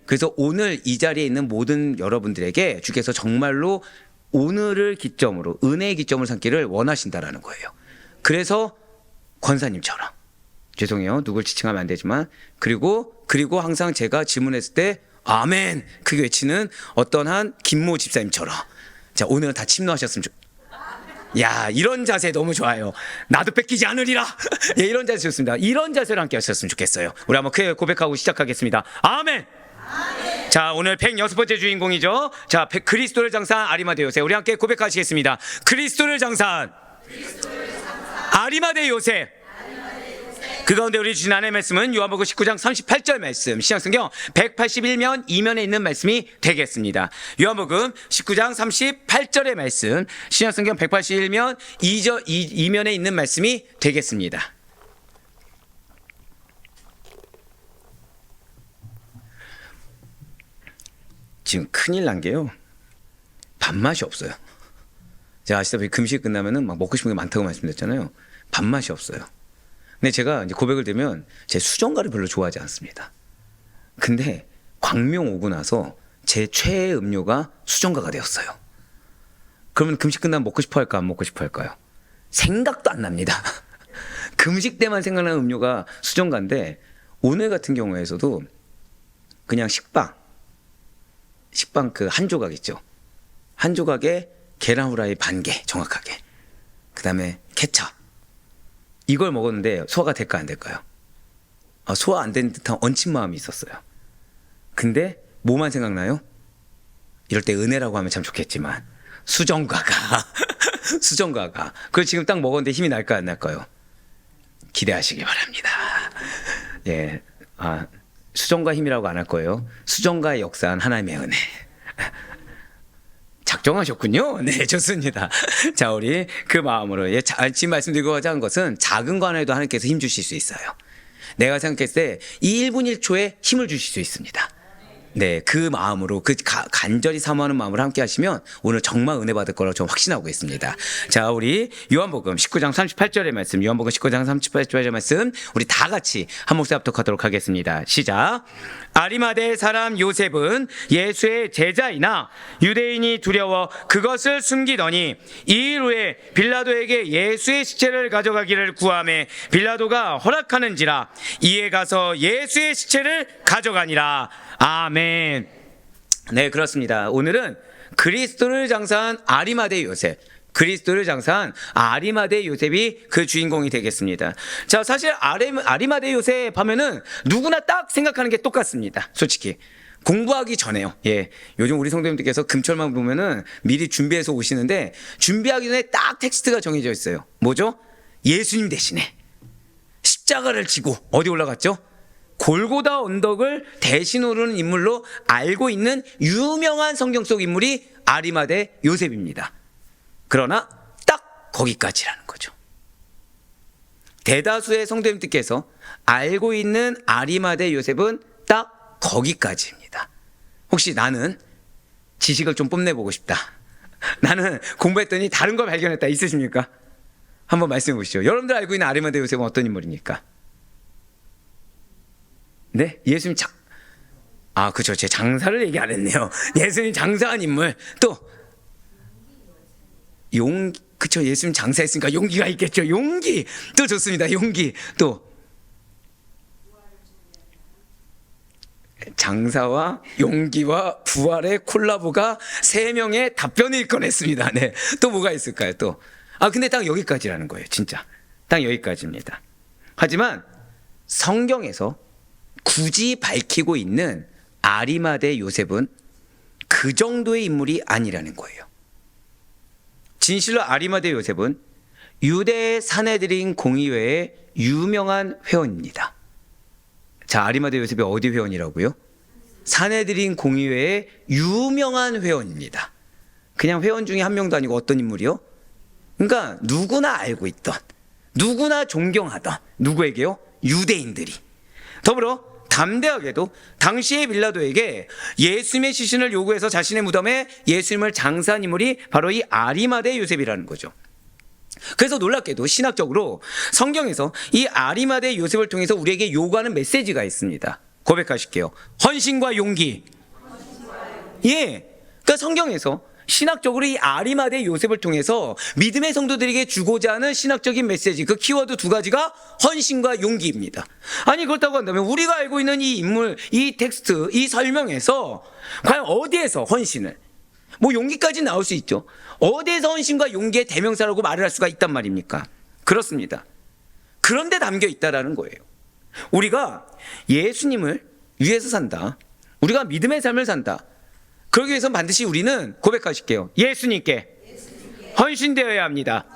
그래서 오늘 이 자리에 있는 모든 여러분들에게 주께서 정말로 오늘을 기점으로 은혜의 기점을 삼기를 원하신다라는 거예요. 그래서 권사님처럼, 죄송해요, 누굴 지칭하면 안 되지만, 그리고 항상 제가 질문했을 때 아멘 크게 외치는 어떤 한 김모 집사님처럼, 자, 오늘은 다 침노하셨으면 야, 이런 자세 너무 좋아요. 나도 뺏기지 않으리라. 예, 이런 자세 좋습니다. 이런 자세로 함께 하셨으면 좋겠어요. 우리 한번 크게 고백하고 시작하겠습니다. 아멘. 아멘. 자, 오늘 106번째 주인공이죠. 자, 그리스도를 장사한 아리마대 요셉, 우리 함께 고백하시겠습니다. 그리스도를 장사한 아리마대 요셉. 그 가운데 우리 주신 하나님의 말씀은 요한복음 19장 38절 말씀, 신약성경 181면 2면에 있는 말씀이 되겠습니다. 요한복음 19장 38절의 말씀, 신약성경 181면 2면에 있는 말씀이 되겠습니다. 지금 큰일 난 게요, 밥맛이 없어요. 제가 아시다시피 금식 끝나면은 막 먹고 싶은 게 많다고 말씀드렸잖아요. 밥맛이 없어요. 근데 제가 이제 고백을 드리면 제 수정과를 별로 좋아하지 않습니다. 근데 광명 오고 나서 제 최애 음료가 수정과가 되었어요. 그러면 금식 끝나면 먹고 싶어 할까, 안 먹고 싶어 할까요? 생각도 안 납니다. 금식 때만 생각나는 음료가 수정과인데, 오늘 같은 경우에서도 그냥 식빵 그 한 조각 있죠. 한 조각에 계란 후라이 반 개 정확하게, 그 다음에 케찹, 이걸 먹었는데 소화가 될까 안 될까요? 소화 안 되는 듯한 얹힌 마음이 있었어요. 근데 뭐만 생각나요? 이럴 때 은혜라고 하면 참 좋겠지만 수정과가 수정과가, 그걸 지금 딱 먹었는데 힘이 날까 안 날까요? 기대하시기 바랍니다. 예, 수정과 힘이라고 안 할 거예요. 수정과의 역사한 하나님의 은혜. 작정하셨군요. 네, 좋습니다. 자, 우리 그 마음으로, 지금 말씀드리고 하자는 것은 작은 거 하나에도 하나님께서 힘 주실 수 있어요. 내가 생각했을 때 이 1분 1초에 힘을 주실 수 있습니다. 네, 그 마음으로, 간절히 사모하는 마음으로 함께 하시면 오늘 정말 은혜 받을 거라고 저는 확신하고 있습니다. 자, 우리 요한복음 19장 38절의 말씀, 요한복음 19장 38절의 말씀, 우리 다 같이 한 목소리 합독하도록 하겠습니다. 시작. 아리마대 사람 요셉은 예수의 제자이나 유대인이 두려워 그것을 숨기더니 이 일 후에 빌라도에게 예수의 시체를 가져가기를 구하매 빌라도가 허락하는지라 이에 가서 예수의 시체를 가져가니라. 아멘. 네, 그렇습니다. 오늘은 그리스도를 장사한 아리마대 요셉, 그리스도를 장사한 아리마대 요셉이 그 주인공이 되겠습니다. 자, 사실 아리마대 요셉 하면은 누구나 딱 생각하는 게 똑같습니다. 솔직히 공부하기 전에요. 예, 요즘 우리 성도님들께서 금철만 보면은 미리 준비해서 오시는데, 준비하기 전에 딱 텍스트가 정해져 있어요. 뭐죠? 예수님 대신에 십자가를 지고 어디 올라갔죠? 골고다 언덕을 대신 오르는 인물로 알고 있는 유명한 성경 속 인물이 아리마대 요셉입니다. 그러나 딱 거기까지라는 거죠. 대다수의 성도님들께서 알고 있는 아리마대 요셉은 딱 거기까지입니다. 혹시 나는 지식을 좀 뽐내보고 싶다, 나는 공부했더니 다른 걸 발견했다, 있으십니까? 한번 말씀해 보시죠. 여러분들 알고 있는 아리마대 요셉은 어떤 인물입니까? 네? 예수님 그쵸, 제 장사를 얘기 안 했네요. 예수님 장사한 인물. 또 그쵸, 예수님 장사했으니까 용기가 있겠죠. 용기. 또 좋습니다. 용기. 또 장사와 용기와 부활의 콜라보가 3명의 답변을 꺼냈습니다. 네. 또 뭐가 있을까요? 또. 근데 딱 여기까지라는 거예요. 진짜. 딱 여기까지입니다. 하지만 성경에서 굳이 밝히고 있는 아리마대 요셉은 그 정도의 인물이 아니라는 거예요. 진실로 아리마대 요셉은 유대 산헤드린 공의회의 유명한 회원입니다. 자, 아리마대 요셉이 어디 회원이라고요? 산헤드린 공의회의 유명한 회원입니다. 그냥 회원 중에 한 명도 아니고 어떤 인물이요? 그러니까 누구나 알고 있던, 누구나 존경하던, 누구에게요? 유대인들이. 더불어 담대하게도 당시의 빌라도에게 예수님의 시신을 요구해서 자신의 무덤에 예수님을 장사한 인물이 바로 이 아리마대 요셉이라는 거죠. 그래서 놀랍게도 신학적으로 성경에서 이 아리마대 요셉을 통해서 우리에게 요구하는 메시지가 있습니다. 고백하실게요. 헌신과 용기. 예. 그러니까 성경에서 신학적으로 이 아리마대 요셉을 통해서 믿음의 성도들에게 주고자 하는 신학적인 메시지, 그 키워드 두 가지가 헌신과 용기입니다. 아니 그렇다고 한다면 우리가 알고 있는 이 인물, 이 텍스트, 이 설명에서 과연 어디에서 헌신을, 뭐 용기까지 나올 수 있죠. 어디에서 헌신과 용기의 대명사라고 말을 할 수가 있단 말입니까? 그렇습니다. 그런데 담겨 있다라는 거예요. 우리가 예수님을 위해서 산다, 우리가 믿음의 삶을 산다, 그러기 위해서는 반드시 우리는 고백하실게요. 예수님께 헌신되어야 합니다.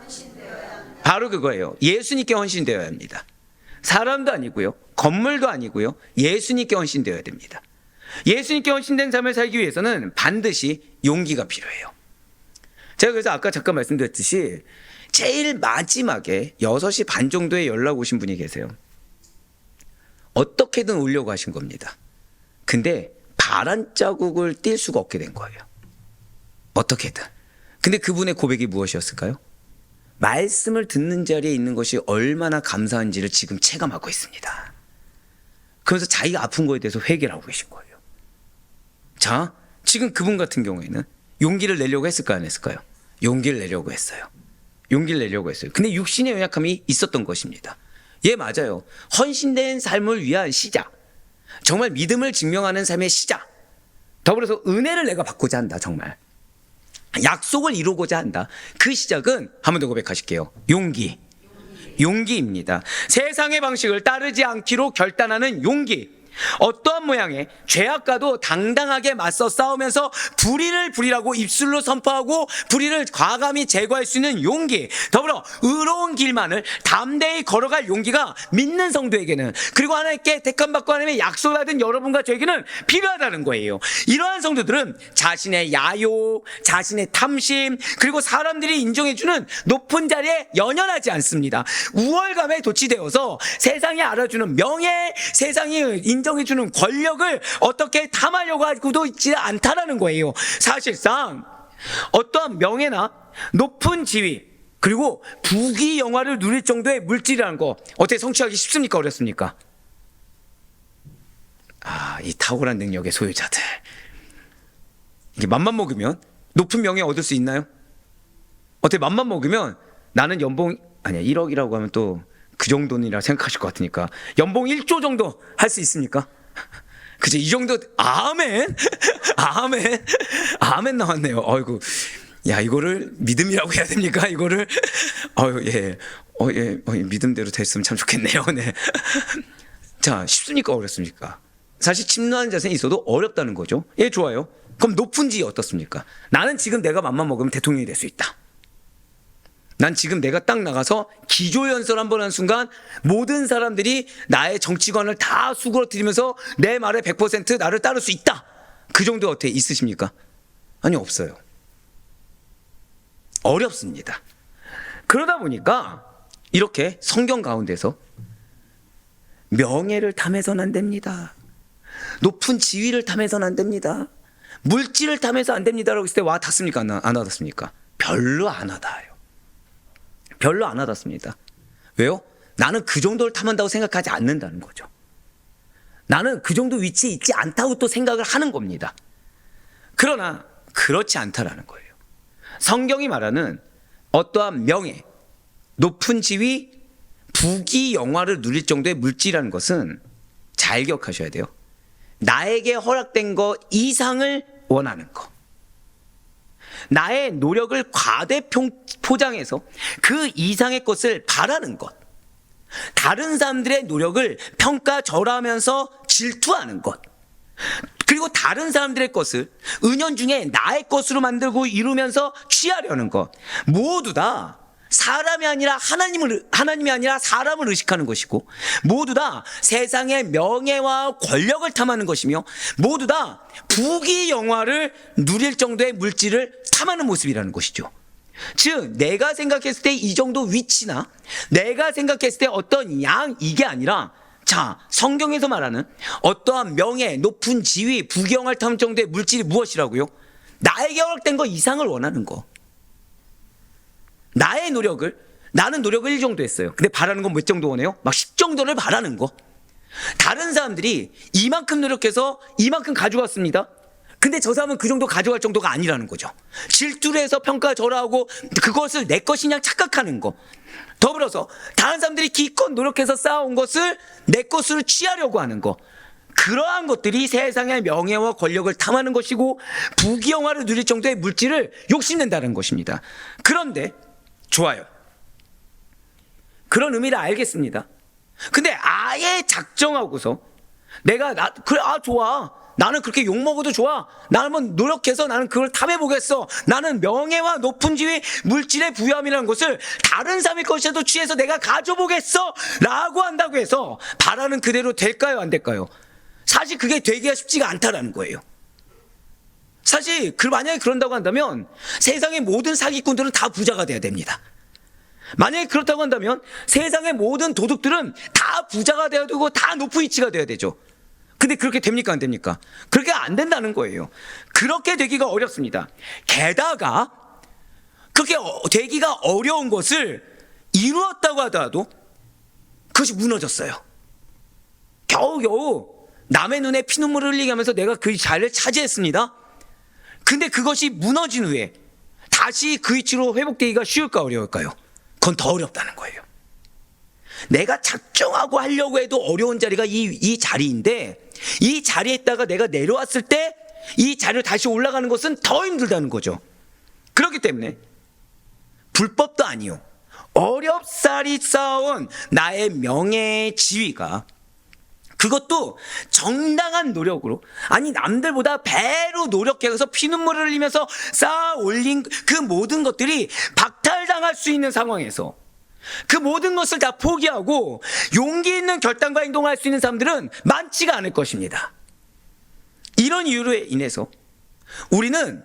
바로 그거예요. 예수님께 헌신되어야 합니다. 사람도 아니고요, 건물도 아니고요, 예수님께 헌신되어야 됩니다. 예수님께 헌신된 삶을 살기 위해서는 반드시 용기가 필요해요. 제가 그래서 아까 잠깐 말씀드렸듯이 제일 마지막에 6시 반 정도에 연락 오신 분이 계세요. 어떻게든 오려고 하신 겁니다. 근데 바람자국을 띌 수가 없게 된 거예요. 어떻게든. 근데 그분의 고백이 무엇이었을까요? 말씀을 듣는 자리에 있는 것이 얼마나 감사한지를 지금 체감하고 있습니다. 그래서 자기가 아픈 거에 대해서 회개를 하고 계신 거예요. 자, 지금 그분 같은 경우에는 용기를 내려고 했을까요, 안 했을까요? 용기를 내려고 했어요. 용기를 내려고 했어요. 근데 육신의 연약함이 있었던 것입니다. 예, 맞아요. 헌신된 삶을 위한 시작, 정말 믿음을 증명하는 삶의 시작, 더불어서 은혜를 내가 받고자 한다, 정말 약속을 이루고자 한다, 그 시작은 한 번 더 고백하실게요. 용기입니다. 세상의 방식을 따르지 않기로 결단하는 용기. 어떠한 모양의 죄악과도 당당하게 맞서 싸우면서 불의를 불의라고 입술로 선포하고 불의를 과감히 제거할 수 있는 용기, 더불어 의로운 길만을 담대히 걸어갈 용기가 믿는 성도에게는, 그리고 하나님께 택함받고 하나님의 약속을 받은 여러분과 저에게는 필요하다는 거예요. 이러한 성도들은 자신의 야욕, 자신의 탐심, 그리고 사람들이 인정해주는 높은 자리에 연연하지 않습니다. 우월감에 도취되어서 세상이 알아주는 명예, 세상이 인정해주는 권력을 어떻게 탐하려고 하고도 있지 않다라는 거예요. 사실상 어떠한 명예나 높은 지위, 그리고 부귀 영화를 누릴 정도의 물질이라는 거 어떻게 성취하기 쉽습니까, 어렵습니까? 이 탁월한 능력의 소유자들, 이게 맘만 먹으면 높은 명예 얻을 수 있나요? 어떻게 맘만 먹으면 나는 연봉, 아니야 1억이라고 하면 또 그 정도니라 생각하실 것 같으니까 연봉 1조 정도 할 수 있습니까? 그죠? 이 정도. 아멘. 아멘 나왔네요. 어이구, 야, 이거를 믿음이라고 해야 됩니까? 이거를 믿음대로 됐으면 참 좋겠네요. 네. 자, 쉽습니까, 어렵습니까? 사실 침노하는 자세는 있어도 어렵다는 거죠. 예, 좋아요. 그럼 높은 지위 어떻습니까? 나는 지금 내가 맘만 먹으면 대통령이 될 수 있다. 난 지금 내가 딱 나가서 기조연설 한번 한 순간 모든 사람들이 나의 정치관을 다 수그러뜨리면서 내 말에 100% 나를 따를 수 있다. 그 정도 어떻게 있으십니까? 아니, 없어요. 어렵습니다. 그러다 보니까 이렇게 성경 가운데서 명예를 탐해서는 안 됩니다. 높은 지위를 탐해서는 안 됩니다. 물질을 탐해서 안 됩니다라고 했을 때 와 닿습니까? 안 와닿습니까? 별로 안 와닿아요. 별로 안 와닿습니다. 왜요? 나는 그 정도를 탐한다고 생각하지 않는다는 거죠. 나는 그 정도 위치에 있지 않다고 또 생각을 하는 겁니다. 그러나 그렇지 않다라는 거예요. 성경이 말하는 어떠한 명예, 높은 지위, 부귀 영화를 누릴 정도의 물질이라는 것은 잘 기억하셔야 돼요. 나에게 허락된 것 이상을 원하는 것, 나의 노력을 과대 포장해서 그 이상의 것을 바라는 것, 다른 사람들의 노력을 평가절하하면서 질투하는 것, 그리고 다른 사람들의 것을 은연중에 나의 것으로 만들고 이루면서 취하려는 것, 모두 다 사람이 아니라 하나님이 아니라 사람을 의식하는 것이고, 모두 다 세상의 명예와 권력을 탐하는 것이며, 모두 다 부귀 영화를 누릴 정도의 물질을 탐하는 모습이라는 것이죠. 즉 내가 생각했을 때 이 정도 위치나 내가 생각했을 때 어떤 양, 이게 아니라, 자, 성경에서 말하는 어떠한 명예, 높은 지위, 부귀 영화를 탐할 정도의 물질이 무엇이라고요? 나에게 허락된 거 이상을 원하는 거. 나의 노력을, 나는 노력을 1 정도 했어요. 근데 바라는 건 몇 정도 원해요? 막 10 정도를 바라는 거. 다른 사람들이 이만큼 노력해서 이만큼 가져왔습니다. 근데 저 사람은 그 정도 가져갈 정도가 아니라는 거죠. 질투를 해서 평가절하하고 그것을 내 것이냐 착각하는 거. 더불어서 다른 사람들이 기껏 노력해서 쌓아온 것을 내 것으로 취하려고 하는 거. 그러한 것들이 세상의 명예와 권력을 탐하는 것이고 부귀영화를 누릴 정도의 물질을 욕심낸다는 것입니다. 그런데 좋아요. 그런 의미를 알겠습니다. 근데 아예 작정하고서 내가 그래 좋아. 나는 그렇게 욕먹어도 좋아. 나는 한번 노력해서 나는 그걸 탐해보겠어. 나는 명예와 높은 지위, 물질의 부유함이라는 것을 다른 사람의 것이라도 취해서 내가 가져보겠어 라고 한다고 해서 바라는 그대로 될까요, 안 될까요? 사실 그게 되기가 쉽지가 않다라는 거예요. 사실 만약에 그런다고 한다면 세상의 모든 사기꾼들은 다 부자가 돼야 됩니다. 만약에 그렇다고 한다면 세상의 모든 도둑들은 다 부자가 돼야 되고 다 높은 위치가 돼야 되죠. 근데 그렇게 됩니까, 안 됩니까? 그렇게 안 된다는 거예요. 그렇게 되기가 어렵습니다. 게다가 그렇게 되기가 어려운 것을 이루었다고 하더라도 그것이 무너졌어요. 겨우겨우 남의 눈에 피눈물을 흘리게 하면서 내가 그 자리를 차지했습니다. 근데 그것이 무너진 후에 다시 그 위치로 회복되기가 쉬울까 어려울까요? 그건 더 어렵다는 거예요. 내가 작정하고 하려고 해도 어려운 자리가 이 자리인데 이 자리에 있다가 내가 내려왔을 때 이 자리로 다시 올라가는 것은 더 힘들다는 거죠. 그렇기 때문에 불법도 아니요, 어렵사리 쌓아온 나의 명예의 지위가, 그것도 정당한 노력으로, 아니 남들보다 배로 노력해서 피눈물을 흘리면서 쌓아 올린 그 모든 것들이 박탈당할 수 있는 상황에서 그 모든 것을 다 포기하고 용기 있는 결단과 행동을 할 수 있는 사람들은 많지가 않을 것입니다. 이런 이유로 인해서 우리는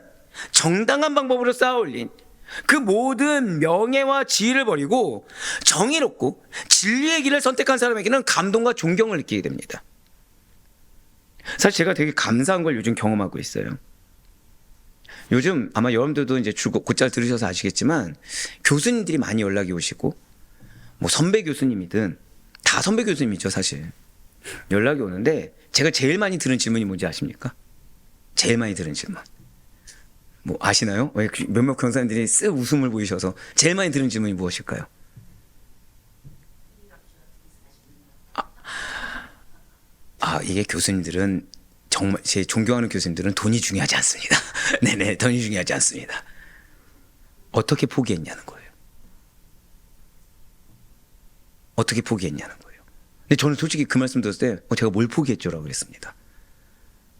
정당한 방법으로 쌓아올린 그 모든 명예와 지위를 버리고 정의롭고 진리의 길을 선택한 사람에게는 감동과 존경을 느끼게 됩니다. 사실 제가 되게 감사한 걸 요즘 경험하고 있어요. 요즘 아마 여러분들도 이제 곧잘 들으셔서 아시겠지만 교수님들이 많이 연락이 오시고, 뭐 선배 교수님이든 다 선배 교수님이죠 사실. 연락이 오는데 제가 제일 많이 들은 질문이 뭔지 아십니까? 제일 많이 들은 질문. 뭐 아시나요? 왜 몇몇 교사님들이 쓱 웃음을 보이셔서 제일 많이 들은 질문이 무엇일까요? 이게 교수님들은 정말 제 존경하는 교수님들은 돈이 중요하지 않습니다. 네네, 돈이 중요하지 않습니다. 어떻게 포기했냐는 거예요. 어떻게 포기했냐는 거예요. 근데 저는 솔직히 그 말씀 들었을 때 제가 뭘 포기했죠라고 그랬습니다.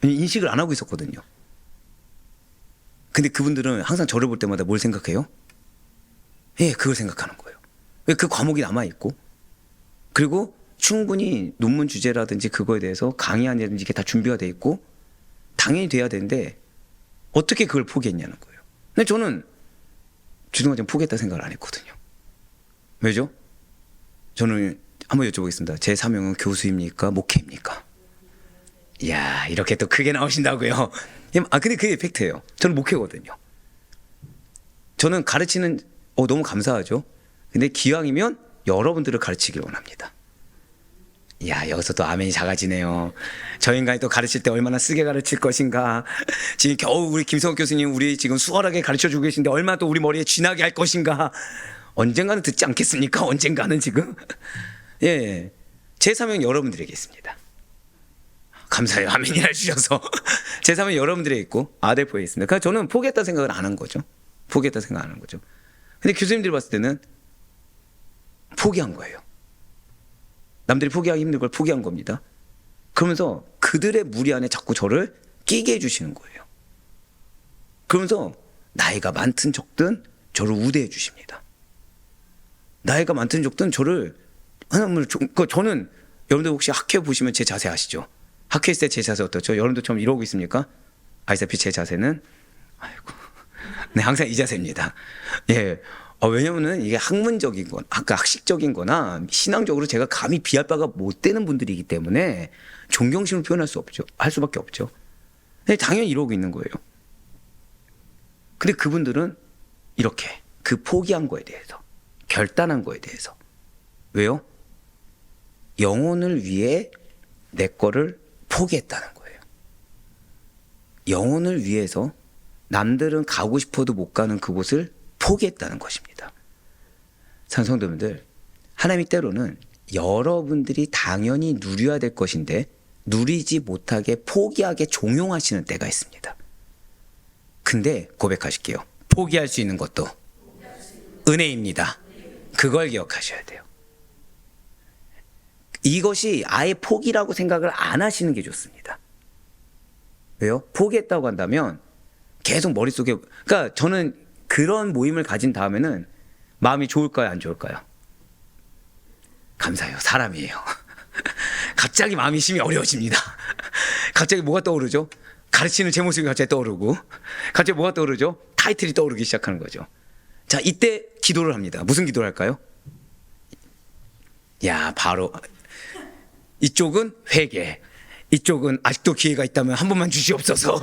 인식을 안 하고 있었거든요. 근데 그분들은 항상 저를 볼 때마다 뭘 생각해요? 예, 그걸 생각하는 거예요. 왜 그 과목이 남아있고, 그리고 충분히 논문 주제라든지 그거에 대해서 강의안이라든지 이게 다 준비가 돼 있고 당연히 돼야 되는데 어떻게 그걸 포기했냐는 거예요. 근데 저는 주중학생 포기했다 생각을 안 했거든요. 왜죠? 저는 한번 여쭤보겠습니다. 제 사명은 교수입니까? 목회입니까? 이야, 이렇게 또 크게 나오신다고요. 근데 그게 팩트예요. 저는 목회거든요. 저는 가르치는 너무 감사하죠. 근데 기왕이면 여러분들을 가르치길 원합니다. 이야, 여기서 또 아멘이 작아지네요. 저 인간이 또 가르칠 때 얼마나 쓰게 가르칠 것인가. 지금 겨우 우리 김성욱 교수님 우리 지금 수월하게 가르쳐주고 계신데 얼마나 또 우리 머리에 쥐나게 할 것인가. 언젠가는 듣지 않겠습니까? 언젠가는 지금. 예, 제 사명은 여러분들에게 있습니다. 감사해요. 아멘이라 주셔서. 제 사명은 여러분들에게 있고 아델포에 있습니다. 그러니까 저는 포기했다 생각을 안 한 거죠. 포기했다 생각 안 한 거죠. 근데 교수님들이 봤을 때는 포기한 거예요. 남들이 포기하기 힘든 걸 포기한 겁니다. 그러면서 그들의 무리 안에 자꾸 저를 끼게 해주시는 거예요. 그러면서 나이가 많든 적든 저를 우대해 주십니다. 나이가 많든 적든 저를 저는 여러분들 혹시 학회 보시면 제 자세 아시죠? 학회 있을 때 제 자세 어떻죠? 여러분들처럼 이러고 있습니까? 아시다시피 제 자세는 네, 항상 이 자세입니다. 예. 왜냐면은 이게 학문적인 건, 학식적인 거나 신앙적으로 제가 감히 비할 바가 못 되는 분들이기 때문에 존경심을 표현할 수 없죠. 할 수밖에 없죠. 근데 당연히 이러고 있는 거예요. 근데 그분들은 이렇게 그 포기한 거에 대해서, 결단한 거에 대해서. 왜요? 영혼을 위해 내 거를 포기했다는 거예요. 영혼을 위해서 남들은 가고 싶어도 못 가는 그곳을 포기했다는 것입니다. 성도님들, 하나님이 때로는 여러분들이 당연히 누려야 될 것인데 누리지 못하게 포기하게 종용하시는 때가 있습니다. 근데 고백하실게요. 포기할 수 있는 것도 은혜입니다. 그걸 기억하셔야 돼요. 이것이 아예 포기라고 생각을 안 하시는 게 좋습니다. 왜요? 포기했다고 한다면 계속 머릿속에, 그러니까 저는 그런 모임을 가진 다음에는 마음이 좋을까요? 안 좋을까요? 감사해요. 사람이에요. 갑자기 마음이 심히 어려워집니다. 갑자기 뭐가 떠오르죠? 가르치는 제 모습이 갑자기 떠오르고, 갑자기 뭐가 떠오르죠? 타이틀이 떠오르기 시작하는 거죠. 자, 이때 기도를 합니다. 무슨 기도를 할까요? 야, 바로 이쪽은 회개, 이쪽은 아직도 기회가 있다면 한 번만 주시옵소서.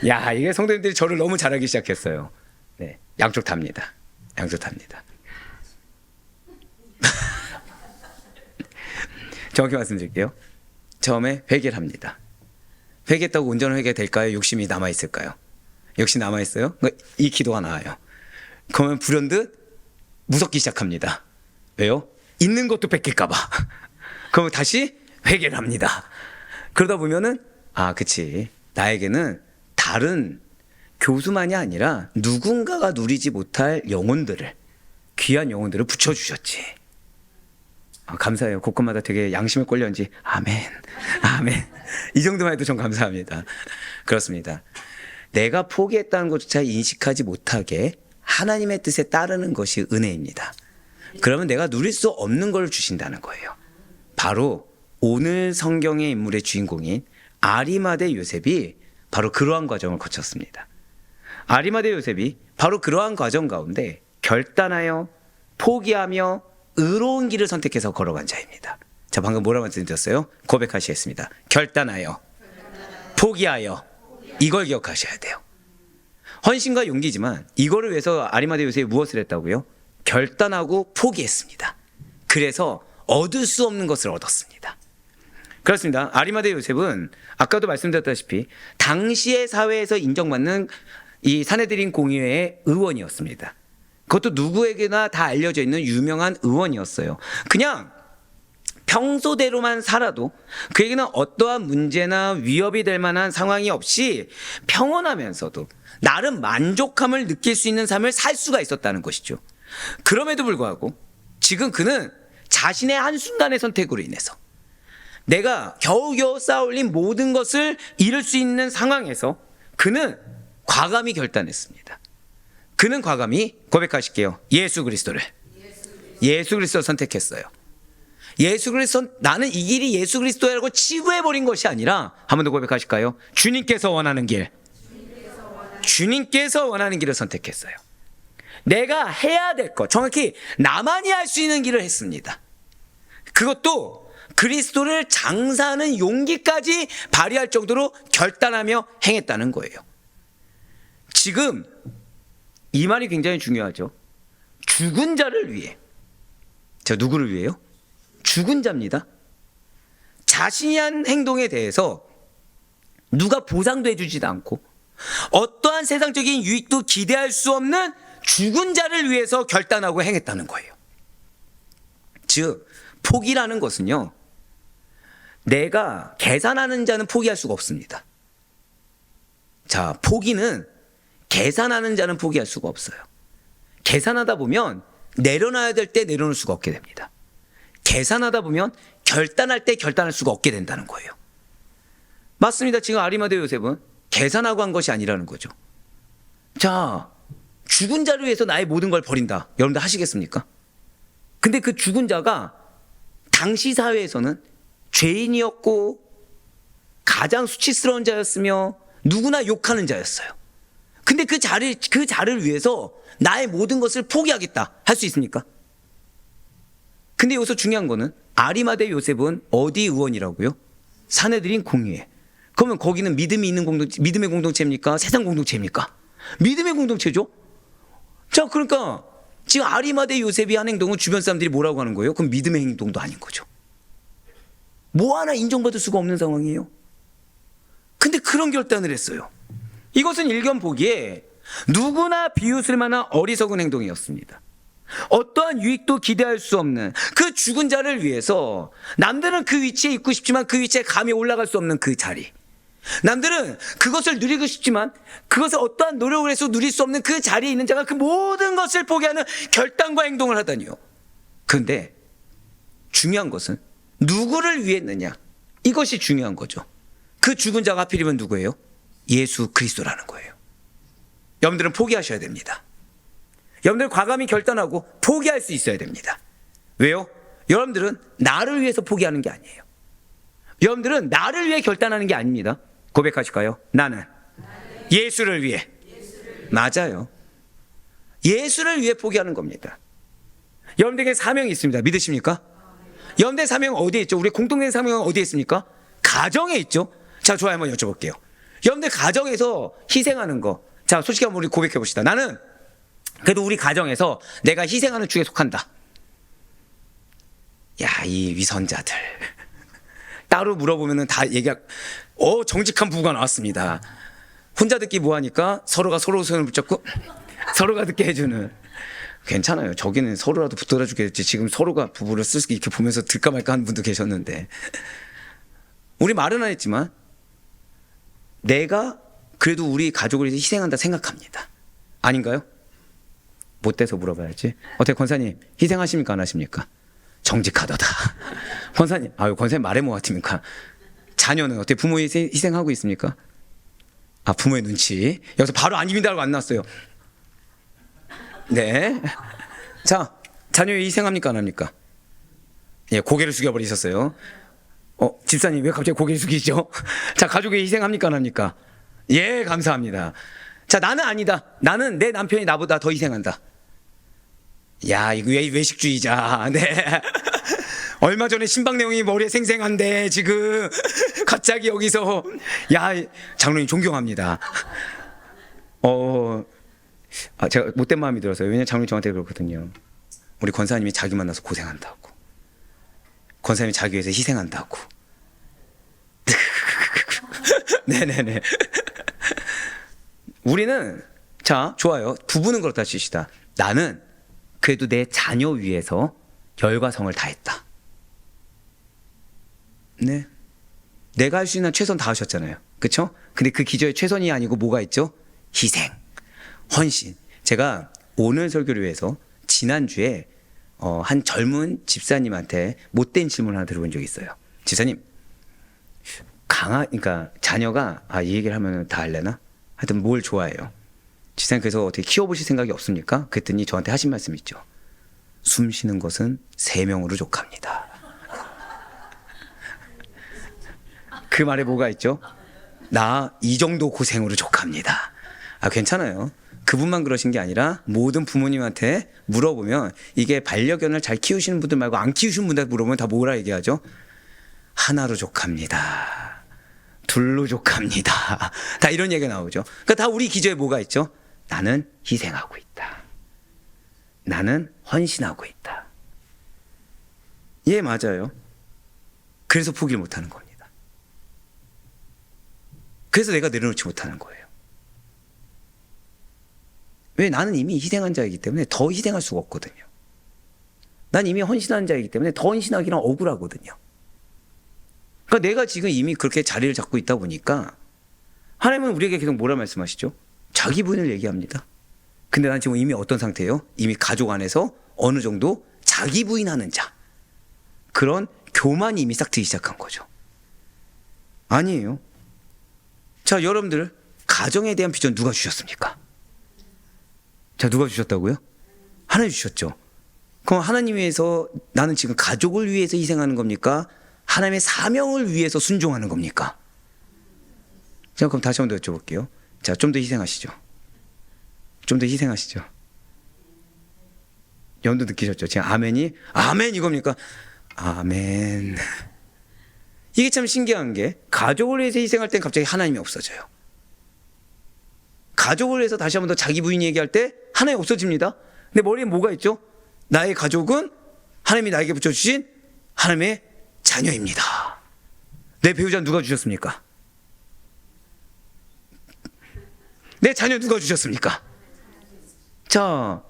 야, 이게 성도님들이 저를 너무 잘하기 시작했어요. 네, 양쪽 답니다. 양쪽 답니다. 정확히 말씀드릴게요. 처음에 회개를 합니다. 회개했다고 온전한 회개가 될까요? 욕심이 남아있을까요? 욕심 남아있어요? 이 기도가 나와요. 그러면 불현듯 무섭기 시작합니다. 왜요? 있는 것도 뺏길까봐. 그러면 다시 회개를 합니다. 그러다 보면은, 아, 그치. 나에게는 다른 교수만이 아니라 누군가가 누리지 못할 영혼들을, 귀한 영혼들을 붙여주셨지. 아, 감사해요. 곳곳마다 되게 양심에 꼴렸는지 아멘, 아멘. 이 정도만 해도 전 감사합니다. 그렇습니다. 내가 포기했다는 것조차 인식하지 못하게 하나님의 뜻에 따르는 것이 은혜입니다. 그러면 내가 누릴 수 없는 걸 주신다는 거예요. 바로 오늘 성경의 인물의 주인공인 아리마대 요셉이 바로 그러한 과정을 거쳤습니다. 아리마대 요셉이 바로 그러한 과정 가운데 결단하여 포기하며 의로운 길을 선택해서 걸어간 자입니다. 자, 방금 뭐라고 말씀드렸어요? 고백하시겠습니다. 결단하여, 포기하여, 이걸 기억하셔야 돼요. 헌신과 용기지만 이거를 위해서 아리마대 요셉이 무엇을 했다고요? 결단하고 포기했습니다. 그래서 얻을 수 없는 것을 얻었습니다. 그렇습니다. 아리마대 요셉은 아까도 말씀드렸다시피 당시의 사회에서 인정받는 이 사내들인 공의회의 의원이었습니다. 그것도 누구에게나 다 알려져 있는 유명한 의원이었어요. 그냥 평소대로만 살아도 그에게는 어떠한 문제나 위협이 될 만한 상황이 없이 평온하면서도 나름 만족함을 느낄 수 있는 삶을 살 수가 있었다는 것이죠. 그럼에도 불구하고 지금 그는 자신의 한순간의 선택으로 인해서 내가 겨우겨우 쌓아올린 모든 것을 잃을 수 있는 상황에서 그는 과감히 결단했습니다. 그는 과감히 고백하실게요. 예수 그리스도를 선택했어요. 예수 그리스도, 나는 이 길이 예수 그리스도라고 치부해버린 것이 아니라 한 번 더 고백하실까요? 주님께서 원하는 길, 주님께서 원하는 길을 선택했어요. 내가 해야 될 것, 정확히 나만이 할 수 있는 길을 했습니다. 그것도 그리스도를 장사하는 용기까지 발휘할 정도로 결단하며 행했다는 거예요. 지금 이 말이 굉장히 중요하죠. 죽은 자를 위해. 자, 누구를 위해요? 죽은 자입니다. 자신이 한 행동에 대해서 누가 보상도 해주지도 않고 어떠한 세상적인 유익도 기대할 수 없는 죽은 자를 위해서 결단하고 행했다는 거예요. 즉, 포기라는 것은요, 내가 계산하는 자는 포기할 수가 없습니다. 자, 포기는 계산하는 자는 포기할 수가 없어요. 계산하다 보면 내려놔야 될 때 내려놓을 수가 없게 됩니다. 계산하다 보면 결단할 때 결단할 수가 없게 된다는 거예요. 맞습니다. 지금 아리마대 요셉은 계산하고 한 것이 아니라는 거죠. 자, 죽은 자를 위해서 나의 모든 걸 버린다. 여러분들 하시겠습니까? 근데 그 죽은 자가 당시 사회에서는 죄인이었고 가장 수치스러운 자였으며 누구나 욕하는 자였어요. 근데 그 자를 위해서 나의 모든 것을 포기하겠다 할 수 있습니까? 근데 여기서 중요한 거는 아리마대 요셉은 어디 의원이라고요? 사내들인 공의회. 그러면 거기는 믿음이 있는 믿음의 공동체입니까? 세상 공동체입니까? 믿음의 공동체죠. 자, 그러니까 지금 아리마대 요셉이 한 행동은 주변 사람들이 뭐라고 하는 거예요? 그럼 믿음의 행동도 아닌 거죠. 뭐 하나 인정받을 수가 없는 상황이에요. 근데 그런 결단을 했어요. 이것은 일견 보기에 누구나 비웃을 만한 어리석은 행동이었습니다. 어떠한 유익도 기대할 수 없는 그 죽은 자를 위해서 남들은 그 위치에 있고 싶지만 그 위치에 감히 올라갈 수 없는 그 자리, 남들은 그것을 누리고 싶지만 그것을 어떠한 노력을 해서 누릴 수 없는 그 자리에 있는 자가 그 모든 것을 포기하는 결단과 행동을 하다니요. 그런데 중요한 것은 누구를 위했느냐, 이것이 중요한 거죠. 그 죽은 자가 하필이면 누구예요? 예수 그리스도라는 거예요. 여러분들은 포기하셔야 됩니다. 여러분들 과감히 결단하고 포기할 수 있어야 됩니다. 왜요? 여러분들은 나를 위해서 포기하는 게 아니에요. 여러분들은 나를 위해 결단하는 게 아닙니다. 고백하실까요? 나는 예수를 위해. 맞아요. 예수를 위해 포기하는 겁니다. 여러분들에게 사명이 있습니다. 믿으십니까? 여러분들의 사명은 어디에 있죠? 우리 공통된 사명은 어디에 있습니까? 가정에 있죠. 자, 좋아요. 한번 여쭤볼게요. 여러분들 가정에서 희생하는 거, 자, 솔직히 한번 우리 고백해 봅시다. 나는 그래도 우리 가정에서 내가 희생하는 축에 속한다. 야, 이 위선자들 따로 물어보면은 다 정직한 부부가 나왔습니다. 혼자 듣기 뭐하니까 서로가 서로 손을 붙잡고 서로가 듣게 해주는. 괜찮아요. 저기는 서로라도 붙들어 주겠지. 지금 서로가 부부를 쓸 이렇게 보면서 들까 말까 하는 분도 계셨는데, 우리 말은 안 했지만 내가 그래도 우리 가족을 위해서 희생한다 생각합니다. 아닌가요? 못 돼서 물어봐야지. 어떻게 권사님 희생하십니까 안 하십니까? 정직하다다. 권사님, 권사님 말해 뭐 같습니까? 자녀는 어떻게 부모에 희생하고 있습니까? 부모의 눈치. 여기서 바로 아닙니다라고 안 났어요. 네. 자, 자녀에 희생합니까 안 합니까? 예, 고개를 숙여버리셨어요. 집사님 왜 갑자기 고개를 숙이죠? 자, 가족에 희생합니까 안 합니까? 예, 감사합니다. 자, 나는 아니다. 나는 내 남편이 나보다 더 희생한다. 야, 이거 외식주의자. 네. 얼마 전에 신방 내용이 머리에 생생한데 지금 갑자기 여기서, 야, 장로님 존경합니다. 제가 못된 마음이 들었어요. 왜냐면 장로님 저한테 그렇거든요. 우리 권사님이 자기 만나서 고생한다고, 권사님이 자기 위해서 희생한다고. 네네네. 우리는, 자, 좋아요. 부부는 그렇다 치시다. 나는 그래도 내 자녀 위해서 열과 성을 다했다. 네. 내가 할 수 있는 최선 다하셨잖아요. 그쵸? 근데 그 기저에 최선이 아니고 뭐가 있죠? 희생, 헌신. 제가 오늘 설교를 위해서 지난주에 한 젊은 집사님한테 못된 질문 하나 들어본 적이 있어요. 집사님, 그러니까 자녀가 이 얘기를 하면 다 할래나? 하여튼 뭘 좋아해요. 집사님 그래서 어떻게 키워보실 생각이 없습니까? 그랬더니 저한테 하신 말씀이 있죠. 숨 쉬는 것은 3명으로 족합니다. 그 말에 뭐가 있죠? 나 이 정도 고생으로 족합니다. 괜찮아요. 그분만 그러신 게 아니라 모든 부모님한테 물어보면, 이게 반려견을 잘 키우시는 분들 말고 안 키우시는 분들 물어보면 다 뭐라 얘기하죠? 하나로 족합니다. 둘로 족합니다. 다 이런 얘기가 나오죠. 그러니까 다 우리 기저에 뭐가 있죠? 나는 희생하고 있다. 나는 헌신하고 있다. 예, 맞아요. 그래서 포기를 못하는 겁니다. 그래서 내가 내려놓지 못하는 거예요. 왜? 나는 이미 희생한 자이기 때문에 더 희생할 수가 없거든요. 난 이미 헌신한 자이기 때문에 더 헌신하기는 억울하거든요. 그러니까 내가 지금 이미 그렇게 자리를 잡고 있다 보니까 하나님은 우리에게 계속 뭐라 말씀하시죠? 자기 부인을 얘기합니다. 근데 난 지금 이미 어떤 상태예요? 이미 가족 안에서 어느 정도 자기 부인하는 자, 그런 교만이 이미 싹 트기 시작한 거죠. 아니에요. 자, 여러분들 가정에 대한 비전 누가 주셨습니까? 자, 누가 주셨다고요? 하나님 주셨죠. 그럼 하나님 위해서 나는 지금 가족을 위해서 희생하는 겁니까? 하나님의 사명을 위해서 순종하는 겁니까? 자, 그럼 다시 한 번 더 여쭤볼게요. 자, 좀 더 희생하시죠. 좀 더 희생하시죠. 여러분도 느끼셨죠? 지금 아멘이? 아멘 이겁니까? 아멘. 이게 참 신기한 게, 가족을 위해서 희생할 땐 갑자기 하나님이 없어져요. 가족을 위해서 다시 한 번 더 자기 부인 얘기할 때 하나님이 없어집니다. 근데 머리에 뭐가 있죠? 나의 가족은 하나님이 나에게 붙여주신 하나님의 자녀입니다. 내 배우자 누가 주셨습니까? 내 자녀 누가 주셨습니까? 자,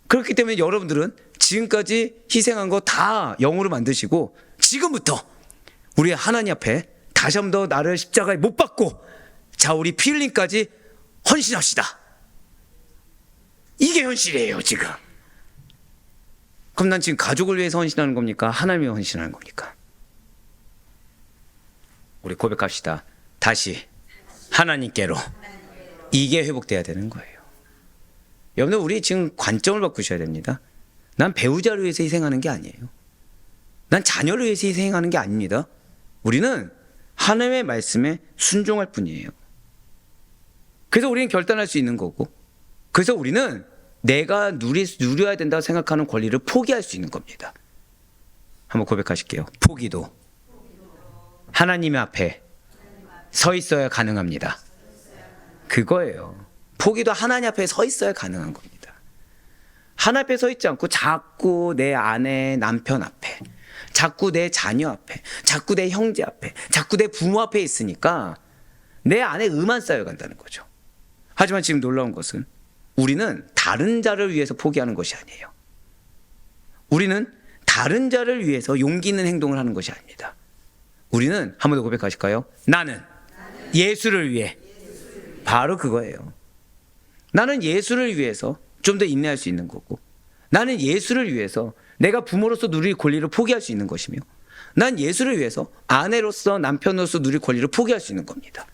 그렇기 때문에 여러분들은 지금까지 희생한 거 다 영으로 만드시고 지금부터 우리 하나님 앞에 다시 한 번 더 나를 십자가에 못 박고 자, 우리 피 흘림까지 헌신합시다. 이게 현실이에요, 지금. 그럼 난 지금 가족을 위해서 헌신하는 겁니까? 하나님을 위해 헌신하는 겁니까? 우리 고백합시다. 다시 하나님께로. 이게 회복돼야 되는 거예요. 여러분들, 우리 지금 관점을 바꾸셔야 됩니다. 난 배우자를 위해서 희생하는 게 아니에요. 난 자녀를 위해서 희생하는 게 아닙니다. 우리는 하나님의 말씀에 순종할 뿐이에요. 그래서 우리는 결단할 수 있는 거고, 그래서 우리는 내가 누려야 된다고 생각하는 권리를 포기할 수 있는 겁니다. 한번 고백하실게요. 포기도 하나님 앞에 서 있어야 가능합니다. 그거예요. 포기도 하나님 앞에 서 있어야 가능한 겁니다. 하나님 앞에 서 있지 않고 자꾸 내 아내, 남편 앞에, 자꾸 내 자녀 앞에, 자꾸 내 형제 앞에, 자꾸 내 부모 앞에 있으니까 내 안에 의만 쌓여간다는 거죠. 하지만 지금 놀라운 것은 우리는 다른 자를 위해서 포기하는 것이 아니에요. 우리는 다른 자를 위해서 용기 있는 행동을 하는 것이 아닙니다. 우리는 한 번 더 고백하실까요? 나는 예수를 위해. 바로 그거예요. 나는 예수를 위해서 좀 더 인내할 수 있는 거고, 나는 예수를 위해서 내가 부모로서 누릴 권리를 포기할 수 있는 것이며, 난 예수를 위해서 아내로서 남편으로서 누릴 권리를 포기할 수 있는 겁니다.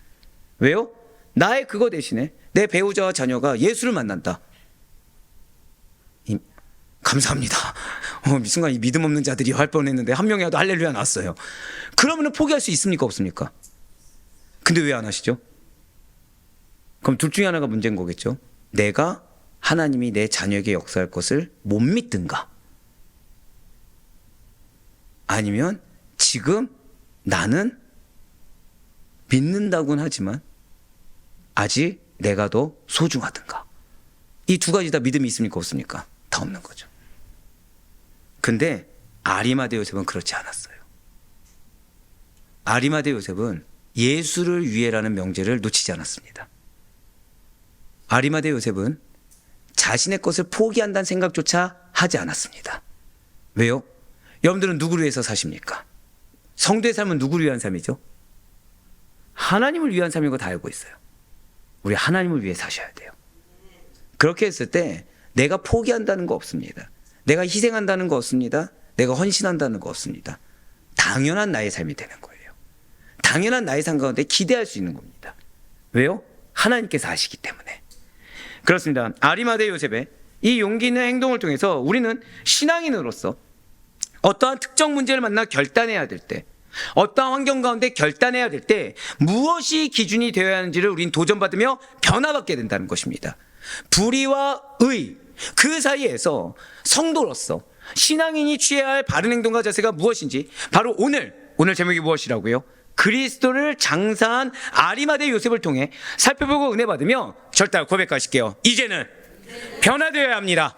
왜요? 나의 그거 대신에 내 배우자와 자녀가 예수를 만난다. 감사합니다. 순간 이 믿음 없는 자들이 할 뻔했는데 한 명이라도 할렐루야 나왔어요. 그러면 포기할 수 있습니까? 없습니까? 근데 왜 안 하시죠? 그럼 둘 중에 하나가 문제인 거겠죠. 내가 하나님이 내 자녀에게 역사할 것을 못 믿든가, 아니면 지금 나는 믿는다고는 하지만 아직 내가 더 소중하든가. 이 두 가지 다 믿음이 있습니까? 없습니까? 다 없는 거죠. 근데 아리마대 요셉은 그렇지 않았어요. 아리마대 요셉은 예수를 위해라는 명제를 놓치지 않았습니다. 아리마대 요셉은 자신의 것을 포기한다는 생각조차 하지 않았습니다. 왜요? 여러분들은 누구를 위해서 사십니까? 성도의 삶은 누구를 위한 삶이죠? 하나님을 위한 삶인 거 다 알고 있어요. 우리 하나님을 위해 사셔야 돼요. 그렇게 했을 때 내가 포기한다는 거 없습니다. 내가 희생한다는 거 없습니다. 내가 헌신한다는 거 없습니다. 당연한 나의 삶이 되는 거예요. 당연한 나의 삶 가운데 기대할 수 있는 겁니다. 왜요? 하나님께서 하시기 때문에. 그렇습니다. 아리마대 요셉의 이 용기 있는 행동을 통해서 우리는 신앙인으로서 어떠한 특정 문제를 만나 결단해야 될 때, 어떠한 환경 가운데 결단해야 될 때 무엇이 기준이 되어야 하는지를 우린 도전받으며 변화받게 된다는 것입니다. 불의와 의, 그 사이에서 성도로서 신앙인이 취해야 할 바른 행동과 자세가 무엇인지, 바로 오늘 제목이 무엇이라고요? 그리스도를 장사한 아리마대 요셉을 통해 살펴보고 은혜 받으며 절대 고백하실게요. 이제는 변화되어야 합니다.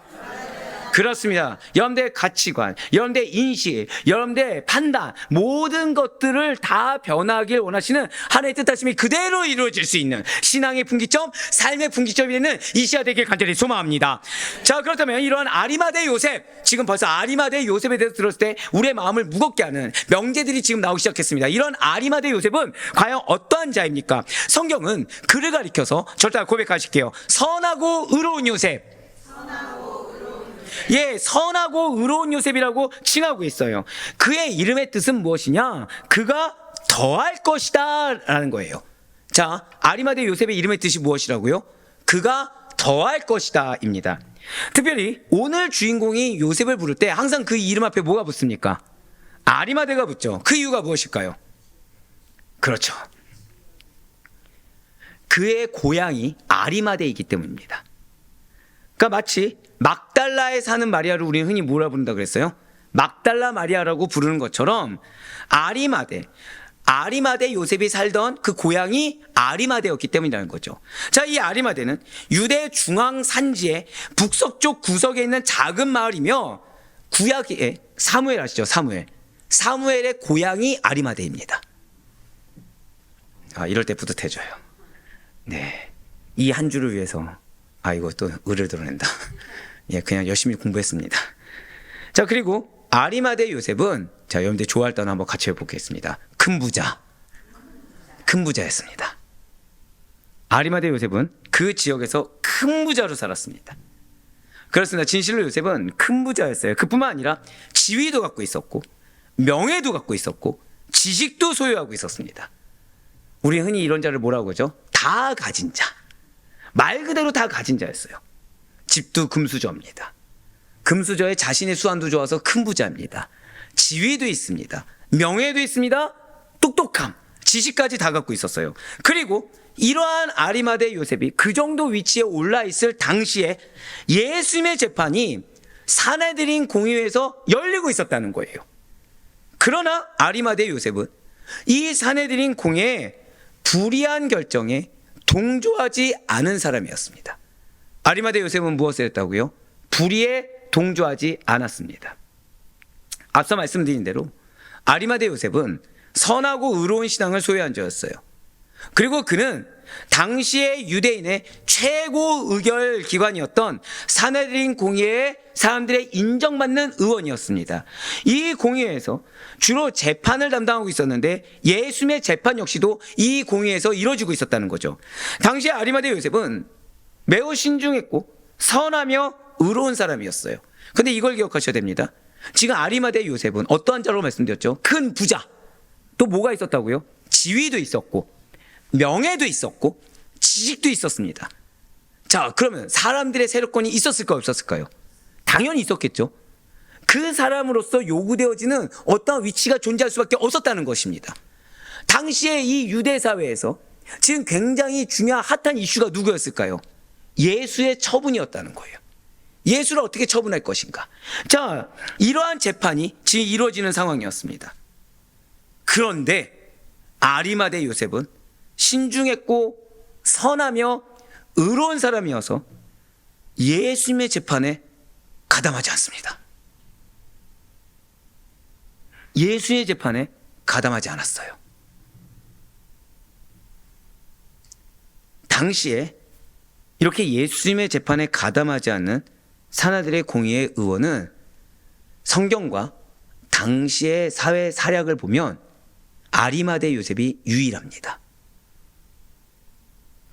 그렇습니다. 여러분들의 가치관, 여러분들의 인식, 여러분들의 판단, 모든 것들을 다 변화하길 원하시는 하나님의 뜻하심이 그대로 이루어질 수 있는 신앙의 분기점, 삶의 분기점이 되는 이 시간 되길 간절히 소망합니다. 자, 그렇다면 이러한 아리마대 요셉, 지금 벌써 아리마대 요셉에 대해서 들었을 때 우리의 마음을 무겁게 하는 명제들이 지금 나오기 시작했습니다. 이런 아리마대 요셉은 과연 어떠한 자입니까? 성경은 그를 가리켜서 절대 고백하실게요. 선하고 의로운 요셉. 예, 선하고 의로운 요셉이라고 칭하고 있어요. 그의 이름의 뜻은 무엇이냐? 그가 더할 것이다 라는 거예요. 자, 아리마대 요셉의 이름의 뜻이 무엇이라고요? 그가 더할 것이다 입니다. 특별히 오늘 주인공이 요셉을 부를 때 항상 그 이름 앞에 뭐가 붙습니까? 아리마대가 붙죠. 그 이유가 무엇일까요? 그렇죠. 그의 고향이 아리마대이기 때문입니다. 그러니까 마치 막달라에 사는 마리아를 우리는 흔히 뭐라 부른다 그랬어요? 막달라 마리아라고 부르는 것처럼 아리마대 요셉이 살던 그 고향이 아리마대였기 때문이라는 거죠. 자, 이 아리마대는 유대 중앙 산지의 북서쪽 구석에 있는 작은 마을이며 구약의 사무엘 아시죠? 사무엘의 고향이 아리마대입니다. 이럴 때 뿌듯해져요. 네, 이 한 주를 위해서 이거 또 의를 드러낸다. 예, 그냥 열심히 공부했습니다. 자, 그리고 아리마대 요셉은 여러분들 좋아할 단어 한번 같이 해보겠습니다. 큰 부자였습니다. 아리마대 요셉은 그 지역에서 큰 부자로 살았습니다. 그렇습니다. 진실로 요셉은 큰 부자였어요. 그뿐만 아니라 지위도 갖고 있었고 명예도 갖고 있었고 지식도 소유하고 있었습니다. 우리 흔히 이런 자를 뭐라고 그러죠? 다 가진 자. 말 그대로 다 가진 자였어요. 집도 금수저입니다. 금수저에 자신의 수완도 좋아서 큰 부자입니다. 지위도 있습니다. 명예도 있습니다. 똑똑함, 지식까지 다 갖고 있었어요. 그리고 이러한 아리마대 요셉이 그 정도 위치에 올라 있을 당시에 예수님의 재판이 사내들인 공회에서 열리고 있었다는 거예요. 그러나 아리마대 요셉은 이 사내들인 공회의 불의한 결정에 동조하지 않은 사람이었습니다. 아리마대 요셉은 무엇을 했다고요? 불의에 동조하지 않았습니다. 앞서 말씀드린 대로 아리마대 요셉은 선하고 의로운 신앙을 소유한 자였어요. 그리고 그는 당시의 유대인의 최고 의결 기관이었던 사내들인 공회의 사람들의 인정받는 의원이었습니다. 이 공회에서 주로 재판을 담당하고 있었는데 예수님의 재판 역시도 이 공회에서 이루어지고 있었다는 거죠. 당시 아리마대 요셉은 매우 신중했고 선하며 의로운 사람이었어요. 근데 이걸 기억하셔야 됩니다. 지금 아리마대 요셉은 어떠한 자로 말씀드렸죠? 큰 부자. 또 뭐가 있었다고요? 지위도 있었고 명예도 있었고 지식도 있었습니다. 자, 그러면 사람들의 세력권이 있었을까요? 없었을까요? 당연히 있었겠죠. 그 사람으로서 요구되어지는 어떤 위치가 존재할 수밖에 없었다는 것입니다. 당시에 이 유대 사회에서 지금 굉장히 중요한 핫한 이슈가 누구였을까요? 예수의 처분이었다는 거예요. 예수를 어떻게 처분할 것인가? 자, 이러한 재판이 지금 이루어지는 상황이었습니다. 그런데 아리마대 요셉은 신중했고 선하며 의로운 사람이어서 예수님의 재판에 가담하지 않습니다. 예수의 재판에 가담하지 않았어요. 당시에 이렇게 예수님의 재판에 가담하지 않는 사나들의 공의의 의원은 성경과 당시의 사회 사략을 보면 아리마대 요셉이 유일합니다.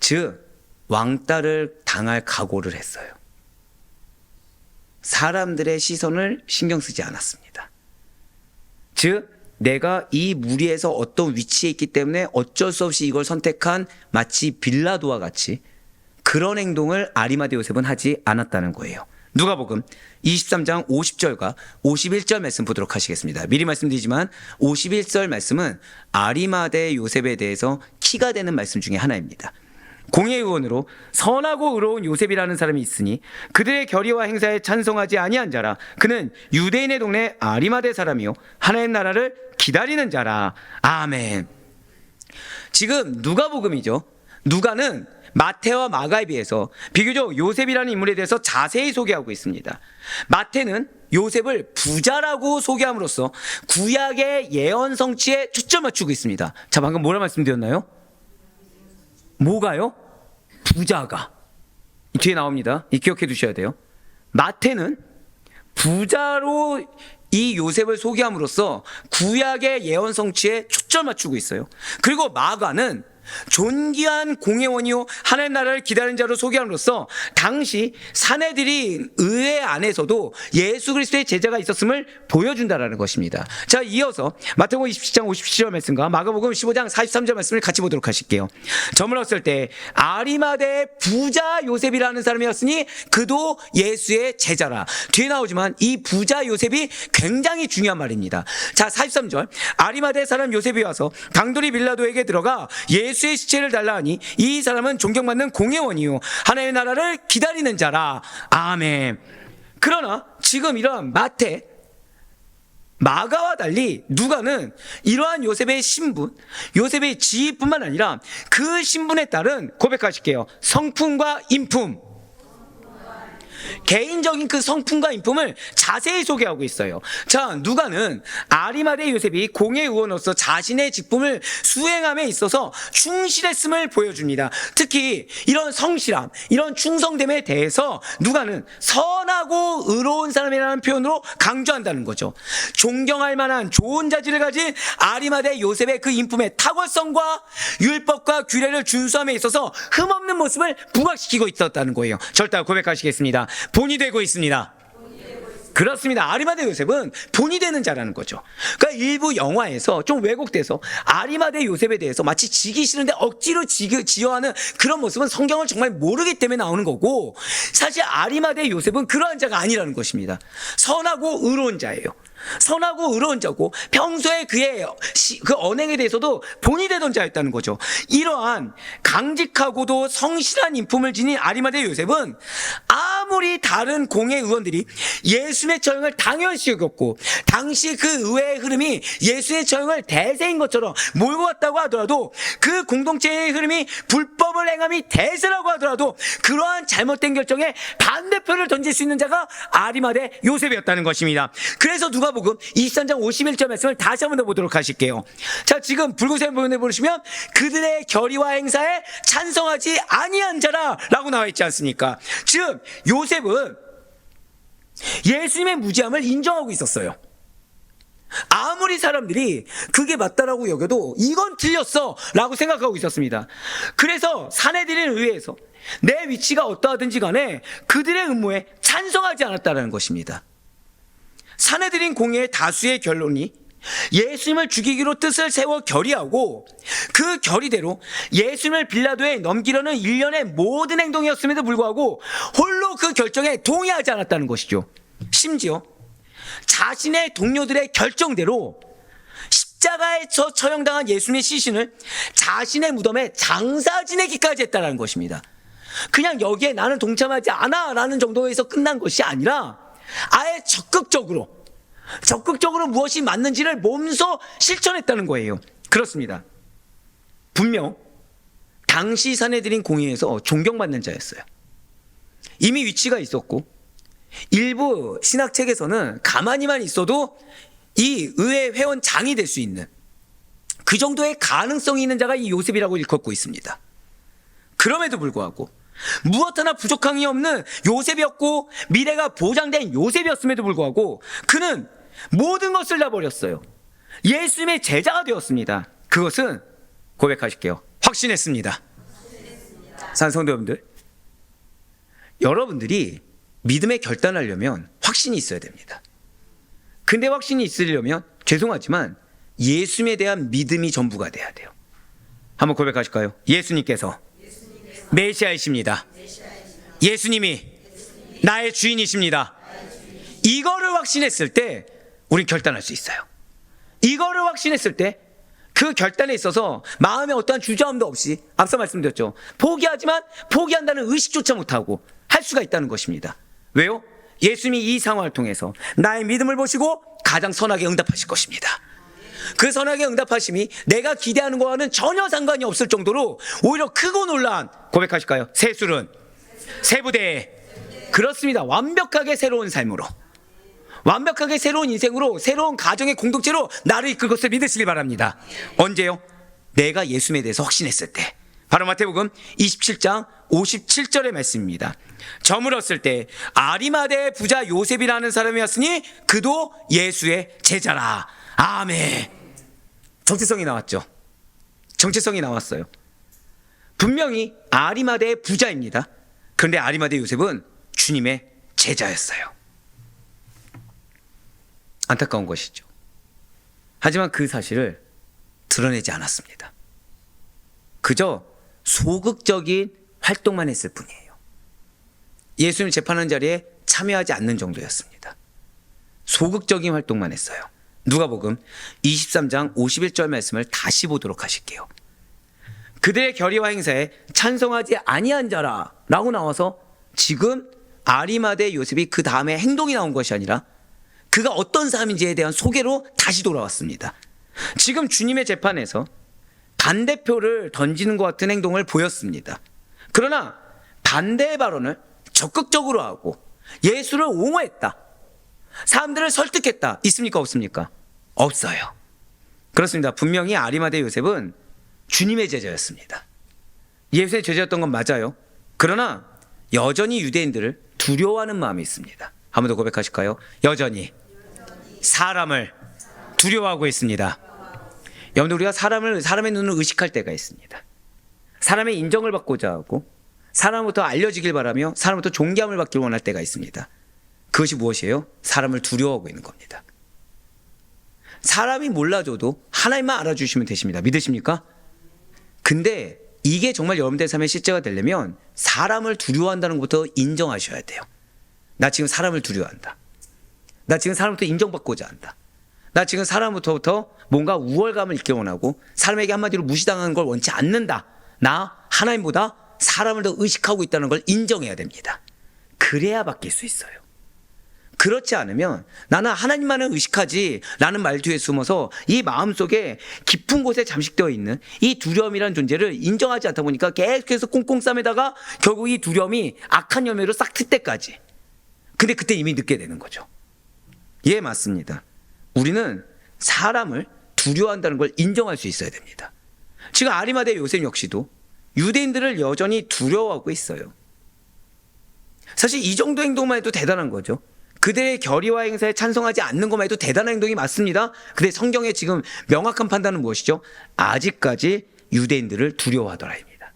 즉 왕따를 당할 각오를 했어요. 사람들의 시선을 신경 쓰지 않았습니다. 즉 내가 이 무리에서 어떤 위치에 있기 때문에 어쩔 수 없이 이걸 선택한 마치 빌라도와 같이 그런 행동을 아리마대 요셉은 하지 않았다는 거예요. 누가복음 23장 50절과 51절 말씀 보도록 하시겠습니다. 미리 말씀드리지만 51절 말씀은 아리마대 요셉에 대해서 키가 되는 말씀 중에 하나입니다. 공회의원으로 선하고 의로운 요셉이라는 사람이 있으니 그들의 결의와 행사에 찬성하지 아니한 자라. 그는 유대인의 동네 아리마대 사람이요 하나님 나라를 기다리는 자라. 아멘. 지금 누가복음이죠. 누가는 마태와 마가에 비해서 비교적 요셉이라는 인물에 대해서 자세히 소개하고 있습니다. 마태는 요셉을 부자라고 소개함으로써 구약의 예언 성취에 초점 맞추고 있습니다. 자, 방금 뭐라 말씀드렸나요? 뭐가요? 부자가. 뒤에 나옵니다. 이 기억해 두셔야 돼요. 마태는 부자로 이 요셉을 소개함으로써 구약의 예언 성취에 초점 맞추고 있어요. 그리고 마가는 존귀한 공회원이요 하나님 나라를 기다리는 자로 소개함으로써 당시 사내들이 의회 안에서도 예수 그리스도의 제자가 있었음을 보여준다라는 것입니다. 자, 이어서 마태복음 27장 57절 말씀과 마가복음 15장 43절 말씀을 같이 보도록 하실게요. 저물었을 때 아리마대 부자 요셉이라는 사람이었으니 그도 예수의 제자라. 뒤에 나오지만 이 부자 요셉이 굉장히 중요한 말입니다. 자, 43절 아리마대 사람 요셉이 와서 강돌이 빌라도에게 들어가 예수의 시체를 달라 하니 이 사람은 존경받는 공회원이요 하나님의 나라를 기다리는 자라. 아멘. 그러나 지금 이러한 마태, 마가와 달리 누가는 이러한 요셉의 신분, 요셉의 지위뿐만 아니라 그 신분에 따른 고백하실게요. 성품과 인품, 개인적인 그 성품과 인품을 자세히 소개하고 있어요. 자, 누가는 아리마대 요셉이 공회 의원으로서 자신의 직분을 수행함에 있어서 충실했음을 보여줍니다. 특히 이런 성실함, 이런 충성됨에 대해서 누가는 선하고 의로운 사람이라는 표현으로 강조한다는 거죠. 존경할 만한 좋은 자질을 가진 아리마대 요셉의 그 인품의 탁월성과 율법과 규례를 준수함에 있어서 흠없는 모습을 부각시키고 있었다는 거예요. 절대 고백하시겠습니다. 본이 되고 있습니다. 그렇습니다. 아리마대 요셉은 본이 되는 자라는 거죠. 그러니까 일부 영화에서 좀 왜곡돼서 아리마대 요셉에 대해서 마치 지기 싫은데 억지로 지어하는 그런 모습은 성경을 정말 모르기 때문에 나오는 거고, 사실 아리마대 요셉은 그러한 자가 아니라는 것입니다. 선하고 의로운 자예요. 선하고 의로운 자고 평소에 그의 그 언행에 대해서도 본이 되던 자였다는 거죠. 이러한 강직하고도 성실한 인품을 지닌 아리마대 요셉은 아무리 다른 공회 의원들이 예수의 처형을 당연시 여겼고 당시 그 의회의 흐름이 예수의 처형을 대세인 것처럼 몰고 갔다고 하더라도, 그 공동체의 흐름이 불법을 행함이 대세라고 하더라도 그러한 잘못된 결정에 반대표를 던질 수 있는 자가 아리마대 요셉이었다는 것입니다. 그래서 누가복음 23장 51절 말씀을 다시 한번 더 보도록 하실게요. 자, 지금 붉은색 부분에 보시면 그들의 결의와 행사에 찬성하지 아니한 자라 라고 나와 있지 않습니까? 즉 요셉은 예수님의 무지함을 인정하고 있었어요. 아무리 사람들이 그게 맞다라고 여겨도 이건 틀렸어 라고 생각하고 있었습니다. 그래서 산헤드린 의회에서 내 위치가 어떠하든지 간에 그들의 음모에 찬성하지 않았다는 것입니다. 산헤드린 공회의 다수의 결론이 예수님을 죽이기로 뜻을 세워 결의하고 그 결의대로 예수님을 빌라도에 넘기려는 일련의 모든 행동이었음에도 불구하고 홀로 그 결정에 동의하지 않았다는 것이죠. 심지어 자신의 동료들의 결정대로 십자가에 처형당한 예수님의 시신을 자신의 무덤에 장사 지내기까지 했다는 것입니다. 그냥 여기에 나는 동참하지 않아 라는 정도에서 끝난 것이 아니라 아예 적극적으로 무엇이 맞는지를 몸소 실천했다는 거예요. 그렇습니다. 분명 당시 산헤드린 공회에서 존경받는 자였어요. 이미 위치가 있었고 일부 신학책에서는 가만히만 있어도 이 의회 회원장이 될 수 있는 그 정도의 가능성이 있는 자가 이 요셉이라고 일컫고 있습니다. 그럼에도 불구하고 무엇 하나 부족함이 없는 요셉이었고 미래가 보장된 요셉이었음에도 불구하고 그는 모든 것을 다 버렸어요. 예수님의 제자가 되었습니다. 그것은 고백하실게요. 확신했습니다. 산성도 여러분들, 여러분들이 믿음에 결단하려면 확신이 있어야 됩니다. 근데 확신이 있으려면 죄송하지만 예수님에 대한 믿음이 전부가 돼야 돼요. 한번 고백하실까요? 예수님께서 메시아이십니다. 예수님이 나의 주인이십니다. 이거를 확신했을 때 우린 결단할 수 있어요. 이거를 확신했을 때 그 결단에 있어서 마음에 어떠한 주저함도 없이 앞서 말씀드렸죠. 포기하지만 포기한다는 의식조차 못하고 할 수가 있다는 것입니다. 왜요? 예수님이 이 상황을 통해서 나의 믿음을 보시고 가장 선하게 응답하실 것입니다. 그 선하게 응답하심이 내가 기대하는 것과는 전혀 상관이 없을 정도로 오히려 크고 놀라운, 고백하실까요? 새술은 새부대에, 그렇습니다. 완벽하게 새로운 삶으로, 완벽하게 새로운 인생으로, 새로운 가정의 공동체로 나를 이끌 것을 믿으시길 바랍니다. 언제요? 내가 예수님에 대해서 확신했을 때. 바로 마태복음 27장 57절의 말씀입니다. 저물었을 때 아리마대 부자 요셉이라는 사람이었으니 그도 예수의 제자라. 아멘. 정체성이 나왔죠. 정체성이 나왔어요. 분명히 아리마대의 부자입니다. 그런데 아리마대 요셉은 주님의 제자였어요. 안타까운 것이죠. 하지만 그 사실을 드러내지 않았습니다. 그저 소극적인 활동만 했을 뿐이에요. 예수님 재판하는 자리에 참여하지 않는 정도였습니다. 소극적인 활동만 했어요. 누가복음 23장 51절 말씀을 다시 보도록 하실게요. 그들의 결의와 행사에 찬성하지 아니한 자라 라고 나와서 지금 아리마대 요셉이 그 다음에 행동이 나온 것이 아니라 그가 어떤 사람인지에 대한 소개로 다시 돌아왔습니다. 지금 주님의 재판에서 반대표를 던지는 것 같은 행동을 보였습니다. 그러나 반대의 발언을 적극적으로 하고 예수를 옹호했다. 사람들을 설득했다. 있습니까? 없습니까? 없어요. 그렇습니다. 분명히 아리마대 요셉은 주님의 제자였습니다. 예수의 제자였던 건 맞아요. 그러나 여전히 유대인들을 두려워하는 마음이 있습니다. 한 번 더 고백하실까요? 여전히 사람을 두려워하고 있습니다. 여러분들, 우리가 사람의 눈을 의식할 때가 있습니다. 사람의 인정을 받고자 하고 사람부터 알려지길 바라며 사람부터 존경을 받길 원할 때가 있습니다. 그것이 무엇이에요? 사람을 두려워하고 있는 겁니다. 사람이 몰라줘도 하나님만 알아주시면 되십니다. 믿으십니까? 근데 이게 정말 여러분들의 삶의 실제가 되려면 사람을 두려워한다는 것부터 인정하셔야 돼요. 나 지금 사람을 두려워한다. 나 지금 사람부터 인정받고자 한다. 나 지금 사람부터 뭔가 우월감을 잊기 원하고 사람에게 한마디로 무시당하는 걸 원치 않는다. 나 하나님보다 사람을 더 의식하고 있다는 걸 인정해야 됩니다. 그래야 바뀔 수 있어요. 그렇지 않으면 나는 하나님만을 의식하지 라는 말 뒤에 숨어서 이 마음속에 깊은 곳에 잠식되어 있는 이 두려움이라는 존재를 인정하지 않다 보니까 계속해서 꽁꽁 싸매다가 결국 이 두려움이 악한 열매로 싹 틀 때까지. 근데 그때 이미 늦게 되는 거죠. 예, 맞습니다. 우리는 사람을 두려워한다는 걸 인정할 수 있어야 됩니다. 지금 아리마대 요셉 역시도 유대인들을 여전히 두려워하고 있어요. 사실 이 정도 행동만 해도 대단한 거죠. 그들의 결의와 행사에 찬성하지 않는 것만 해도 대단한 행동이 맞습니다. 근데 성경의 지금 명확한 판단은 무엇이죠? 아직까지 유대인들을 두려워하더라입니다.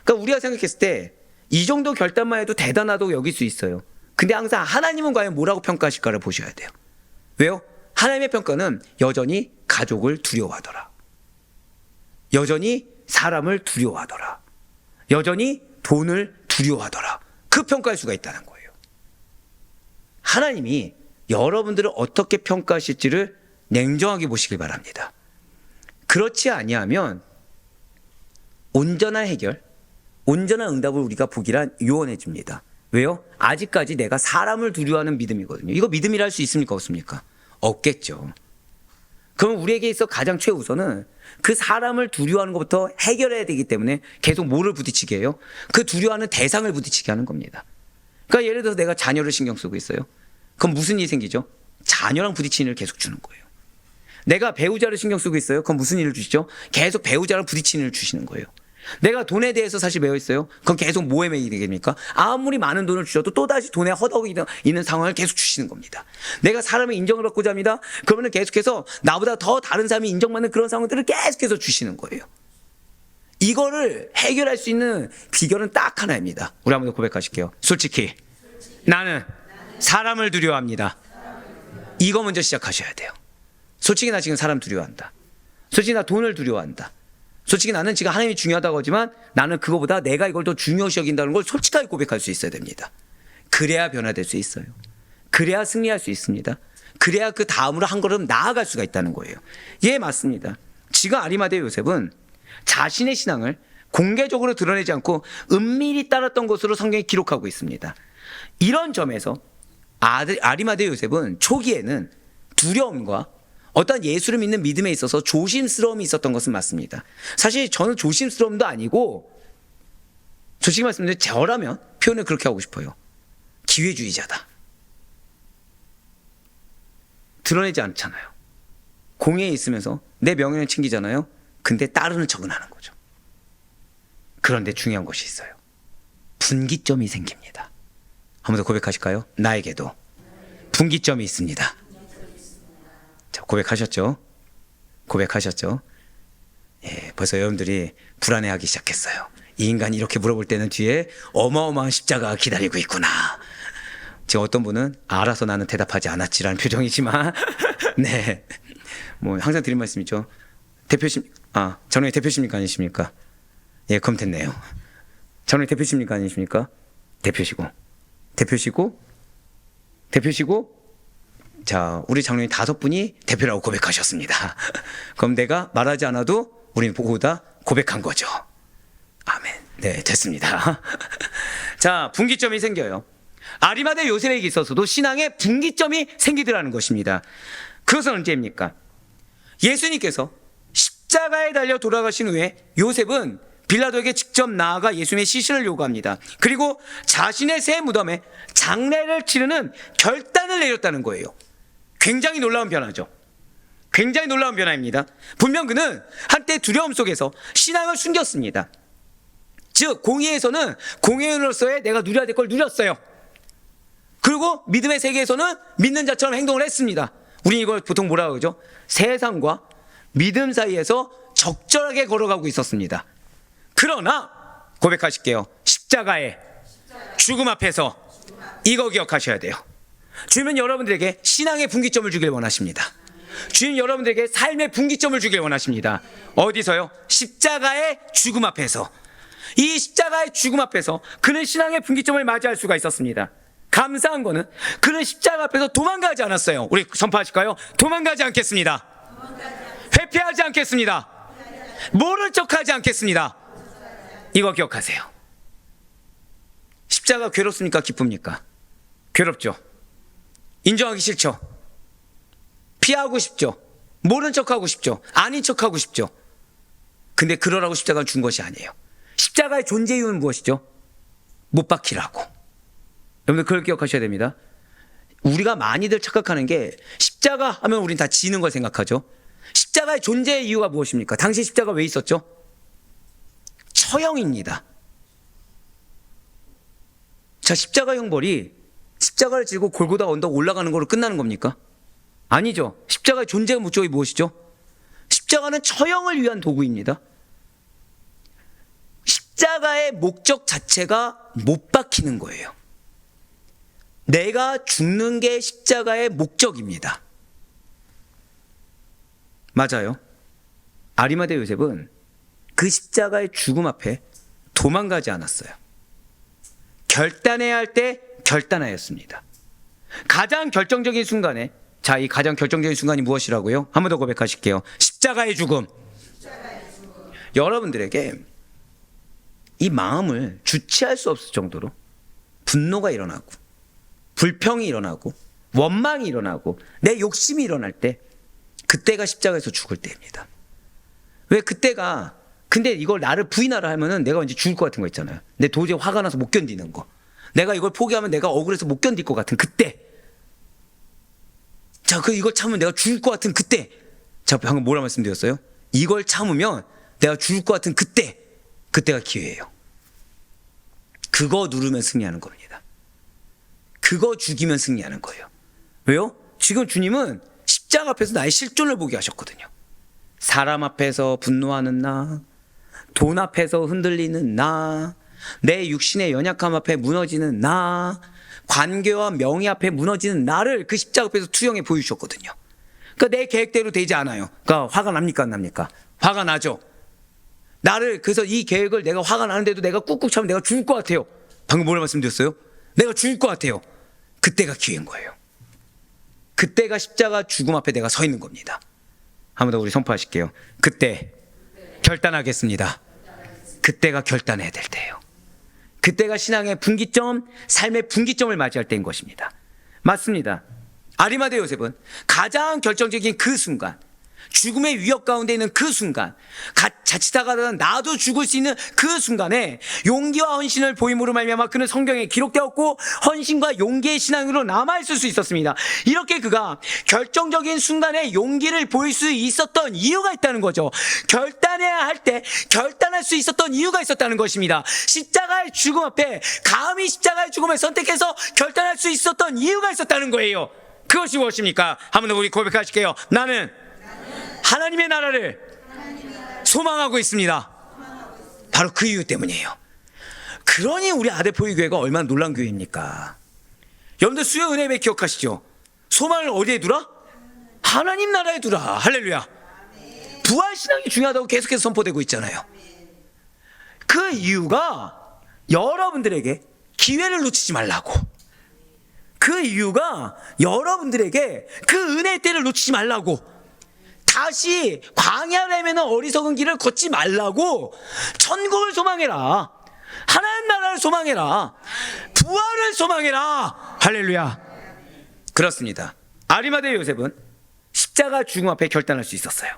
그러니까 우리가 생각했을 때 이 정도 결단만 해도 대단하다고 여길 수 있어요. 근데 항상 하나님은 과연 뭐라고 평가하실까를 보셔야 돼요. 왜요? 하나님의 평가는 여전히 가족을 두려워하더라. 여전히 사람을 두려워하더라. 여전히 돈을 두려워하더라. 그 평가할 수가 있다는 거예요. 하나님이 여러분들을 어떻게 평가하실지를 냉정하게 보시길 바랍니다. 그렇지 아니하면 온전한 해결, 온전한 응답을 우리가 보기란 유언해 줍니다. 왜요? 아직까지 내가 사람을 두려워하는 믿음이거든요. 이거 믿음이라 할 수 있습니까? 없습니까? 없겠죠. 그럼 우리에게 있어 가장 최우선은 그 사람을 두려워하는 것부터 해결해야 되기 때문에 계속 뭐를 부딪히게 해요? 그 두려워하는 대상을 부딪히게 하는 겁니다. 그러니까 예를 들어서 내가 자녀를 신경 쓰고 있어요. 그럼 무슨 일이 생기죠? 자녀랑 부딪히는 일을 계속 주는 거예요. 내가 배우자를 신경 쓰고 있어요. 그럼 무슨 일을 주시죠? 계속 배우자랑 부딪히는 일을 주시는 거예요. 내가 돈에 대해서 사실 매여 있어요. 그럼 계속 뭐에 매이게 됩니까? 아무리 많은 돈을 주셔도 또다시 돈에 허덕이 있는 상황을 계속 주시는 겁니다. 내가 사람의 인정을 받고자 합니다. 그러면 계속해서 나보다 더 다른 사람이 인정받는 그런 상황들을 계속해서 주시는 거예요. 이거를 해결할 수 있는 비결은 딱 하나입니다. 우리 한번 더 고백하실게요. 솔직히 나는 사람을 두려워합니다. 이거 먼저 시작하셔야 돼요. 솔직히 나 지금 사람 두려워한다. 솔직히 나 돈을 두려워한다. 솔직히 나는 지금 하나님이 중요하다고 하지만 나는 그거보다 내가 이걸 더 중요시 여긴다는 걸 솔직하게 고백할 수 있어야 됩니다. 그래야 변화될 수 있어요. 그래야 승리할 수 있습니다. 그래야 그 다음으로 한 걸음 나아갈 수가 있다는 거예요. 예, 맞습니다. 지금 아리마대 요셉은 자신의 신앙을 공개적으로 드러내지 않고 은밀히 따랐던 것으로 성경이 기록하고 있습니다. 이런 점에서 아리마대 요셉은 초기에는 두려움과 어떤 예수를 믿는 믿음에 있어서 조심스러움이 있었던 것은 맞습니다. 사실 저는 조심스러움도 아니고 솔직히 말씀드리면 저라면 표현을 그렇게 하고 싶어요. 기회주의자다. 드러내지 않잖아요. 공회에 있으면서 내 명예는 챙기잖아요. 근데 따르는 척은 하는 거죠. 그런데 중요한 것이 있어요. 분기점이 생깁니다. 한 번 더 고백하실까요? 나에게도 분기점이 있습니다. 자, 고백하셨죠? 고백하셨죠? 예, 벌써 여러분들이 불안해하기 시작했어요. 이 인간이 이렇게 물어볼 때는 뒤에 어마어마한 십자가가 기다리고 있구나. 지금 어떤 분은 알아서 나는 대답하지 않았지라는 표정이지만 네, 뭐 항상 드린 말씀이죠. 전원의 대표십니까 아니십니까? 예, 그럼 됐네요. 전원의 대표십니까 아니십니까? 대표시고 자, 우리 장로님 5분이 대표라고 고백하셨습니다. 그럼 내가 말하지 않아도 우리는 보고다 고백한 거죠. 아멘. 네, 됐습니다. 자, 분기점이 생겨요. 아리마대 요셉에게 있어서도 신앙에 분기점이 생기더라는 것입니다. 그것은 언제입니까? 예수님께서 십자가에 달려 돌아가신 후에 요셉은 빌라도에게 직접 나아가 예수님의 시신을 요구합니다. 그리고 자신의 새 무덤에 장례를 치르는 결단을 내렸다는 거예요. 굉장히 놀라운 변화죠. 굉장히 놀라운 변화입니다. 분명 그는 한때 두려움 속에서 신앙을 숨겼습니다. 즉 공의에서는 공의인으로서의 내가 누려야 될 걸 누렸어요. 그리고 믿음의 세계에서는 믿는 자처럼 행동을 했습니다. 우리 이걸 보통 뭐라고 그러죠? 세상과 믿음 사이에서 적절하게 걸어가고 있었습니다. 그러나 고백하실게요. 십자가의 죽음 앞에서 이거 기억하셔야 돼요. 주님은 여러분들에게 신앙의 분기점을 주길 원하십니다. 주님 여러분들에게 삶의 분기점을 주길 원하십니다. 어디서요? 십자가의 죽음 앞에서. 이 십자가의 죽음 앞에서 그는 신앙의 분기점을 맞이할 수가 있었습니다. 감사한 거는 그는 십자가 앞에서 도망가지 않았어요. 우리 선포하실까요? 도망가지 않겠습니다. 회피하지 않겠습니다. 모른 척하지 않겠습니다. 이거 기억하세요. 십자가 괴롭습니까? 기쁩니까? 괴롭죠. 인정하기 싫죠. 피하고 싶죠. 모른 척하고 싶죠. 아닌 척하고 싶죠. 근데 그러라고 십자가를 준 것이 아니에요. 십자가의 존재 이유는 무엇이죠? 못 박히라고. 여러분들 그걸 기억하셔야 됩니다. 우리가 많이들 착각하는 게 십자가 하면 우린 다 지는 걸 생각하죠. 십자가의 존재의 이유가 무엇입니까? 당시 십자가 왜 있었죠? 처형입니다. 자, 십자가 형벌이 십자가를 지고 골고다 언덕 올라가는 거로 끝나는 겁니까? 아니죠. 십자가의 존재의 목적이 무엇이죠? 십자가는 처형을 위한 도구입니다. 십자가의 목적 자체가 못 박히는 거예요. 내가 죽는 게 십자가의 목적입니다. 맞아요. 아리마대 요셉은 그 십자가의 죽음 앞에 도망가지 않았어요. 결단해야 할 때 결단하였습니다. 가장 결정적인 순간에, 자, 이 가장 결정적인 순간이 무엇이라고요? 한 번 더 고백하실게요. 십자가의 죽음. 여러분들에게 이 마음을 주체할 수 없을 정도로 분노가 일어나고 불평이 일어나고 원망이 일어나고 내 욕심이 일어날 때, 그때가 십자가에서 죽을 때입니다. 왜 그때가, 근데 이걸 나를 부인하라 하면은 내가 왠지 죽을 것 같은 거 있잖아요. 내 도저히 화가 나서 못 견디는 거. 내가 이걸 포기하면 내가 억울해서 못 견딜 것 같은 그때. 자, 이걸 참으면 내가 죽을 것 같은 그때. 자, 방금 뭐라 말씀드렸어요? 이걸 참으면 내가 죽을 것 같은 그때. 그때가 기회예요. 그거 누르면 승리하는 겁니다. 그거 죽이면 승리하는 거예요. 왜요? 지금 주님은 십자가 앞에서 나의 실존을 보게 하셨거든요. 사람 앞에서 분노하는 나, 돈 앞에서 흔들리는 나, 내 육신의 연약함 앞에 무너지는 나, 관계와 명예 앞에 무너지는 나를 그 십자가 앞에서 투영해 보여주셨거든요. 그러니까 내 계획대로 되지 않아요. 그러니까 화가 납니까 안 납니까? 화가 나죠. 나를, 그래서 이 계획을 내가 화가 나는데도 내가 꾹꾹 참으면 내가 죽을 것 같아요. 방금 뭐라 말씀드렸어요? 내가 죽을 것 같아요. 그때가 기회인 거예요. 그때가 십자가 죽음 앞에 내가 서 있는 겁니다. 한 번 더 우리 선포하실게요. 그때 결단하겠습니다. 그때가 결단해야 될 때예요. 그때가 신앙의 분기점, 삶의 분기점을 맞이할 때인 것입니다. 맞습니다. 아리마대 요셉은 가장 결정적인 그 순간, 죽음의 위협 가운데 있는 그 순간, 자칫하다가 나도 죽을 수 있는 그 순간에 용기와 헌신을 보임으로 말미암아 그는 성경에 기록되었고 헌신과 용기의 신앙으로 남아있을 수 있었습니다. 이렇게 그가 결정적인 순간에 용기를 보일 수 있었던 이유가 있다는 거죠. 결단해야 할 때 결단할 수 있었던 이유가 있었다는 것입니다. 십자가의 죽음 앞에 감히 십자가의 죽음을 선택해서 결단할 수 있었던 이유가 있었다는 거예요. 그것이 무엇입니까? 한번 더 우리 고백하실게요. 나는 하나님의 나라를 소망하고 있습니다. 바로 그 이유 때문이에요. 그러니 우리 아대포유 교회가 얼마나 놀란 교회입니까? 여러분들 수요 은혜 예배 기억하시죠? 소망을 어디에 두라? 하나님 나라에 두라. 할렐루야. 부활신앙이 중요하다고 계속해서 선포되고 있잖아요. 그 이유가 여러분들에게 기회를 놓치지 말라고. 그 이유가 여러분들에게 그 은혜의 때를 놓치지 말라고. 다시 광야를 헤매는 어리석은 길을 걷지 말라고. 천국을 소망해라. 하나님 나라를 소망해라. 부활을 소망해라. 할렐루야. 그렇습니다. 아리마대 요셉은 십자가 죽음 앞에 결단할 수 있었어요.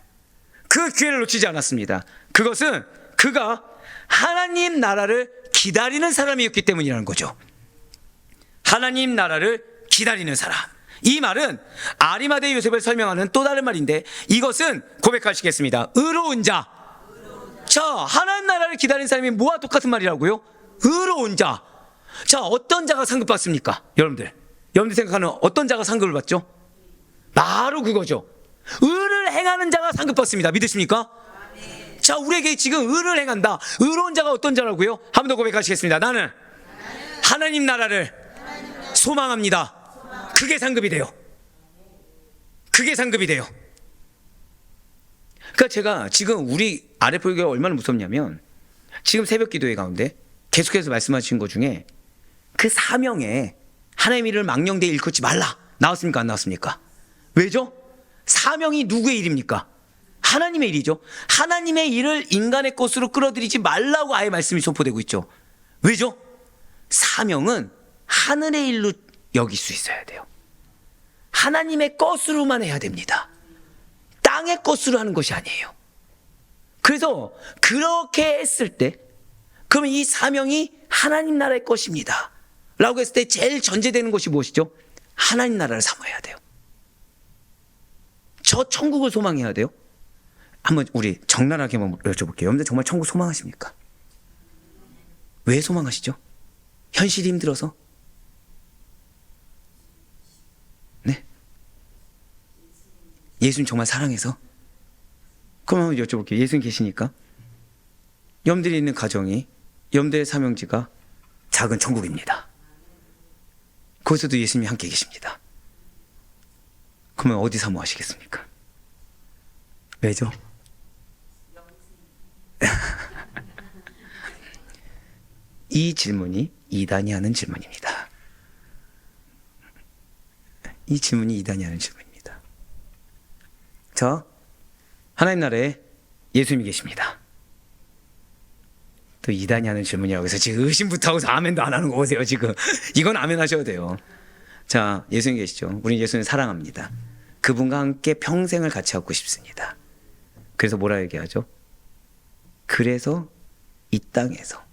그 기회를 놓치지 않았습니다. 그것은 그가 하나님 나라를 기다리는 사람이었기 때문이라는 거죠. 하나님 나라를 기다리는 사람. 이 말은 아리마대 요셉을 설명하는 또 다른 말인데, 이것은 고백하시겠습니다. 의로운 자. 자, 하나님 나라를 기다리는 사람이 뭐와 똑같은 말이라고요? 의로운 자. 자, 어떤 자가 상급받습니까? 여러분들 생각하는 어떤 자가 상급을 받죠? 바로 그거죠. 의를 행하는 자가 상급받습니다. 믿으십니까? 자, 우리에게 지금 의를 행한다. 의로운 자가 어떤 자라고요? 한 번 더 고백하시겠습니다. 나는 하나님 나라를 소망합니다. 그게 상급이 돼요. 그게 상급이 돼요. 그러니까 제가 지금 우리 아랫포교가 얼마나 무섭냐면, 지금 새벽 기도회 가운데 계속해서 말씀하신 것 중에 그 사명에 하나님의 일을 망령되이 일컫지 말라 나왔습니까? 안 나왔습니까? 왜죠? 사명이 누구의 일입니까? 하나님의 일이죠. 하나님의 일을 인간의 것으로 끌어들이지 말라고 아예 말씀이 선포되고 있죠. 왜죠? 사명은 하늘의 일로 여길 수 있어야 돼요. 하나님의 것으로만 해야 됩니다. 땅의 것으로 하는 것이 아니에요. 그래서 그렇게 했을 때, 그러면 이 사명이 하나님 나라의 것입니다 라고 했을 때 제일 전제되는 것이 무엇이죠? 하나님 나라를 사모해야 돼요. 저 천국을 소망해야 돼요. 한번 우리 적나라하게 한번 여쭤볼게요. 여러분들 정말 천국 소망하십니까? 왜 소망하시죠? 현실이 힘들어서? 네? 예수님 정말 사랑해서? 그럼 한번 여쭤볼게요. 예수님 계시니까? 여러분들이 있는 가정이, 여러분들의 사명지가 작은 천국입니다. 거기서도 예수님이 함께 계십니다. 그러면 어디 사모하시겠습니까? 왜죠? 이 질문이 이단이 하는 질문입니다. 이 질문이 이단이 하는 질문입니다. 자, 하나님 나라에 예수님이 계십니다. 또 이단이 하는 질문이라고 해서 지금 의심부터 하고서 아멘도 안 하는 거 보세요. 지금 이건 아멘 하셔야 돼요. 자, 예수님 계시죠? 우리 예수님 사랑합니다. 그분과 함께 평생을 같이 하고 싶습니다. 그래서 뭐라 얘기하죠? 그래서 이 땅에서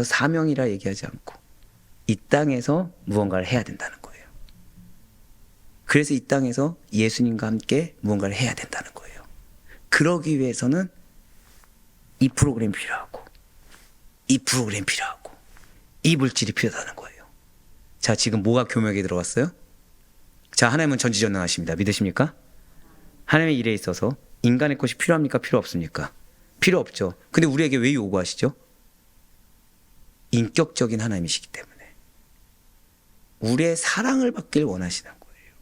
사명이라 얘기하지 않고 이 땅에서 무언가를 해야 된다는 거예요. 그래서 이 땅에서 예수님과 함께 무언가를 해야 된다는 거예요. 그러기 위해서는 이 프로그램이 필요하고 이 프로그램이 필요하고 이 물질이 필요하다는 거예요. 자, 지금 뭐가 교묘하게 들어갔어요? 자, 하나님은 전지전능하십니다. 믿으십니까? 하나님의 일에 있어서 인간의 것이 필요합니까? 필요 없습니까? 필요 없죠. 근데 우리에게 왜 요구하시죠? 인격적인 하나님이시기 때문에 우리의 사랑을 받길 원하시는 거예요.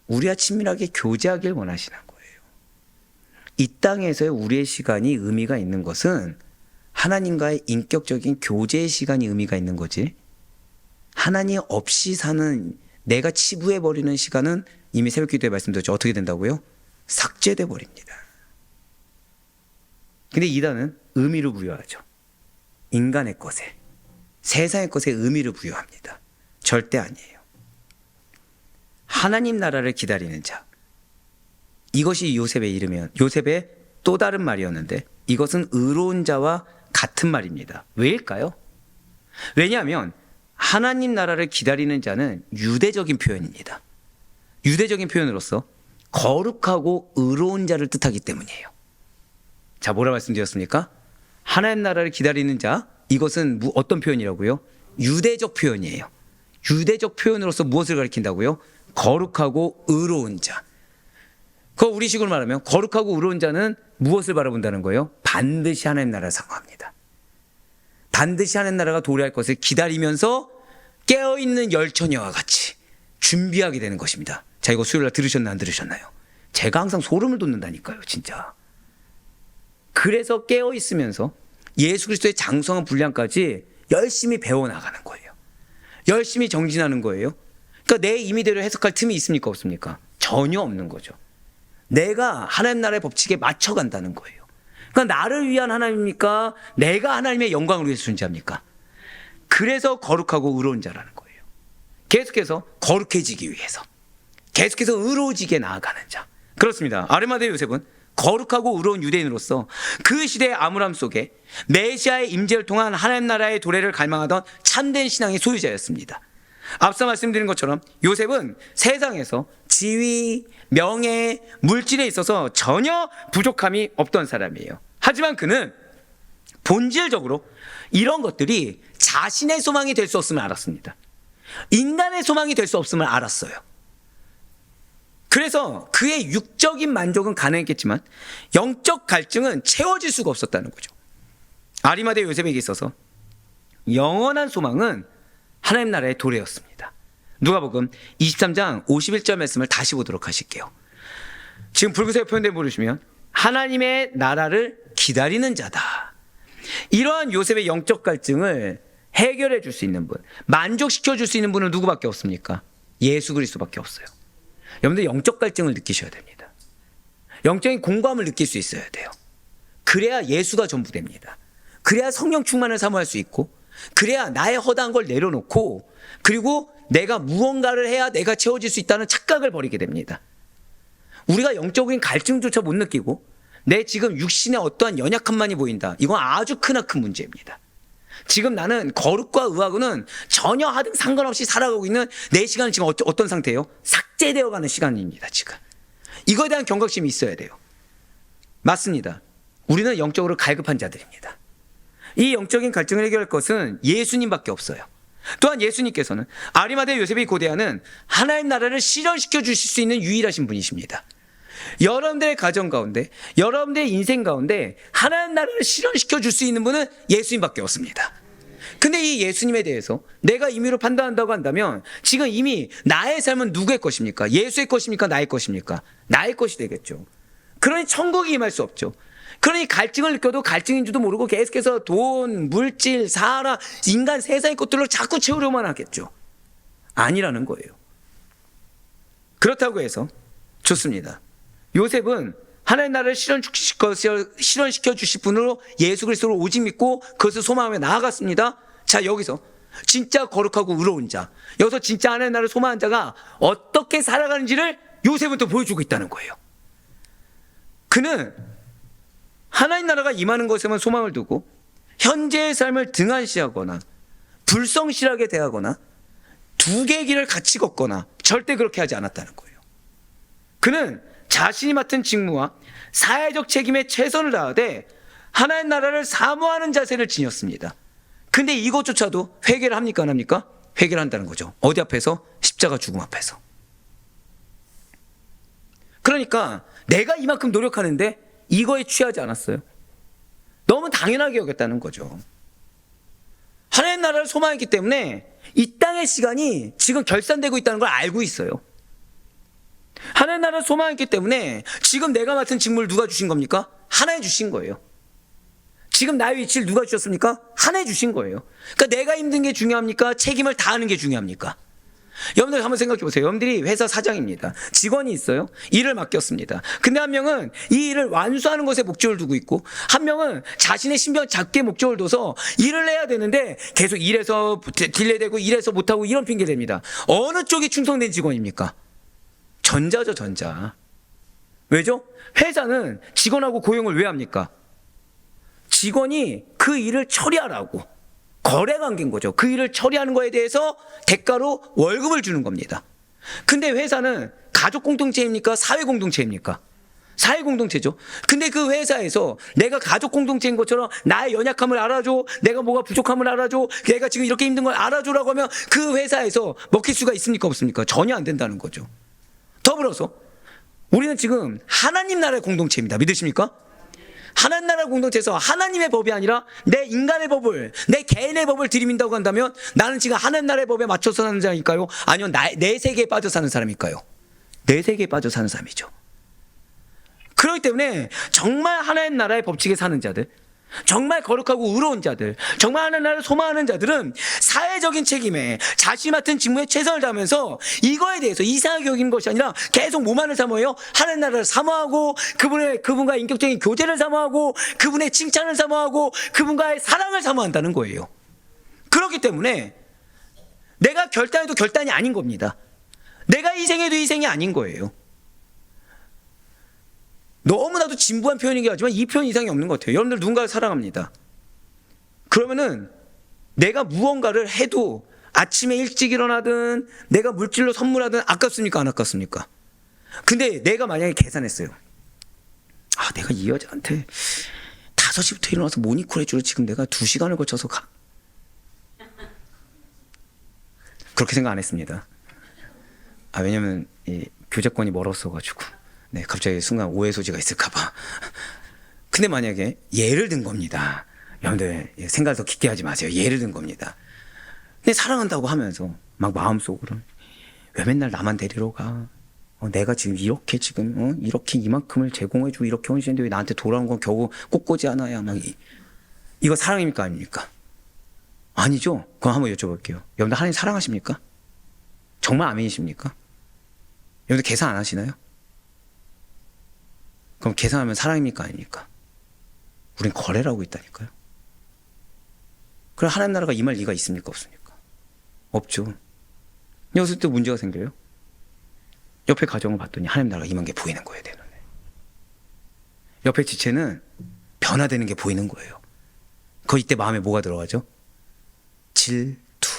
우리와 친밀하게 교제하길 원하시는 거예요. 이 땅에서의 우리의 시간이 의미가 있는 것은 하나님과의 인격적인 교제의 시간이 의미가 있는 거지, 하나님 없이 사는 내가 치부해버리는 시간은 이미 새벽기도에 말씀드렸죠. 어떻게 된다고요? 삭제돼 버립니다. 근데 이단은 의미를 부여하죠. 인간의 것에, 세상의 것에 의미를 부여합니다. 절대 아니에요. 하나님 나라를 기다리는 자, 이것이 요셉의 이름이었, 요셉의 또 다른 말이었는데 이것은 의로운 자와 같은 말입니다. 왜일까요? 왜냐하면 하나님 나라를 기다리는 자는 유대적인 표현입니다. 유대적인 표현으로서 거룩하고 의로운 자를 뜻하기 때문이에요. 자, 뭐라 말씀드렸습니까? 하나님 나라를 기다리는 자, 이것은 어떤 표현이라고요? 유대적 표현이에요. 유대적 표현으로서 무엇을 가리킨다고요? 거룩하고 의로운 자. 그 우리식으로 말하면 거룩하고 의로운 자는 무엇을 바라본다는 거예요? 반드시 하나님 나라를 사모합니다. 반드시 하나님 나라가 도래할 것을 기다리면서 깨어있는 열처녀와 같이 준비하게 되는 것입니다. 자, 이거 수요일날 들으셨나요? 안 들으셨나요? 제가 항상 소름을 돋는다니까요, 진짜. 그래서 깨어있으면서 예수 그리스도의 장성한 분량까지 열심히 배워나가는 거예요. 열심히 정진하는 거예요. 그러니까 내 임의대로 해석할 틈이 있습니까? 없습니까? 전혀 없는 거죠. 내가 하나님 나라의 법칙에 맞춰간다는 거예요. 그러니까 나를 위한 하나님입니까? 내가 하나님의 영광을 위해서 존재합니까? 그래서 거룩하고 의로운 자라는 거예요. 계속해서 거룩해지기 위해서, 계속해서 의로워지게 나아가는 자. 그렇습니다. 아리마대 요셉은 거룩하고 의로운 유대인으로서 그 시대의 암울함 속에 메시아의 임재를 통한 하나님 나라의 도래를 갈망하던 참된 신앙의 소유자였습니다. 앞서 말씀드린 것처럼 요셉은 세상에서 지위, 명예, 물질에 있어서 전혀 부족함이 없던 사람이에요. 하지만 그는 본질적으로 이런 것들이 자신의 소망이 될 수 없음을 알았습니다. 인간의 소망이 될 수 없음을 알았어요. 그래서 그의 육적인 만족은 가능했겠지만 영적 갈증은 채워질 수가 없었다는 거죠. 아리마대 요셉에게 있어서 영원한 소망은 하나님 나라의 도래였습니다. 누가복음 23장 51절 말씀을 다시 보도록 하실게요. 지금 붉은색 표현된 보시면 하나님의 나라를 기다리는 자다. 이러한 요셉의 영적 갈증을 해결해 줄 수 있는 분, 만족시켜 줄 수 있는 분은 누구밖에 없습니까? 예수 그리스도밖에 없어요. 여러분들 영적 갈증을 느끼셔야 됩니다. 영적인 공감을 느낄 수 있어야 돼요. 그래야 예수가 전부 됩니다. 그래야 성령 충만을 사모할 수 있고, 그래야 나의 허다한 걸 내려놓고, 그리고 내가 무언가를 해야 내가 채워질 수 있다는 착각을 버리게 됩니다. 우리가 영적인 갈증조차 못 느끼고 내 지금 육신의 어떠한 연약함만이 보인다. 이건 아주 크나큰 문제입니다. 지금 나는 거룩과 의하고는 전혀 하등 상관없이 살아가고 있는 내 시간은 지금 어떤 상태예요? 삭제되어가는 시간입니다. 지금 이거에 대한 경각심이 있어야 돼요. 맞습니다. 우리는 영적으로 갈급한 자들입니다. 이 영적인 갈증을 해결할 것은 예수님밖에 없어요. 또한 예수님께서는 아리마대 요셉이 고대하는 하나님 나라를 실현시켜 주실 수 있는 유일하신 분이십니다. 여러분들의 가정 가운데, 여러분들의 인생 가운데 하나님 나라를 실현시켜 줄 수 있는 분은 예수님밖에 없습니다. 근데 이 예수님에 대해서 내가 임의로 판단한다고 한다면 지금 이미 나의 삶은 누구의 것입니까? 예수의 것입니까? 나의 것입니까? 나의 것이 되겠죠. 그러니 천국이 임할 수 없죠. 그러니 갈증을 느껴도 갈증인 줄도 모르고 계속해서 돈, 물질, 사람, 인간 세상의 것들로 자꾸 채우려만 하겠죠. 아니라는 거예요. 그렇다고 해서 좋습니다. 요셉은 하나님 나라를 실현시켜 주실 분으로 예수 그리스도를 오직 믿고 그것을 소망하며 나아갔습니다. 자, 여기서 진짜 거룩하고 의로운 자, 여기서 진짜 하나님 나라를 소망한 자가 어떻게 살아가는지를 요셉은 또 보여주고 있다는 거예요. 그는 하나님 나라가 임하는 것에만 소망을 두고 현재의 삶을 등한시하거나 불성실하게 대하거나 두 개의 길을 같이 걷거나 절대 그렇게 하지 않았다는 거예요. 그는 자신이 맡은 직무와 사회적 책임에 최선을 다하되 하나님 나라를 사모하는 자세를 지녔습니다. 근데 이것조차도 회개를 합니까? 안 합니까? 회개를 한다는 거죠. 어디 앞에서? 십자가 죽음 앞에서. 그러니까 내가 이만큼 노력하는데 이거에 취하지 않았어요. 너무 당연하게 여겼다는 거죠. 하나님 나라를 소망했기 때문에 이 땅의 시간이 지금 결산되고 있다는 걸 알고 있어요. 하나님 나라를 소망했기 때문에 지금 내가 맡은 직무를 누가 주신 겁니까? 하나님 주신 거예요. 지금 나의 위치를 누가 주셨습니까? 하나님 주신 거예요. 그러니까 내가 힘든 게 중요합니까? 책임을 다하는 게 중요합니까? 여러분들 한번 생각해 보세요. 여러분들이 회사 사장입니다. 직원이 있어요. 일을 맡겼습니다. 근데 한 명은 이 일을 완수하는 것에 목적을 두고 있고, 한 명은 자신의 신병 작게 목적을 둬서 일을 해야 되는데 계속 일해서 딜레이되고 일해서 못하고 이런 핑계 댑니다. 어느 쪽이 충성된 직원입니까? 전자죠, 전자. 왜죠? 회사는 직원하고 고용을 왜 합니까? 직원이 그 일을 처리하라고. 거래 관계인 거죠. 그 일을 처리하는 거에 대해서 대가로 월급을 주는 겁니다. 근데 회사는 가족 공동체입니까? 사회 공동체입니까? 사회 공동체죠. 근데 그 회사에서 내가 가족 공동체인 것처럼 나의 연약함을 알아줘, 내가 뭐가 부족함을 알아줘, 내가 지금 이렇게 힘든 걸 알아줘라고 하면 그 회사에서 먹힐 수가 있습니까? 없습니까? 전혀 안 된다는 거죠. 더불어서 우리는 지금 하나님 나라의 공동체입니다. 믿으십니까? 하나님 나라 공동체에서 하나님의 법이 아니라 내 인간의 법을, 내 개인의 법을 들이민다고 한다면 나는 지금 하나님 나라의 법에 맞춰서 사는 자일까요? 아니면 내 세계에 빠져 사는 사람일까요? 내 세계에 빠져 사는 사람이죠. 그렇기 때문에 정말 하나님 나라의 법칙에 사는 자들, 정말 거룩하고 의로운 자들, 정말 하나님 나라를 소망하는 자들은 사회적인 책임에 자신이 맡은 직무에 최선을 다하면서 이거에 대해서 이상하게 여기는 것이 아니라 계속 뭐만을 사모해요? 하나님 나라를 사모하고 그분과 인격적인 교제를 사모하고 그분의 칭찬을 사모하고 그분과의 사랑을 사모한다는 거예요. 그렇기 때문에 내가 결단해도 결단이 아닌 겁니다. 내가 희생해도 희생이 아닌 거예요. 너무나도 진부한 표현이긴 하지만 이 표현 이상이 없는 것 같아요. 여러분들 누군가를 사랑합니다. 그러면은 내가 무언가를 해도 아침에 일찍 일어나든 내가 물질로 선물하든 아깝습니까? 안 아깝습니까? 근데 내가 만약에 계산했어요. 아, 내가 이 여자한테 5시부터 일어나서 모니콜 해주러 지금 내가 2시간을 거쳐서 가. 그렇게 생각 안 했습니다. 아, 왜냐면 이 교제권이 멀었어가지고 네, 갑자기 순간 오해 소지가 있을까봐. 근데 만약에 예를 든 겁니다. 여러분들 생각을 더 깊게 하지 마세요. 예를 든 겁니다. 근데 사랑한다고 하면서 막 마음속으로 왜 맨날 나만 데리러 가? 내가 지금 이렇게 이렇게 이만큼을 제공해주고 이렇게 헌신했는데 왜 나한테 돌아온 건 겨우 꽃꽂이 하나야? 막 이거 사랑입니까 아닙니까? 아니죠. 그럼 한번 여쭤볼게요. 여러분들 하나님 사랑하십니까? 정말 아멘이십니까? 여러분들 계산 안 하시나요? 그럼 계산하면 사랑입니까 아닙니까? 우린 거래를 하고 있다니까요. 그럼 하나님 나라가 임할 리가 있습니까 없습니까? 없죠. 여기서 또 문제가 생겨요. 옆에 가정을 봤더니 하나님 나라가 임한 게 보이는 거예요, 내 눈에. 옆에 지체는 변화되는 게 보이는 거예요. 이때 마음에 뭐가 들어가죠? 질투.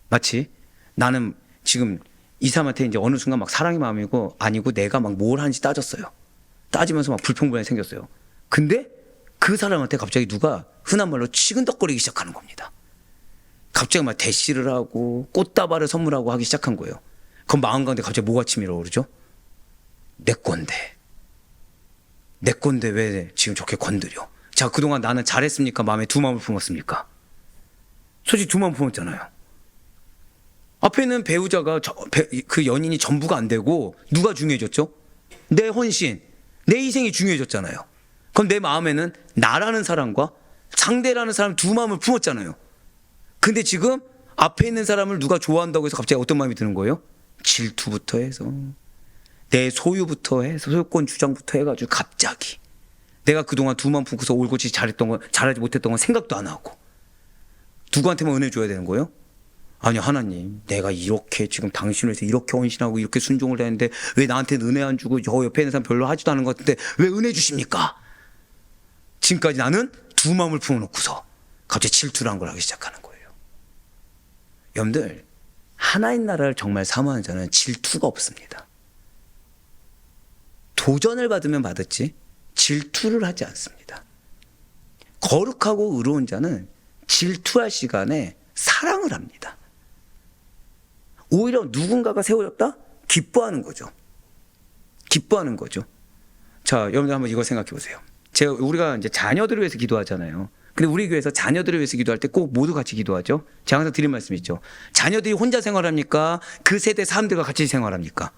마치 나는 지금 이 사람한테 이제 어느 순간 막 사랑의 마음이고 아니고 내가 막 뭘 하는지 따졌어요. 따지면서 막 불평불만이 생겼어요. 근데 그 사람한테 갑자기 누가 흔한 말로 치근덕거리기 시작하는 겁니다. 갑자기 막 대시를 하고 꽃다발을 선물하고 하기 시작한 거예요. 그럼 마음 가운데 갑자기 뭐가 치밀어 오르죠? 내 건데 왜 지금 저렇게 건드려? 자, 그동안 나는 잘했습니까? 마음에 두 마음을 품었습니까? 솔직히 두 마음 품었잖아요. 앞에 있는 배우자가 그 연인이 전부가 안 되고 누가 중요해졌죠? 내 헌신, 내 희생이 중요해졌잖아요. 그럼 내 마음에는 나라는 사람과 상대라는 사람 두 마음을 품었잖아요. 근데 지금 앞에 있는 사람을 누가 좋아한다고 해서 갑자기 어떤 마음이 드는 거예요? 질투부터 해서 내 소유부터 해서 소유권 주장부터 해가지고 갑자기 내가 그동안 두 마음 품고서 올곧이 잘하지 못했던 건 생각도 안 하고 누구한테만 은혜 줘야 되는 거예요? 아니, 하나님, 내가 이렇게 지금 당신을 위해서 이렇게 헌신하고 이렇게 순종을 했는데 왜 나한테는 은혜 안 주고 저 옆에 있는 사람 별로 하지도 않은 것 같은데 왜 은혜 주십니까? 지금까지 나는 두 마음을 품어놓고서 갑자기 질투를 한 걸 하기 시작하는 거예요. 여러분들, 하나님 나라를 정말 사모하는 자는 질투가 없습니다. 도전을 받으면 받았지 질투를 하지 않습니다. 거룩하고 의로운 자는 질투할 시간에 사랑을 합니다. 오히려 누군가가 세워졌다? 기뻐하는 거죠. 기뻐하는 거죠. 자, 여러분들 한번 이거 생각해 보세요. 우리가 이제 자녀들을 위해서 기도하잖아요. 근데 우리 교회에서 자녀들을 위해서 기도할 때 꼭 모두 같이 기도하죠. 제가 항상 드린 말씀 있죠. 자녀들이 혼자 생활합니까? 그 세대 사람들과 같이 생활합니까?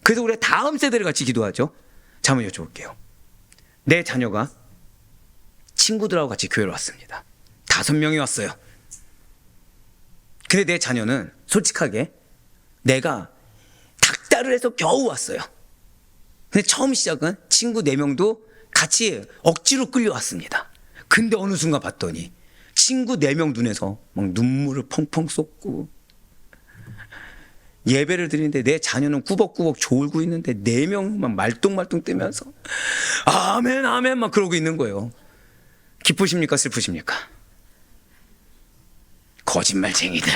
그래서 우리가 다음 세대를 같이 기도하죠. 자, 한번 여쭤볼게요. 내 자녀가 친구들하고 같이 교회로 왔습니다. 5명이 왔어요. 근데 내 자녀는 솔직하게 내가 닥달을 해서 겨우 왔어요. 근데 처음 시작은 친구 4명도 같이 억지로 끌려왔습니다. 근데 어느 순간 봤더니 친구 4명 눈에서 막 눈물을 펑펑 쏟고 예배를 드리는데 내 자녀는 꾸벅꾸벅 졸고 있는데 4명만 말똥말똥 뜨면서 아멘 아멘 막 그러고 있는 거예요. 기쁘십니까 슬프십니까? 거짓말쟁이들.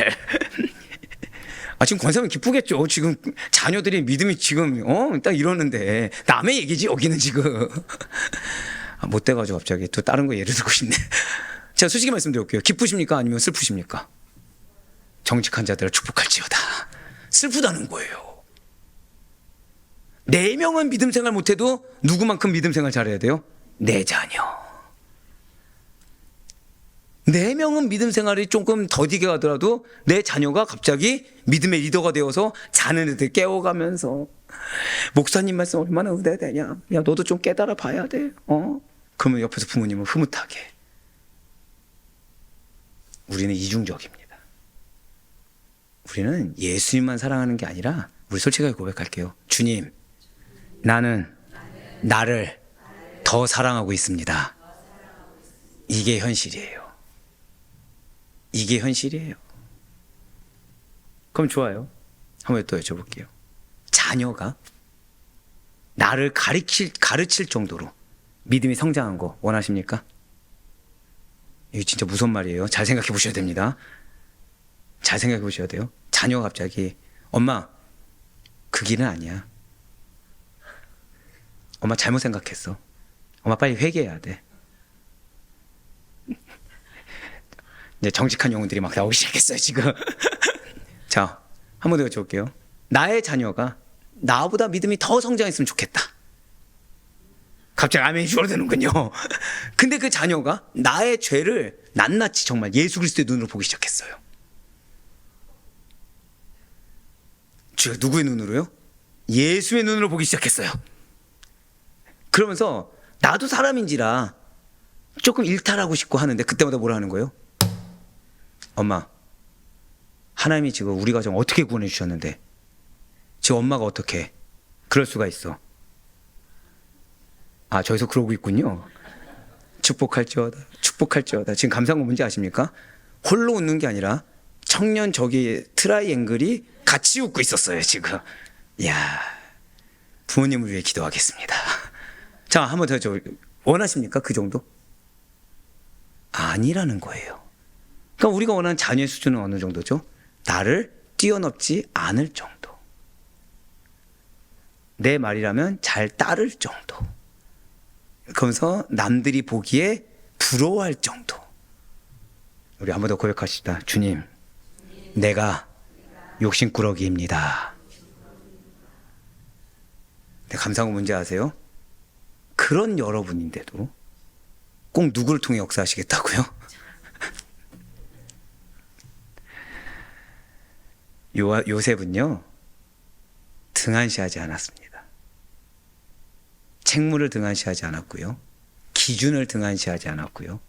아, 지금 권사님 기쁘겠죠. 지금 자녀들이 믿음이 지금 딱 이러는데 남의 얘기지 여기는 지금. 못 돼가지고 갑자기 또 다른 거 예를 들고 싶네. 제가 솔직히 말씀드릴게요. 기쁘십니까 아니면 슬프십니까? 정직한 자들을 축복할지어다. 슬프다는 거예요. 4명은 믿음 생활 못해도 누구만큼 믿음 생활 잘해야 돼요? 내 자녀. 4명은 믿음 생활이 조금 더디게 가더라도 내 자녀가 갑자기 믿음의 리더가 되어서 자는 애들 깨워가면서 목사님 말씀 얼마나 은혜되냐. 야, 너도 좀 깨달아 봐야 돼. 그러면 옆에서 부모님은 흐뭇하게. 우리는 이중적입니다. 우리는 예수님만 사랑하는 게 아니라 우리 솔직하게 고백할게요. 주님, 나는 나를 더 사랑하고 있습니다. 이게 현실이에요. 이게 현실이에요. 그럼 좋아요. 한번 또 여쭤볼게요. 자녀가 나를 가르칠 정도로 믿음이 성장한 거 원하십니까? 이거 진짜 무서운 말이에요. 잘 생각해 보셔야 됩니다. 잘 생각해 보셔야 돼요. 자녀가 갑자기 엄마 그 길은 아니야. 엄마 잘못 생각했어. 엄마 빨리 회개해야 돼. 이제 정직한 영혼들이 막 나오기 시작했어요 지금. 자, 한 번 더 여쭤볼게요. 나의 자녀가 나보다 믿음이 더 성장했으면 좋겠다. 갑자기 아멘이 줄어드는군요. 근데 그 자녀가 나의 죄를 낱낱이 정말 예수 그리스도의 눈으로 보기 시작했어요. 죄가 누구의 눈으로요? 예수의 눈으로 보기 시작했어요. 그러면서 나도 사람인지라 조금 일탈하고 싶고 하는데 그때마다 뭐라 하는 거예요? 엄마, 하나님이 지금 우리 가정 어떻게 구원해 주셨는데 지금 엄마가 어떻게 그럴 수가 있어? 아, 저기서 그러고 있군요. 축복할지어다, 축복할지어다. 지금 감사한 건 뭔지 아십니까? 홀로 웃는 게 아니라 청년 저기 트라이앵글이 같이 웃고 있었어요 지금. 이야, 부모님을 위해 기도하겠습니다. 자, 한 번 더 원하십니까? 그 정도? 아니라는 거예요. 그러니까 우리가 원하는 자녀의 수준은 어느 정도죠? 나를 뛰어넘지 않을 정도. 내 말이라면 잘 따를 정도. 그러면서 남들이 보기에 부러워할 정도. 우리 한 번 더 고백하시다. 주님, 내가 욕심꾸러기입니다. 근데 감사한 건 뭔지 아세요? 그런 여러분인데도 꼭 누구를 통해 역사하시겠다고요? 요셉은요, 등한시하지 않았습니다. 책무를 등한시하지 않았고요. 기준을 등한시하지 않았고요.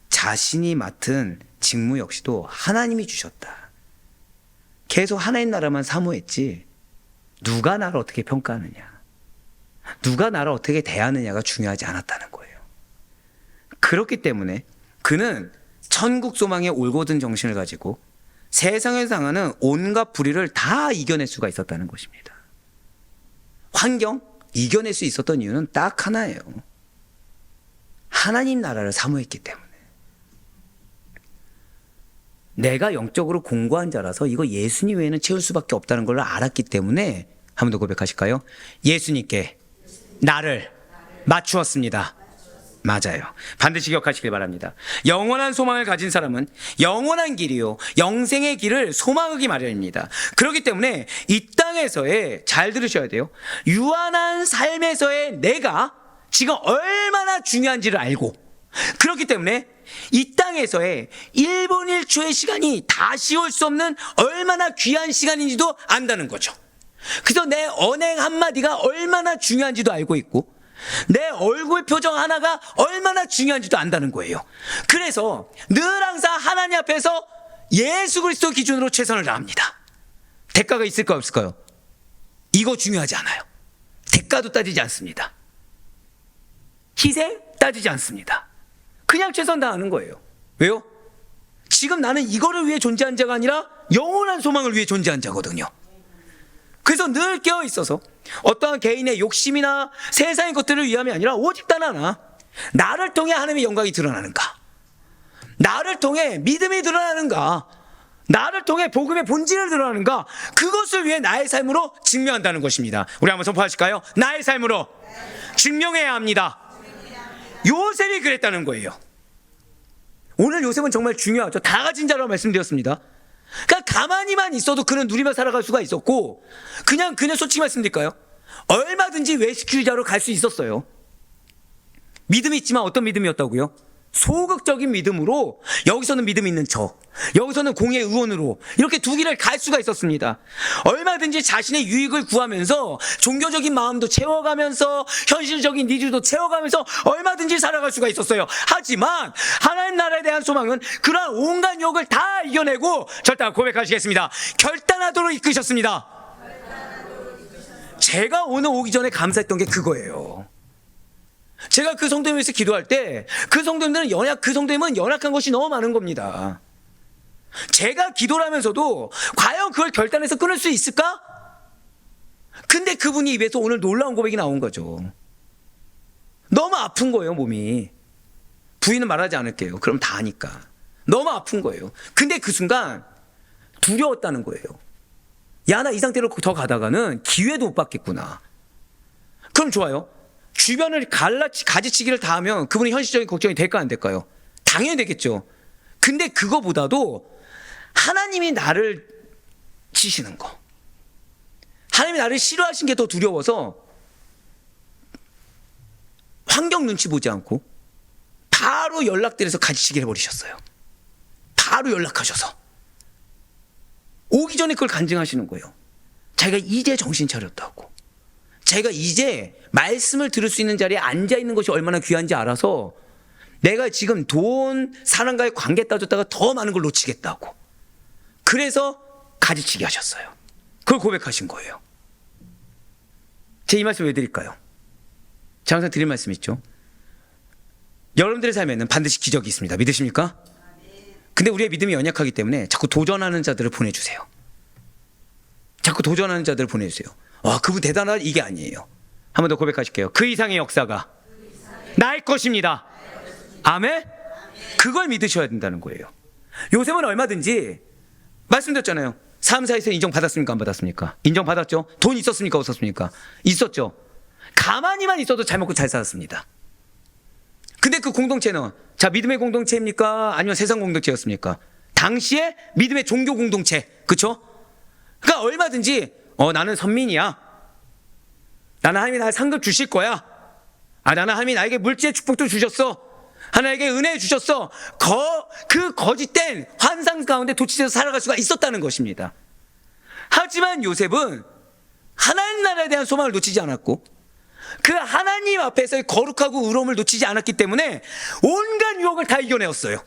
자신이 맡은 직무 역시도 하나님이 주셨다. 계속 하나님 나라만 사모했지 누가 나를 어떻게 평가하느냐, 누가 나를 어떻게 대하느냐가 중요하지 않았다는 거예요. 그렇기 때문에 그는 천국 소망의 올곧은 정신을 가지고 세상에서 당하는 온갖 불의를 다 이겨낼 수가 있었다는 것입니다. 환경 이겨낼 수 있었던 이유는 딱 하나예요. 하나님 나라를 사모했기 때문에. 내가 영적으로 공고한 자라서 이거 예수님 외에는 채울 수밖에 없다는 걸 알았기 때문에, 한 번 더 고백하실까요? 예수님께 나를 맞추었습니다. 맞아요. 반드시 기억하시길 바랍니다. 영원한 소망을 가진 사람은 영원한 길이요 영생의 길을 소망하기 마련입니다. 그렇기 때문에 이 땅에서의, 잘 들으셔야 돼요, 유한한 삶에서의 내가 지금 얼마나 중요한지를 알고, 그렇기 때문에 이 땅에서의 1분 1초의 시간이 다시 올 수 없는 얼마나 귀한 시간인지도 안다는 거죠. 그래서 내 언행 한마디가 얼마나 중요한지도 알고 있고, 내 얼굴 표정 하나가 얼마나 중요한지도 안다는 거예요. 그래서 늘 항상 하나님 앞에서 예수 그리스도 기준으로 최선을 다합니다. 대가가 있을까요, 없을까요? 이거 중요하지 않아요. 대가도 따지지 않습니다. 희생 따지지 않습니다. 그냥 최선 다하는 거예요. 왜요? 지금 나는 이거를 위해 존재한 자가 아니라 영원한 소망을 위해 존재한 자거든요. 그래서 늘 깨어 있어서 어떠한 개인의 욕심이나 세상의 것들을 위함이 아니라 오직 단 하나, 나를 통해 하나님의 영광이 드러나는가, 나를 통해 믿음이 드러나는가, 나를 통해 복음의 본질을 드러나는가, 그것을 위해 나의 삶으로 증명한다는 것입니다. 우리 한번 선포하실까요? 나의 삶으로 증명해야 합니다. 요셉이 그랬다는 거예요. 오늘 요셉은 정말 중요하죠. 다 가진 자라고 말씀드렸습니다. 그러니까 가만히만 있어도 그는 누리며 살아갈 수가 있었고, 그냥 솔직히 말씀드릴까요? 얼마든지 외식주의자로 갈 수 있었어요. 믿음이 있지만 어떤 믿음이었다고요? 소극적인 믿음으로, 여기서는 믿음 있는 척, 여기서는 공의 의원으로, 이렇게 두 길을 갈 수가 있었습니다. 얼마든지 자신의 유익을 구하면서 종교적인 마음도 채워가면서 현실적인 니즈도 채워가면서 얼마든지 살아갈 수가 있었어요. 하지만 하나님 나라에 대한 소망은 그러한 온갖 욕을 다 이겨내고, 절단 고백하시겠습니다. 결단하도록 이끄셨습니다. 제가 오늘 오기 전에 감사했던 게 그거예요. 제가 그 성도님을 위해서 기도할 때 그 성도님들은 그 성도님은 연약한 것이 너무 많은 겁니다. 제가 기도를 하면서도 과연 그걸 결단해서 끊을 수 있을까? 근데 그분이 입에서 오늘 놀라운 고백이 나온 거죠. 너무 아픈 거예요, 몸이. 부인은 말하지 않을게요. 그럼 다 아니까. 너무 아픈 거예요. 근데 그 순간 두려웠다는 거예요. 야, 나 이 상태로 더 가다가는 기회도 못 받겠구나. 그럼 좋아요. 주변을 가지치기를 다 하면 그분이 현실적인 걱정이 될까 안 될까요? 당연히 되겠죠. 근데 그거보다도 하나님이 나를 치시는 거, 하나님이 나를 싫어하신 게 더 두려워서 환경 눈치 보지 않고 바로 연락드려서 가지치기를 해버리셨어요. 바로 연락하셔서 오기 전에 그걸 간증하시는 거예요. 자기가 이제 정신 차렸다고, 자기가 이제 말씀을 들을 수 있는 자리에 앉아있는 것이 얼마나 귀한지 알아서 내가 지금 돈, 사람과의 관계 따졌다가 더 많은 걸 놓치겠다고, 그래서 가지치기 하셨어요. 그걸 고백하신 거예요. 제 이 말씀 왜 드릴까요? 제가 항상 드릴 말씀 있죠. 여러분들의 삶에는 반드시 기적이 있습니다. 믿으십니까? 근데 우리의 믿음이 연약하기 때문에 자꾸 도전하는 자들을 보내주세요. 자꾸 도전하는 자들을 보내주세요. 와, 그분 대단하다, 이게 아니에요. 한 번 더 고백하실게요. 그 이상의 역사가 나의 것입니다. 아멘? 그걸 믿으셔야 된다는 거예요. 요셉은 얼마든지 말씀드렸잖아요. 삶사에서 인정받았습니까? 안 받았습니까? 인정받았죠. 돈 있었습니까? 없었습니까? 있었죠. 가만히만 있어도 잘 먹고 잘 살았습니다. 근데 그 공동체는 자, 믿음의 공동체입니까? 아니면 세상 공동체였습니까? 당시에 믿음의 종교 공동체, 그렇죠? 그러니까 얼마든지 나는 선민이야, 나는 하나님이 나를 상급 주실 거야, 나는 하나님이 나에게 물질의 축복도 주셨어, 하나님에게 은혜 주셨어, 그 거짓된 환상 가운데 도취돼서 살아갈 수가 있었다는 것입니다. 하지만 요셉은 하나님 나라에 대한 소망을 놓치지 않았고 그 하나님 앞에서의 거룩하고 의로움을 놓치지 않았기 때문에 온갖 유혹을 다 이겨내었어요.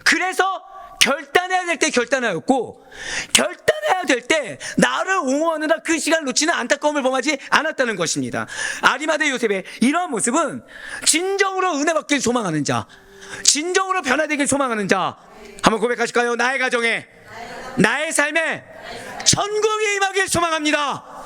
그래서 결단해야 될 때 결단하였고, 결단해야 될 때 나를 옹호하느라 그 시간을 놓치는 안타까움을 범하지 않았다는 것입니다. 아리마대 요셉의 이러한 모습은 진정으로 은혜 받길 소망하는 자, 진정으로 변화되길 소망하는 자, 한번 고백하실까요? 나의 가정에, 나의 삶에 천국이 임하길 소망합니다.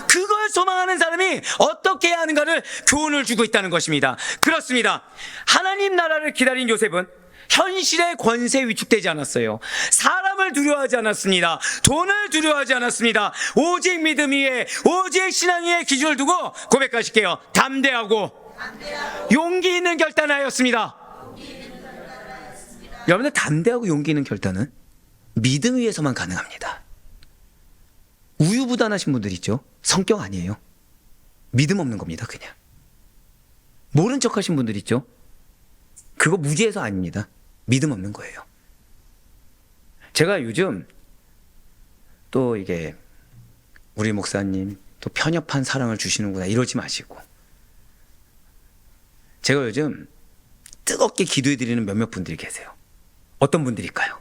그걸 소망하는 사람이 어떻게 해야 하는가를 교훈을 주고 있다는 것입니다. 그렇습니다. 하나님 나라를 기다린 요셉은 현실의 권세에 위축되지 않았어요. 사람을 두려워하지 않았습니다. 돈을 두려워하지 않았습니다. 오직 믿음 위에, 오직 신앙 위에 기준을 두고 고백하실게요. 담대하고 용기 있는 결단하였습니다. 여러분들, 담대하고 용기 있는 결단은 믿음 위에서만 가능합니다. 우유부단하신 분들 있죠? 성격 아니에요. 믿음 없는 겁니다. 그냥 모른 척 하신 분들 있죠? 그거 무지해서 아닙니다. 믿음 없는 거예요. 제가 요즘 또 이게 우리 목사님 또 편협한 사랑을 주시는구나 이러지 마시고, 제가 요즘 뜨겁게 기도해 드리는 몇몇 분들이 계세요. 어떤 분들일까요?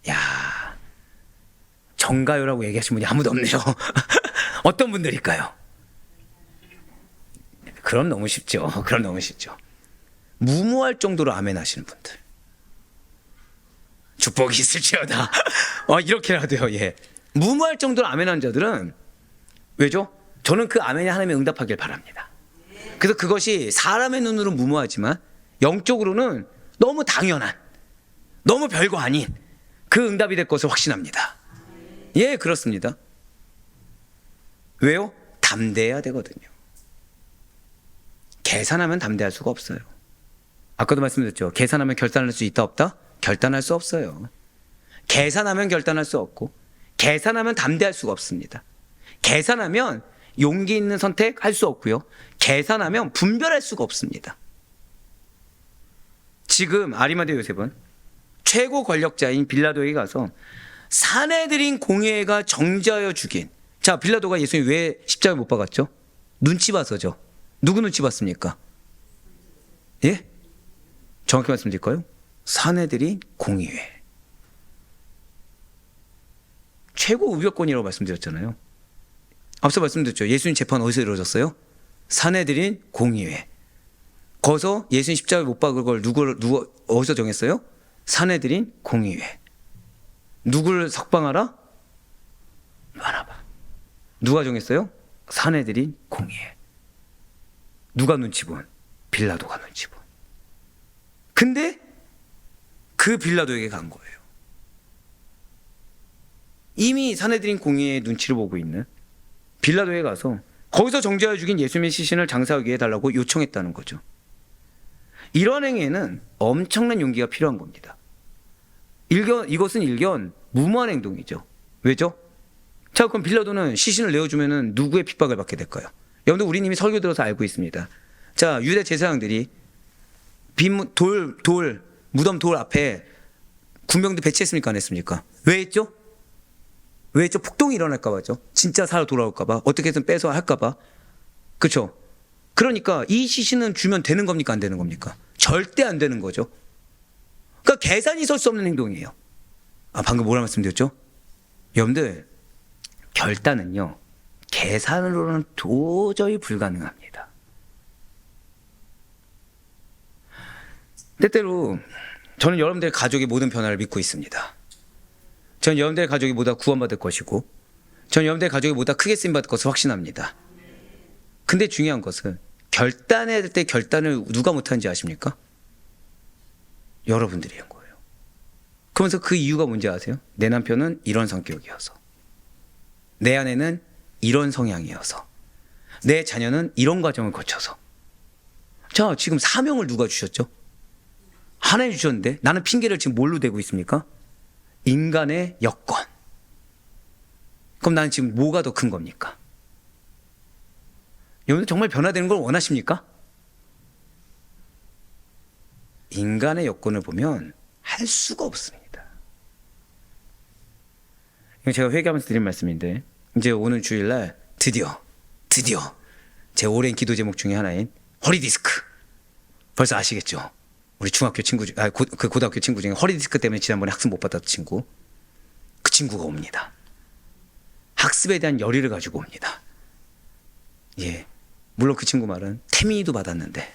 야, 정가요라고 얘기하신 분이 아무도 없네요. 어떤 분들일까요? 그럼 너무 쉽죠. 그럼 너무 쉽죠. 무모할 정도로 아멘 하시는 분들. 축복이 있을지어다. 이렇게라도요. 예. 무모할 정도로 아멘 하는 자들은 왜죠? 저는 그 아멘에 하나님의 응답하길 바랍니다. 그래서 그것이 사람의 눈으로 무모하지만 영적으로는 너무 당연한, 너무 별거 아닌 그 응답이 될 것을 확신합니다. 예, 그렇습니다. 왜요? 담대해야 되거든요. 계산하면 담대할 수가 없어요. 아까도 말씀드렸죠. 계산하면 결단할 수 있다 없다? 결단할 수 없어요. 계산하면 결단할 수 없고, 계산하면 담대할 수가 없습니다. 계산하면 용기 있는 선택할 수 없고요. 계산하면 분별할 수가 없습니다. 지금 아리마대 요셉은 최고 권력자인 빌라도에게 가서 사내들인 공회가 정죄하여 죽인, 자, 빌라도가 예수님 왜 십자가에 못 박았죠? 눈치 봐서죠. 누구 눈치 봤습니까? 예? 정확히 말씀드릴까요? 사내들인 공의회. 최고 우별권이라고 말씀드렸잖아요. 앞서 말씀드렸죠. 예수님 재판 어디서 이루어졌어요? 사내들인 공의회. 거기서 예수님 십자가에 못 박을 걸 누구 어디서 정했어요? 사내들인 공의회. 누구를 석방하라? 누가 정했어요? 사내들인 공의회. 누가 눈치 본? 빌라도가 눈치 본. 근데 그 빌라도에게 간 거예요. 이미 사내들인 공의회의 눈치를 보고 있는 빌라도에 가서 거기서 정죄하여 죽인 예수님의 시신을 장사하게 해달라고 요청했다는 거죠. 이런 행위에는 엄청난 용기가 필요한 겁니다. 이것은 일견 무모한 행동이죠. 왜죠? 자, 그럼 빌라도는 시신을 내어주면은 누구의 핍박을 받게 될까요? 여러분들 우리 이미 설교 들어서 알고 있습니다. 자, 유대 제사장들이 무덤 돌 앞에 군병들 배치했습니까? 안 했습니까? 왜 했죠? 왜 했죠? 폭동이 일어날까 봐죠. 진짜 살아 돌아올까 봐. 어떻게든 빼서 할까 봐. 그렇죠? 그러니까 이 시신은 주면 되는 겁니까? 안 되는 겁니까? 절대 안 되는 거죠. 그러니까 계산이 설 수 없는 행동이에요. 방금 뭐라 말씀드렸죠? 여러분들, 결단은요, 계산으로는 도저히 불가능합니다. 때때로 저는 여러분들의 가족의 모든 변화를 믿고 있습니다. 저는 여러분들의 가족이 보다 구원받을 것이고, 저는 여러분들의 가족이 보다 크게 쓰임받을 것을 확신합니다. 근데 중요한 것은 결단해야 될 때 결단을 누가 못하는지 아십니까? 여러분들이 한 거예요. 그러면서 그 이유가 뭔지 아세요? 내 남편은 이런 성격이어서, 내 아내는 이런 성향이어서, 내 자녀는 이런 과정을 거쳐서. 자, 지금 사명을 누가 주셨죠? 하나님 주셨는데 나는 핑계를 지금 뭘로 대고 있습니까? 인간의 여건. 그럼 나는 지금 뭐가 더 큰 겁니까? 여러분들 정말 변화되는 걸 원하십니까? 인간의 여건을 보면 할 수가 없습니다. 이거 제가 회개하면서 드린 말씀인데, 이제 오늘 주일날 드디어 제 오랜 기도 제목 중에 하나인 허리디스크, 벌써 아시겠죠? 우리 중학교 친구 중, 그 고등학교 친구 중에 허리디스크 때문에 지난번에 학습 못 받았던 친구, 그 친구가 옵니다. 학습에 대한 열의를 가지고 옵니다. 예, 물론 그 친구 말은 태민이도 받았는데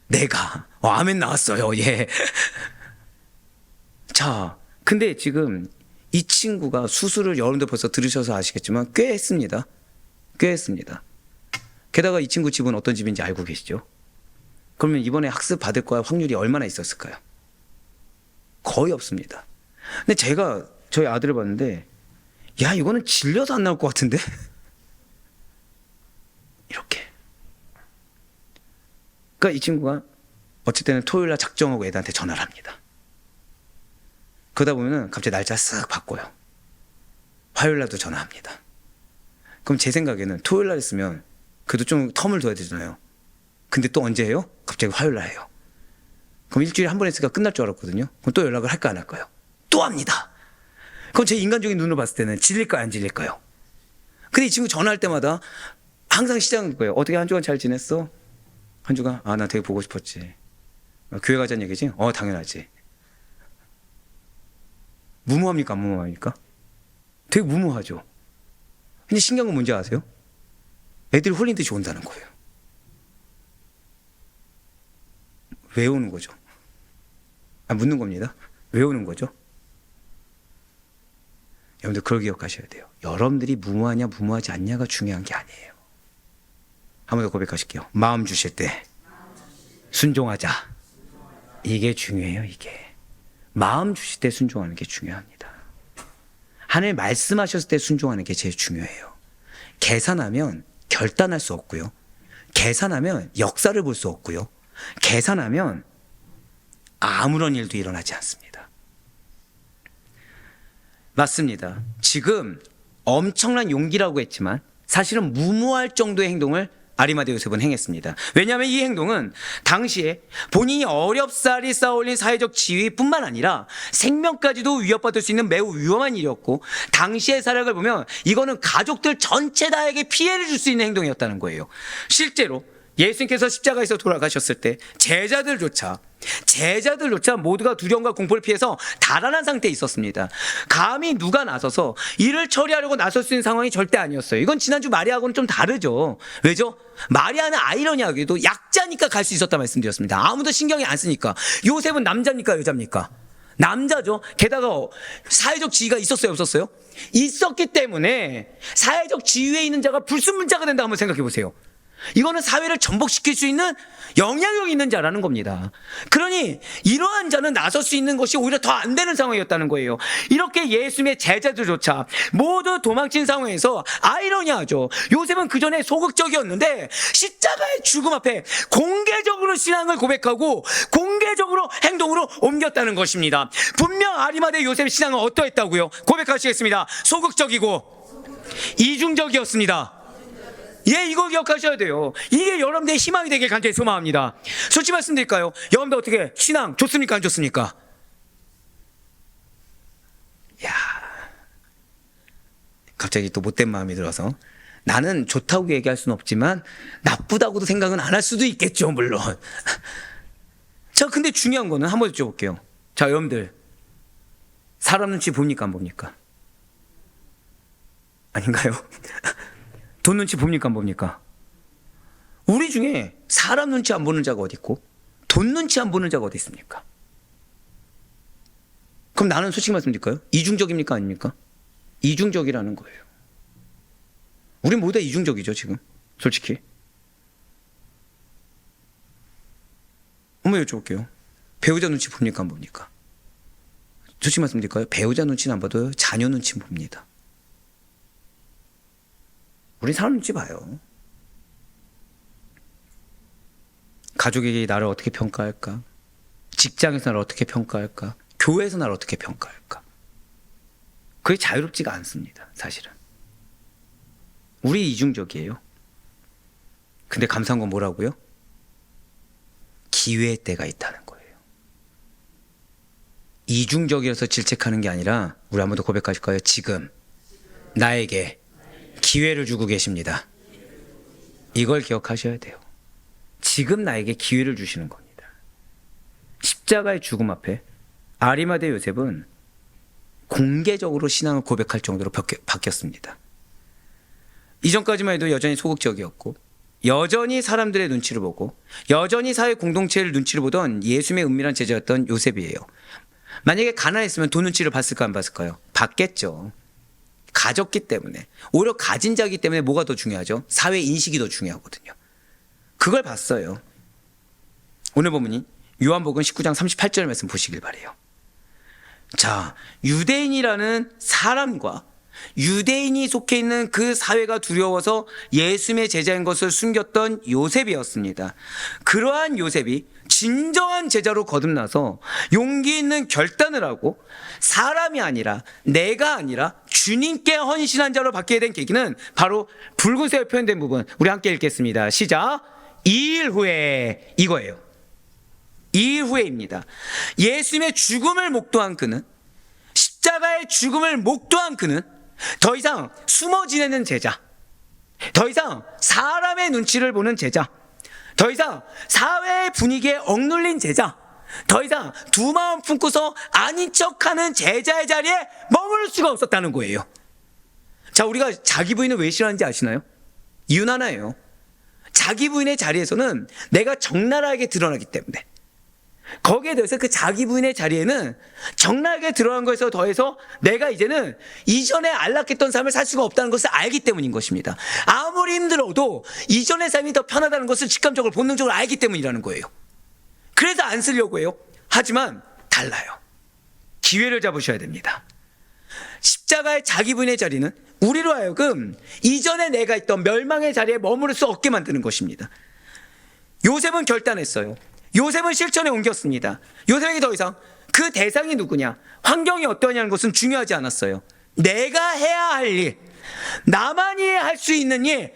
내가 아멘 나왔어요. 예. 자, 근데 지금 이 친구가 수술을 여러분들 벌써 들으셔서 아시겠지만 꽤 했습니다. 게다가 이 친구 집은 어떤 집인지 알고 계시죠? 그러면 이번에 학습 받을 거야 확률이 얼마나 있었을까요? 거의 없습니다. 근데 제가 저희 아들을 봤는데, 야, 이거는 질려도 안 나올 것 같은데? 이렇게. 그러니까 이 친구가 어쩔 때는 토요일날 작정하고 애들한테 전화를 합니다. 그러다 보면은 갑자기 날짜 쓱 바꿔요. 화요일날도 전화합니다. 그럼 제 생각에는 토요일날 했으면 그래도 좀 텀을 둬야 되잖아요. 근데 또 언제 해요? 갑자기 화요일날 해요. 그럼 일주일에 한 번 했으니까 끝날 줄 알았거든요. 그럼 또 연락을 할까 안 할까요? 또 합니다. 그럼 제 인간적인 눈으로 봤을 때는 질릴까요, 안 질릴까요? 근데 이 친구 전화할 때마다 항상 시작한 거예요. 어떻게 한 주간 잘 지냈어? 한 주간? 나 되게 보고 싶었지. 교회 가자는 얘기지? 당연하지. 무모합니까, 안 무모합니까? 되게 무모하죠. 근데 신기한 건 뭔지 아세요? 애들이 홀린 듯이 온다는 거예요. 왜 오는 거죠? 묻는 겁니다. 왜 오는 거죠? 여러분들 그걸 기억하셔야 돼요. 여러분들이 무모하냐 무모하지 않냐가 중요한 게 아니에요. 한 번 더 고백하실게요. 마음 주실 때 순종하자. 이게 중요해요. 이게 마음 주실 때 순종하는 게 중요합니다. 하나님 말씀하셨을 때 순종하는 게 제일 중요해요. 계산하면 결단할 수 없고요. 계산하면 역사를 볼 수 없고요. 계산하면 아무런 일도 일어나지 않습니다. 맞습니다. 지금 엄청난 용기라고 했지만 사실은 무모할 정도의 행동을 아리마대 요셉은 행했습니다. 왜냐하면 이 행동은 당시에 본인이 어렵사리 쌓아올린 사회적 지위뿐만 아니라 생명까지도 위협받을 수 있는 매우 위험한 일이었고, 당시의 사력을 보면 이거는 가족들 전체 다에게 피해를 줄 수 있는 행동이었다는 거예요. 실제로 예수님께서 십자가에서 돌아가셨을 때 제자들조차 모두가 두려움과 공포를 피해서 달아난 상태에 있었습니다. 감히 누가 나서서 이를 처리하려고 나설 수 있는 상황이 절대 아니었어요. 이건 지난주 마리아하고는 좀 다르죠. 왜죠? 마리아는 아이러니하게도 약자니까 갈 수 있었다 말씀드렸습니다. 아무도 신경이 안 쓰니까. 요셉은 남자입니까, 여자입니까? 남자죠. 게다가 사회적 지위가 있었어요, 없었어요? 있었기 때문에 사회적 지위에 있는 자가 불순물자가 된다 한번 생각해 보세요. 이거는 사회를 전복시킬 수 있는 영향력이 있는 자라는 겁니다. 그러니 이러한 자는 나설 수 있는 것이 오히려 더 안 되는 상황이었다는 거예요. 이렇게 예수님의 제자들조차 모두 도망친 상황에서 아이러니하죠. 요셉은 그전에 소극적이었는데 십자가의 죽음 앞에 공개적으로 신앙을 고백하고 공개적으로 행동으로 옮겼다는 것입니다. 분명 아리마대 요셉의 신앙은 어떠했다고요? 고백하시겠습니다. 소극적이고 이중적이었습니다. 예, 이거 기억하셔야 돼요. 이게 여러분들의 희망이 되길 간절히 소망합니다. 솔직히 말씀드릴까요? 여러분들 어떻게 신앙 좋습니까? 안 좋습니까? 야, 갑자기 또 못된 마음이 들어서 나는 좋다고 얘기할 수는 없지만 나쁘다고도 생각은 안 할 수도 있겠죠, 물론. 자, 근데 중요한 거는 한번 여쭤볼게요. 자, 여러분들 사람 눈치 봅니까? 안 봅니까? 아닌가요? 돈 눈치 봅니까? 안 봅니까? 우리 중에 사람 눈치 안 보는 자가 어디 있고 돈 눈치 안 보는 자가 어디 있습니까? 그럼 나는 솔직히 말씀드릴까요? 이중적입니까? 아닙니까? 이중적이라는 거예요. 우리 모두 다 이중적이죠, 지금. 솔직히. 한번 여쭤볼게요. 배우자 눈치 봅니까? 안 봅니까? 솔직히 말씀드릴까요? 배우자 눈치는 안 봐도 자녀 눈치 봅니다. 우리 사람 눈치 봐요. 가족에게 나를 어떻게 평가할까? 직장에서 나를 어떻게 평가할까? 교회에서 나를 어떻게 평가할까? 그게 자유롭지가 않습니다, 사실은. 우리 이중적이에요. 근데 감사한 건 뭐라고요? 기회의 때가 있다는 거예요. 이중적이라서 질책하는 게 아니라 우리 한번 더 고백하실까요? 지금 나에게 기회를 주고 계십니다. 이걸 기억하셔야 돼요. 지금 나에게 기회를 주시는 겁니다. 십자가의 죽음 앞에 아리마대 요셉은 공개적으로 신앙을 고백할 정도로 바뀌었습니다. 이전까지만 해도 여전히 소극적이었고 여전히 사람들의 눈치를 보고 여전히 사회 공동체를 눈치를 보던 예수님의 은밀한 제자였던 요셉이에요. 만약에 가난했으면 돈 눈치를 봤을까 안 봤을까요? 봤겠죠. 가졌기 때문에. 오히려 가진 자이기 때문에 뭐가 더 중요하죠? 사회 인식이 더 중요하거든요. 그걸 봤어요. 오늘 본문이 요한복음 19장 38절 말씀 보시길 바래요. 자, 유대인이라는 사람과 유대인이 속해 있는 그 사회가 두려워서 예수님의 제자인 것을 숨겼던 요셉이었습니다. 그러한 요셉이 진정한 제자로 거듭나서 용기 있는 결단을 하고 사람이 아니라 내가 아니라 주님께 헌신한 자로 바뀌게 된 계기는 바로 붉은색으로 표현된 부분, 우리 함께 읽겠습니다. 시작. 2일 후에, 이거예요. 2일 후에입니다. 예수님의 죽음을 목도한 그는, 십자가의 죽음을 목도한 그는 더 이상 숨어 지내는 제자, 더 이상 사람의 눈치를 보는 제자, 더 이상 사회의 분위기에 억눌린 제자, 더 이상 두 마음 품고서 아닌 척하는 제자의 자리에 머무를 수가 없었다는 거예요. 자, 우리가 자기 부인을 왜 싫어하는지 아시나요? 이유는 하나예요. 자기 부인의 자리에서는 내가 적나라하게 드러나기 때문에. 거기에 대해서 그 자기 부인의 자리에는 적나라하게 드러난 것에서 더해서 내가 이제는 이전에 안락했던 삶을 살 수가 없다는 것을 알기 때문인 것입니다. 아무리 힘들어도 이전의 삶이 더 편하다는 것을 직감적으로 본능적으로 알기 때문이라는 거예요. 그래서 안 쓰려고 해요. 하지만 달라요. 기회를 잡으셔야 됩니다. 십자가의 자기 부인의 자리는 우리로 하여금 이전에 내가 있던 멸망의 자리에 머무를 수 없게 만드는 것입니다. 요셉은 결단했어요. 요셉은 실천에 옮겼습니다. 요셉에게 더 이상 그 대상이 누구냐, 환경이 어떠냐는 것은 중요하지 않았어요. 내가 해야 할 일, 나만이 할 수 있는 일,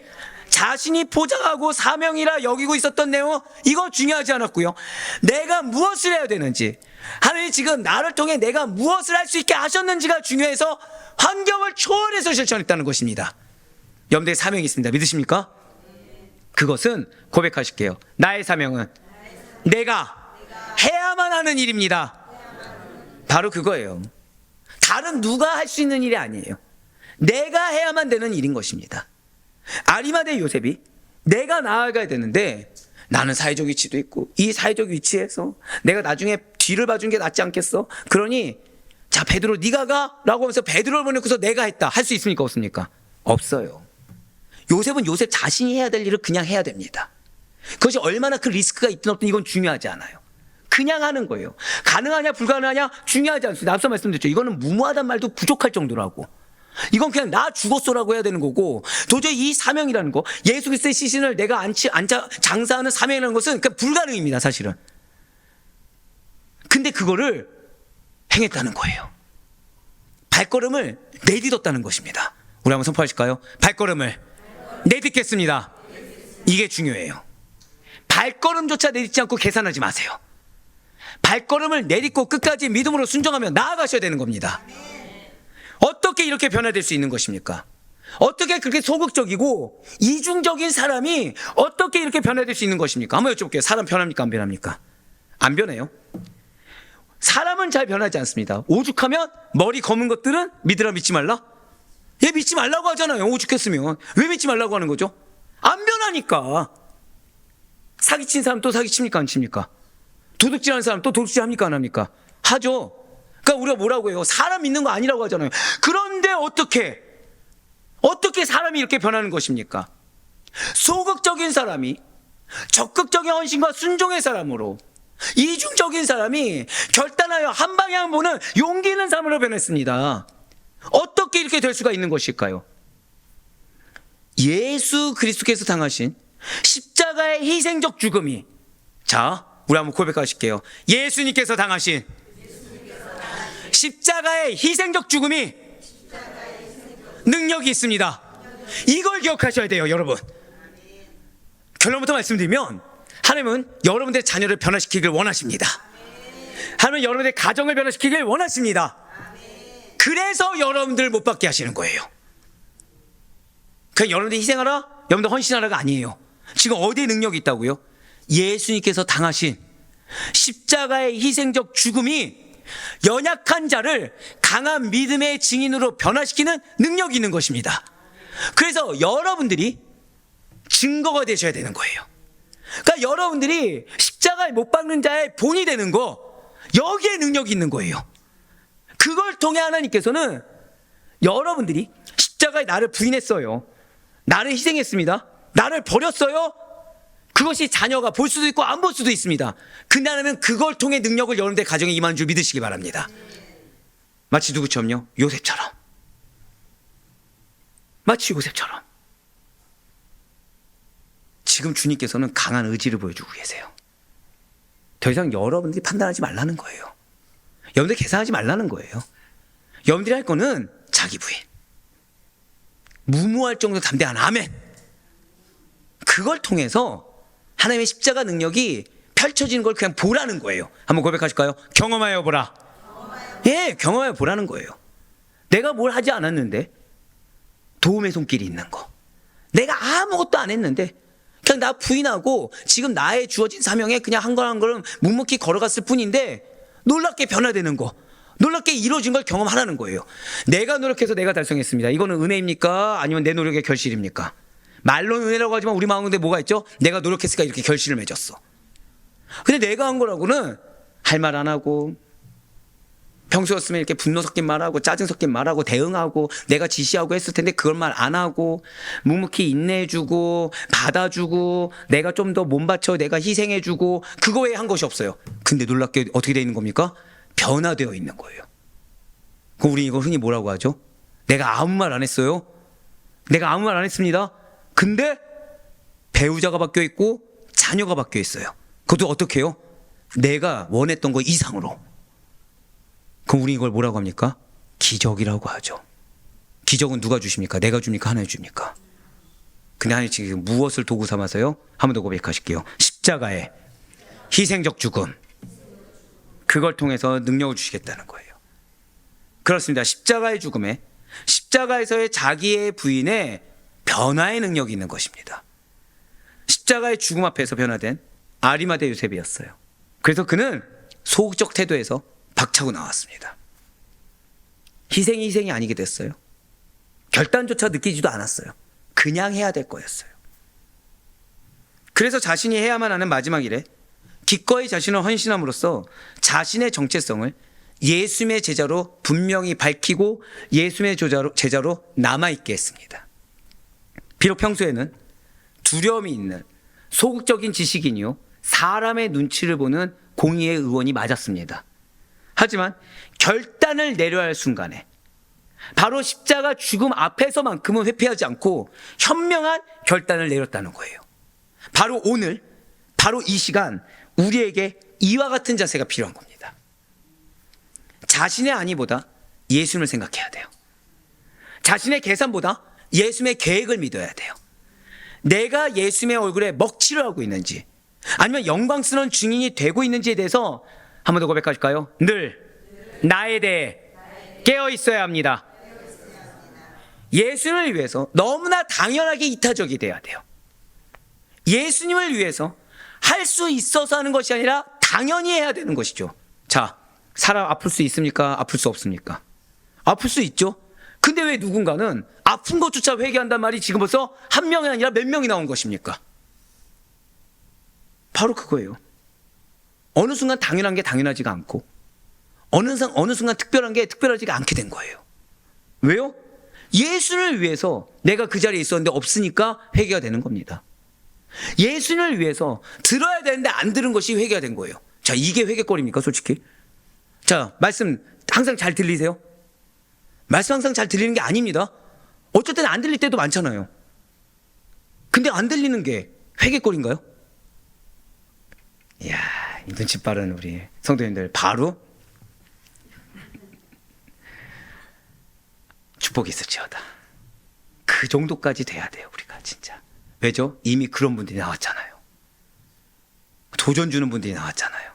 자신이 포장하고 사명이라 여기고 있었던 내용, 이거 중요하지 않았고요. 내가 무엇을 해야 되는지, 하나님이 지금 나를 통해 내가 무엇을 할 수 있게 하셨는지가 중요해서 환경을 초월해서 실천했다는 것입니다. 여러분들의 사명이 있습니다. 믿으십니까? 그것은 고백하실게요. 나의 사명은 내가 해야만 하는 일입니다. 바로 그거예요. 다른 누가 할 수 있는 일이 아니에요. 내가 해야만 되는 일인 것입니다. 아리마대 요셉이 내가 나아가야 되는데 나는 사회적 위치도 있고 이 사회적 위치에서 내가 나중에 뒤를 봐주는 게 낫지 않겠어? 그러니 자, 베드로 네가 가 라고 하면서 베드로를 보내고서 내가 했다 할 수 있습니까? 없습니까? 없어요. 요셉은 요셉 자신이 해야 될 일을 그냥 해야 됩니다. 그것이 얼마나 큰 리스크가 있든 없든 이건 중요하지 않아요. 그냥 하는 거예요. 가능하냐 불가능하냐 중요하지 않습니다. 앞서 말씀드렸죠. 이거는 무모하단 말도 부족할 정도라고. 이건 그냥 나 죽었어라고 해야 되는 거고, 도저히 이 사명이라는 거, 예수 그리스도의 시신을 내가 장사하는 사명이라는 것은 그냥 불가능입니다, 사실은. 근데 그거를 행했다는 거예요. 발걸음을 내딛었다는 것입니다. 우리 한번 선포하실까요? 발걸음을 내딛겠습니다. 이게 중요해요. 발걸음조차 내딛지 않고 계산하지 마세요. 발걸음을 내딛고 끝까지 믿음으로 순종하며 나아가셔야 되는 겁니다. 어떻게 이렇게 변화될 수 있는 것입니까? 어떻게 그렇게 소극적이고 이중적인 사람이 어떻게 이렇게 변화될 수 있는 것입니까? 한번 여쭤볼게요. 사람 변합니까? 안 변합니까? 안 변해요. 사람은 잘 변하지 않습니다. 오죽하면 머리 검은 것들은 믿으라 믿지 말라? 얘 믿지 말라고 하잖아요. 오죽했으면. 왜 믿지 말라고 하는 거죠? 안 변하니까. 사기친 사람 또 사기칩니까? 안 칩니까? 도둑질하는 사람 또 도둑질 합니까? 안 합니까? 하죠. 그러니까 우리가 뭐라고 해요? 사람 믿는 거 아니라고 하잖아요. 그런데 어떻게 사람이 이렇게 변하는 것입니까? 소극적인 사람이 적극적인 헌신과 순종의 사람으로, 이중적인 사람이 결단하여 한 방향 보는 용기 있는 사람으로 변했습니다. 어떻게 이렇게 될 수가 있는 것일까요? 예수 그리스도께서 당하신 십자가의 희생적 죽음이, 자, 우리 한번 고백하실게요. 예수님께서 당하신 십자가의 희생적 죽음이 능력이 있습니다. 이걸 기억하셔야 돼요, 여러분. 결론부터 말씀드리면 하나님은 여러분들의 자녀를 변화시키길 원하십니다. 하나님은 여러분들의 가정을 변화시키길 원하십니다. 그래서 여러분들을 못 받게 하시는 거예요. 그냥 여러분들 희생하라, 여러분들 헌신하라가 아니에요. 지금 어디에 능력이 있다고요? 예수님께서 당하신 십자가의 희생적 죽음이 연약한 자를 강한 믿음의 증인으로 변화시키는 능력이 있는 것입니다. 그래서 여러분들이 증거가 되셔야 되는 거예요. 그러니까 여러분들이 십자가에 못 박는 자의 본이 되는 거, 여기에 능력이 있는 거예요. 그걸 통해 하나님께서는 여러분들이 십자가에 나를 부인했어요, 나를 희생했습니다, 나를 버렸어요, 그것이 자녀가 볼 수도 있고 안 볼 수도 있습니다. 근데 하나님은 그걸 통해 능력을 여러분들 가정에 임하는 줄 믿으시기 바랍니다. 마치 누구처럼요? 요셉처럼. 마치 요셉처럼. 지금 주님께서는 강한 의지를 보여주고 계세요. 더 이상 여러분들이 판단하지 말라는 거예요. 여러분들이 계산하지 말라는 거예요. 여러분들이 할 거는 자기 부인, 무모할 정도 담대한 아멘, 그걸 통해서 하나님의 십자가 능력이 펼쳐지는 걸 그냥 보라는 거예요. 한번 고백하실까요? 경험하여 보라. 예, 경험하여 보라는 거예요. 내가 뭘 하지 않았는데, 도움의 손길이 있는 거, 내가 아무것도 안 했는데 그냥 나 부인하고 지금 나의 주어진 사명에 그냥 한 걸음 한 걸음 묵묵히 걸어갔을 뿐인데 놀랍게 변화되는 거, 놀랍게 이루어진 걸 경험하라는 거예요. 내가 노력해서 내가 달성했습니다. 이거는 은혜입니까? 아니면 내 노력의 결실입니까? 말로는 은혜라고 하지만 우리 마음에 뭐가 있죠? 내가 노력했으니까 이렇게 결실을 맺었어. 근데 내가 한 거라고는 할 말 안 하고, 평소였으면 이렇게 분노 섞인 말하고 짜증 섞인 말하고 대응하고 내가 지시하고 했을 텐데 그걸 말 안 하고 묵묵히 인내해주고 받아주고 내가 좀 더 몸 바쳐 내가 희생해주고 그거 외에 한 것이 없어요. 근데 놀랍게 어떻게 되어 있는 겁니까? 변화되어 있는 거예요. 그럼 우리 이거 흔히 뭐라고 하죠? 내가 아무 말 안 했어요. 내가 아무 말 안 했습니다. 근데 배우자가 바뀌어 있고 자녀가 바뀌어 있어요. 그것도 어떻게 해요? 내가 원했던 거 이상으로. 그럼 우리 이걸 뭐라고 합니까? 기적이라고 하죠. 기적은 누가 주십니까? 내가 줍니까? 하나님 줍니까? 근데 하나님 지금 무엇을 도구 삼아서요? 한 번 더 고백하실게요. 십자가의 희생적 죽음, 그걸 통해서 능력을 주시겠다는 거예요. 그렇습니다. 십자가의 죽음에, 십자가에서의 자기의 부인의 변화의 능력이 있는 것입니다. 십자가의 죽음 앞에서 변화된 아리마대 요셉이었어요. 그래서 그는 소극적 태도에서 박차고 나왔습니다. 희생이 아니게 됐어요. 결단조차 느끼지도 않았어요. 그냥 해야 될 거였어요. 그래서 자신이 해야만 하는 마지막 일에 기꺼이 자신을 헌신함으로써 자신의 정체성을 예수님의 제자로 분명히 밝히고 예수님의 제자로 남아있게 했습니다. 비록 평소에는 두려움이 있는 소극적인 지식인이요, 사람의 눈치를 보는 공의의 의원이 맞았습니다. 하지만 결단을 내려야 할 순간에 바로 십자가 죽음 앞에서만큼은 회피하지 않고 현명한 결단을 내렸다는 거예요. 바로 오늘, 바로 이 시간 우리에게 이와 같은 자세가 필요한 겁니다. 자신의 안위보다 예수님을 생각해야 돼요. 자신의 계산보다 예수님의 계획을 믿어야 돼요. 내가 예수님의 얼굴에 먹칠을 하고 있는지 아니면 영광스러운 증인이 되고 있는지에 대해서 한 번 더 고백하실까요? 늘 나에 대해 깨어 있어야 합니다. 예수님을 위해서 너무나 당연하게 이타적이 돼야 돼요. 예수님을 위해서 할 수 있어서 하는 것이 아니라 당연히 해야 되는 것이죠. 자, 사람 아플 수 있습니까? 아플 수 없습니까? 아플 수 있죠. 근데 왜 누군가는 아픈 것조차 회개한단 말이 지금 벌써 한 명이 아니라 몇 명이 나온 것입니까? 바로 그거예요. 어느 순간 당연한 게 당연하지가 않고 어느 순간 특별한 게 특별하지가 않게 된 거예요. 왜요? 예수를 위해서 내가 그 자리에 있었는데 없으니까 회개가 되는 겁니다. 예수를 위해서 들어야 되는데 안 들은 것이 회개가 된 거예요. 자, 이게 회개거리입니까, 솔직히? 자, 말씀 항상 잘 들리세요? 말씀 항상 잘 들리는 게 아닙니다. 어쩔 때는 안 들릴 때도 많잖아요. 근데 안 들리는 게 회개거리인가요? 이야, 이 눈치 빠른 우리 성도님들 바로 축복이 있을지어다. 그 정도까지 돼야 돼요, 우리가 진짜. 왜죠? 이미 그런 분들이 나왔잖아요. 도전 주는 분들이 나왔잖아요.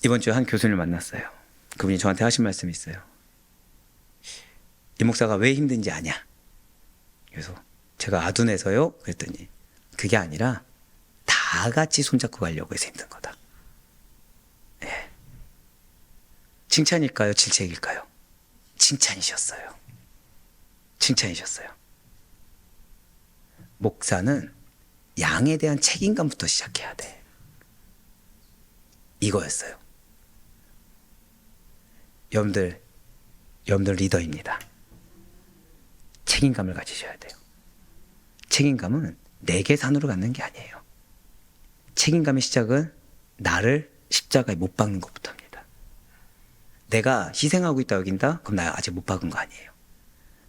이번 주에 한 교수님을 만났어요. 그분이 저한테 하신 말씀이 있어요. 이 목사가 왜 힘든지 아냐? 그래서 제가 아둔해서요? 그랬더니 그게 아니라 다 같이 손잡고 가려고 해서 힘든 거다. 네. 칭찬일까요? 질책일까요? 칭찬이셨어요. 칭찬이셨어요. 목사는 양에 대한 책임감부터 시작해야 돼. 이거였어요. 여러분들 리더입니다. 책임감을 가지셔야 돼요. 책임감은 내 계산으로 갖는 게 아니에요. 책임감의 시작은 나를 십자가에 못 박는 것부터입니다. 내가 희생하고 있다 여긴다? 그럼 나 아직 못 박은 거 아니에요.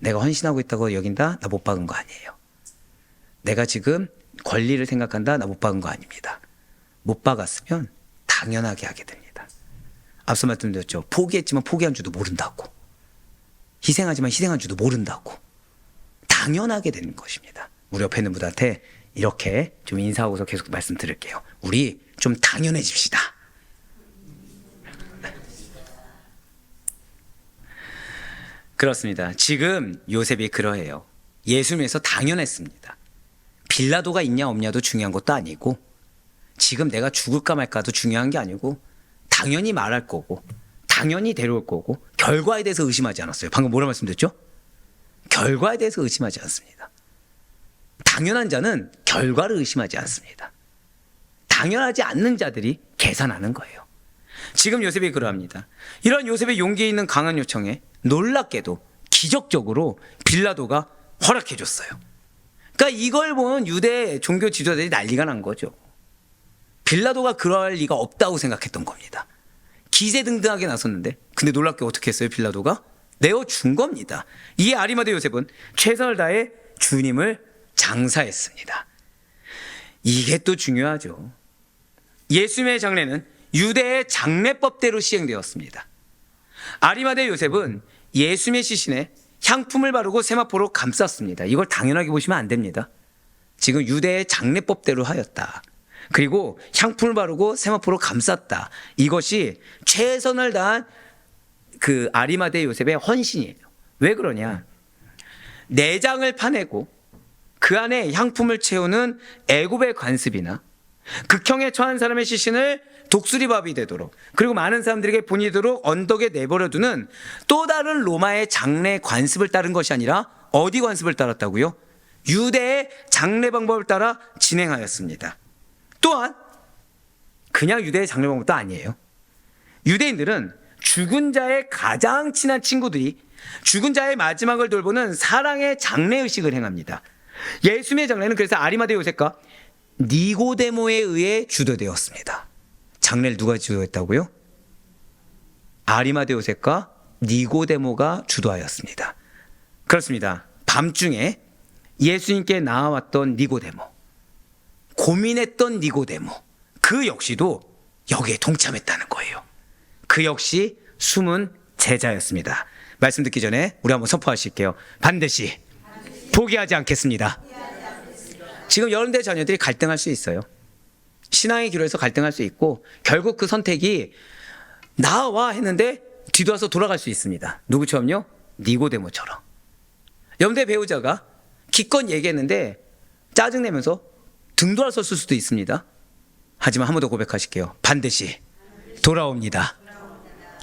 내가 헌신하고 있다고 여긴다? 나 못 박은 거 아니에요. 내가 지금 권리를 생각한다? 나 못 박은 거 아닙니다. 못 박았으면 당연하게 하게 됩니다. 앞서 말씀드렸죠. 포기했지만 포기한 줄도 모른다고. 희생하지만 희생한 줄도 모른다고. 당연하게 되는 것입니다. 우리 옆에 있는 분한테 이렇게 좀 인사하고서 계속 말씀드릴게요. 우리 좀 당연해집시다. 그렇습니다. 지금 요셉이 그러해요. 예수님에서 당연했습니다. 빌라도가 있냐 없냐도 중요한 것도 아니고 지금 내가 죽을까 말까도 중요한 게 아니고 당연히 말할 거고 당연히 데려올 거고 결과에 대해서 의심하지 않았어요. 방금 뭐라 말씀드렸죠? 결과에 대해서 의심하지 않습니다. 당연한 자는 결과를 의심하지 않습니다. 당연하지 않는 자들이 계산하는 거예요. 지금 요셉이 그러합니다. 이런 요셉의 용기 있는 강한 요청에 놀랍게도 기적적으로 빌라도가 허락해 줬어요. 그러니까 이걸 본 유대 종교 지도자들이 난리가 난 거죠. 빌라도가 그럴 리가 없다고 생각했던 겁니다. 기세등등하게 나섰는데 근데 놀랍게 어떻게 했어요? 빌라도가 내어준 겁니다. 이에 아리마대 요셉은 최선을 다해 주님을 장사했습니다. 이게 또 중요하죠. 예수님의 장례는 유대의 장례법대로 시행되었습니다. 아리마대 요셉은 예수님의 시신에 향품을 바르고 세마포로 감쌌습니다. 이걸 당연하게 보시면 안 됩니다. 지금 유대의 장례법대로 하였다. 그리고 향품을 바르고 세마포로 감쌌다. 이것이 최선을 다한 그 아리마대 요셉의 헌신이에요. 왜 그러냐? 내장을 파내고 그 안에 향품을 채우는 애굽의 관습이나 극형에 처한 사람의 시신을 독수리밥이 되도록 그리고 많은 사람들에게 보이도록 언덕에 내버려두는 또 다른 로마의 장례 관습을 따른 것이 아니라 어디 관습을 따랐다고요? 유대의 장례 방법을 따라 진행하였습니다. 또 또한 그냥 유대의 장례방법도 아니에요. 유대인들은 죽은 자의 가장 친한 친구들이 죽은 자의 마지막을 돌보는 사랑의 장례의식을 행합니다. 예수님의 장례는 그래서 아리마대 요셉과 니고데모에 의해 주도되었습니다. 장례를 누가 주도했다고요? 아리마대 요셉과 니고데모가 주도하였습니다. 그렇습니다. 밤중에 예수님께 나와왔던 니고데모, 고민했던 니고데모, 그 역시도 여기에 동참했다는 거예요. 그 역시 숨은 제자였습니다. 말씀 듣기 전에 우리 한번 선포하실게요. 반드시 포기하지 않겠습니다. 지금 여러분들의 자녀들이 갈등할 수 있어요. 신앙의 길에서 갈등할 수 있고 결국 그 선택이 나와 했는데 뒤돌아서 돌아갈 수 있습니다. 누구처럼요? 니고데모처럼. 여러분들의 배우자가 기껏 얘기했는데 짜증내면서 등 돌아섰을 수도 있습니다. 하지만 한 번 더 고백하실게요. 반드시 돌아옵니다.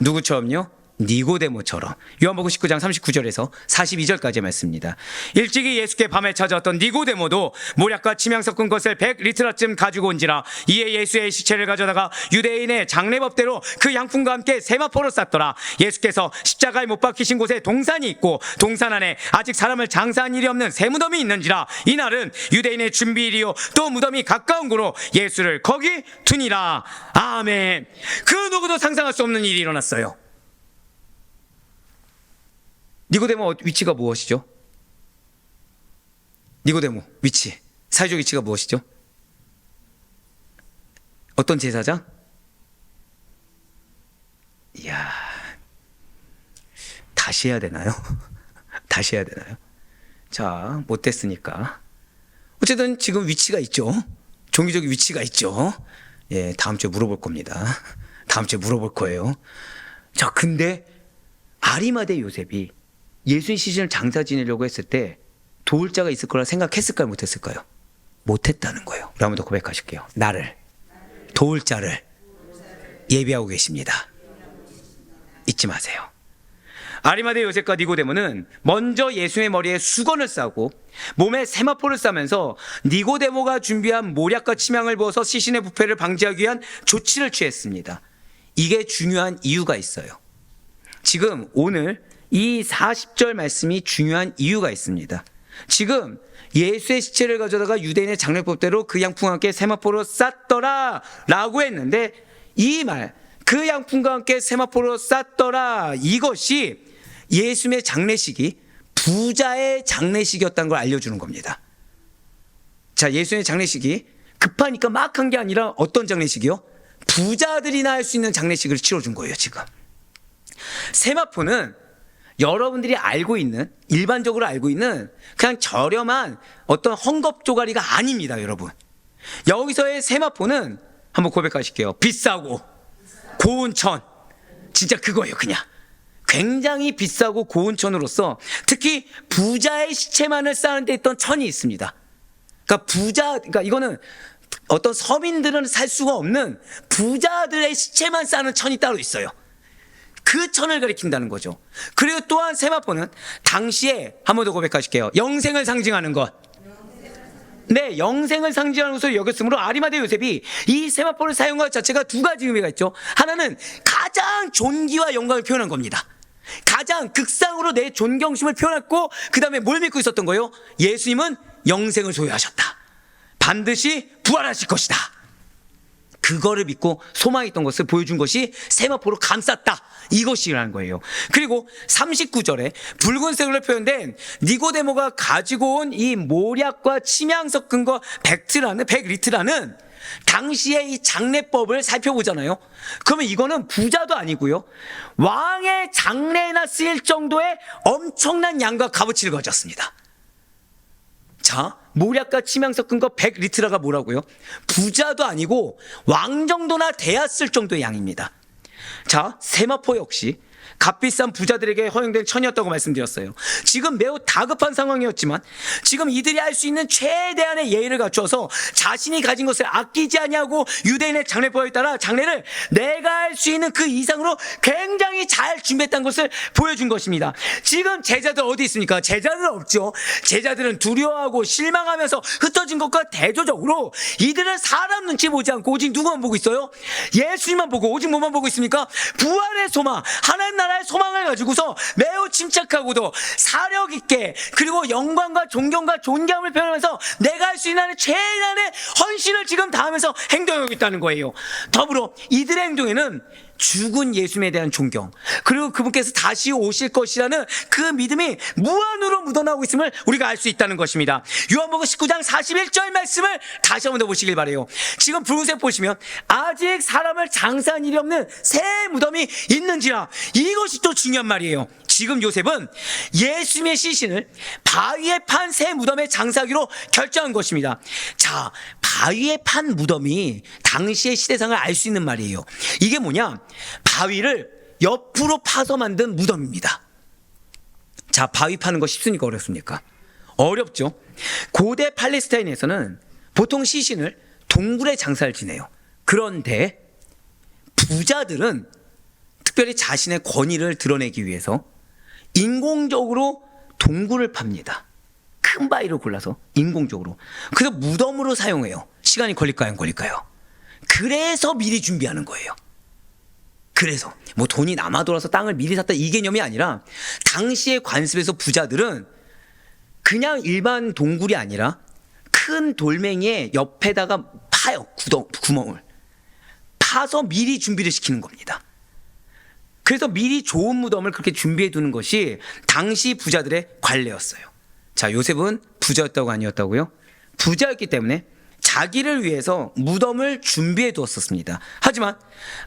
누구처럼요? 니고데모처럼. 요한복음 19장 39절에서 42절까지의 말씀입니다. 일찍이 예수께 밤에 찾아왔던 니고데모도 모략과 침향 섞은 것을 100리트라쯤 가지고 온지라. 이에 예수의 시체를 가져다가 유대인의 장례법대로 그 양푼과 함께 세마포로 쌌더라. 예수께서 십자가에 못 박히신 곳에 동산이 있고 동산 안에 아직 사람을 장사한 일이 없는 새 무덤이 있는지라. 이날은 유대인의 준비일이요 또 무덤이 가까운 고로 예수를 거기 두니라. 아멘. 그 누구도 상상할 수 없는 일이 일어났어요. 니고데모 위치가 무엇이죠? 니고데모 위치, 사회적 위치가 무엇이죠? 어떤 제사장? 이야, 다시 해야 되나요? 다시 해야 되나요? 자, 못됐으니까 어쨌든 지금 위치가 있죠. 종교적인 위치가 있죠. 예, 다음 주에 물어볼 겁니다. 다음 주에 물어볼 거예요. 자, 근데 아리마대 요셉이 예수님 시신을 장사 지내려고 했을 때 도울 자가 있을 거라 생각했을까요? 못했을까요? 못했다는 거예요. 한번 더 고백하실게요. 나를 도울 자를 예비하고 계십니다. 잊지 마세요. 아리마대 요셉과 니고데모는 먼저 예수의 머리에 수건을 싸고 몸에 세마포를 싸면서 니고데모가 준비한 모략과 침향을 부어서 시신의 부패를 방지하기 위한 조치를 취했습니다. 이게 중요한 이유가 있어요. 지금 오늘 이 40절 말씀이 중요한 이유가 있습니다. 지금 예수의 시체를 가져다가 유대인의 장례법대로 그 양품과 함께 세마포로 쌌더라 라고 했는데 이 말, 그 양품과 함께 세마포로 쌌더라, 이것이 예수님의 장례식이 부자의 장례식이었다는 걸 알려주는 겁니다. 자, 예수님의 장례식이 급하니까 막 한 게 아니라 어떤 장례식이요? 부자들이나 할 수 있는 장례식을 치러준 거예요. 지금 세마포는 여러분들이 알고 있는, 일반적으로 알고 있는 그냥 저렴한 어떤 헝겊 조가리가 아닙니다. 여러분, 여기서의 세마포는 한번 고백하실게요. 비싸고 고운 천, 진짜 그거예요. 그냥 굉장히 비싸고 고운 천으로서 특히 부자의 시체만을 쌓는 데 있던 천이 있습니다. 그러니까 이거는 어떤 서민들은 살 수가 없는 부자들의 시체만 쌓는 천이 따로 있어요. 그 천을 가리킨다는 거죠. 그리고 또한 세마포는 당시에 한 번 더 고백하실게요. 영생을 상징하는 것. 네, 영생을 상징하는 것으로 여겼으므로 아리마대 요셉이 이 세마포를 사용한 것 자체가 두 가지 의미가 있죠. 하나는 가장 존귀와 영광을 표현한 겁니다. 가장 극상으로 내 존경심을 표현했고, 그 다음에 뭘 믿고 있었던 거예요? 예수님은 영생을 소유하셨다. 반드시 부활하실 것이다. 그거를 믿고 소망했던 것을 보여준 것이 세마포로 감쌌다, 이것이라는 거예요. 그리고 39절에 붉은색으로 표현된 니고데모가 가지고 온 이 모략과 침향 섞은 거 100리트라는 당시의 이 장례법을 살펴보잖아요. 그러면 이거는 부자도 아니고요, 왕의 장례나 쓰일 정도의 엄청난 양과 값어치를 가졌습니다. 자, 모략과 침향 섞은 거 100리트라가 뭐라고요? 부자도 아니고 왕 정도나 돼야 쓸 정도의 양입니다. 자, 세마포 역시 값비싼 부자들에게 허용된 천이었다고 말씀드렸어요. 지금 매우 다급한 상황이었지만 지금 이들이 할 수 있는 최대한의 예의를 갖추어서 자신이 가진 것을 아끼지 아니하고 유대인의 장례법에 따라 장례를 내가 할 수 있는 그 이상으로 굉장히 잘 준비했다는 것을 보여준 것입니다. 지금 제자들 어디 있습니까? 제자들 없죠. 제자들은 두려워하고 실망하면서 흩어진 것과 대조적으로 이들은 사람 눈치 보지 않고 오직 누구만 보고 있어요? 예수님만 보고, 오직 뭐만 보고 있습니까? 부활의 소망, 하나님 나라의 소망을 가지고서 매우 침착하고도 사력 있게, 그리고 영광과 존경과 존경을 표현하면서 내가 할 수 있는 한의 최대한의 헌신을 지금 다하면서 행동하고 있다는 거예요. 더불어 이들의 행동에는 죽은 예수님에 대한 존경, 그리고 그분께서 다시 오실 것이라는 그 믿음이 무한으로 묻어나오고 있음을 우리가 알 수 있다는 것입니다. 요한복음 19장 41절 말씀을 다시 한번 더 보시길 바라요. 지금 붉은색 보시면 아직 사람을 장사한 일이 없는 새 무덤이 있는지라, 이것이 또 중요한 말이에요. 지금 요셉은 예수님의 시신을 바위에 판 새 무덤에 장사하기로 결정한 것입니다. 자, 바위에 판 무덤이 당시의 시대상을 알 수 있는 말이에요. 이게 뭐냐? 바위를 옆으로 파서 만든 무덤입니다. 자, 바위 파는 거 쉽습니까? 어렵습니까? 어렵죠. 고대 팔레스타인에서는 보통 시신을 동굴에 장사를 지내요. 그런데 부자들은 특별히 자신의 권위를 드러내기 위해서 인공적으로 동굴을 팝니다. 큰 바위를 골라서 인공적으로. 그래서 무덤으로 사용해요. 시간이 걸릴까요? 안 걸릴까요? 그래서 미리 준비하는 거예요. 그래서 뭐 돈이 남아 돌아서 땅을 미리 샀다 이 개념이 아니라, 당시의 관습에서 부자들은 그냥 일반 동굴이 아니라 큰 돌멩이의 옆에다가 파요. 구멍을 파서 미리 준비를 시키는 겁니다. 그래서 미리 좋은 무덤을 그렇게 준비해 두는 것이 당시 부자들의 관례였어요. 자, 요셉은 부자였다고 아니었다고요? 부자였기 때문에 자기를 위해서 무덤을 준비해 두었었습니다. 하지만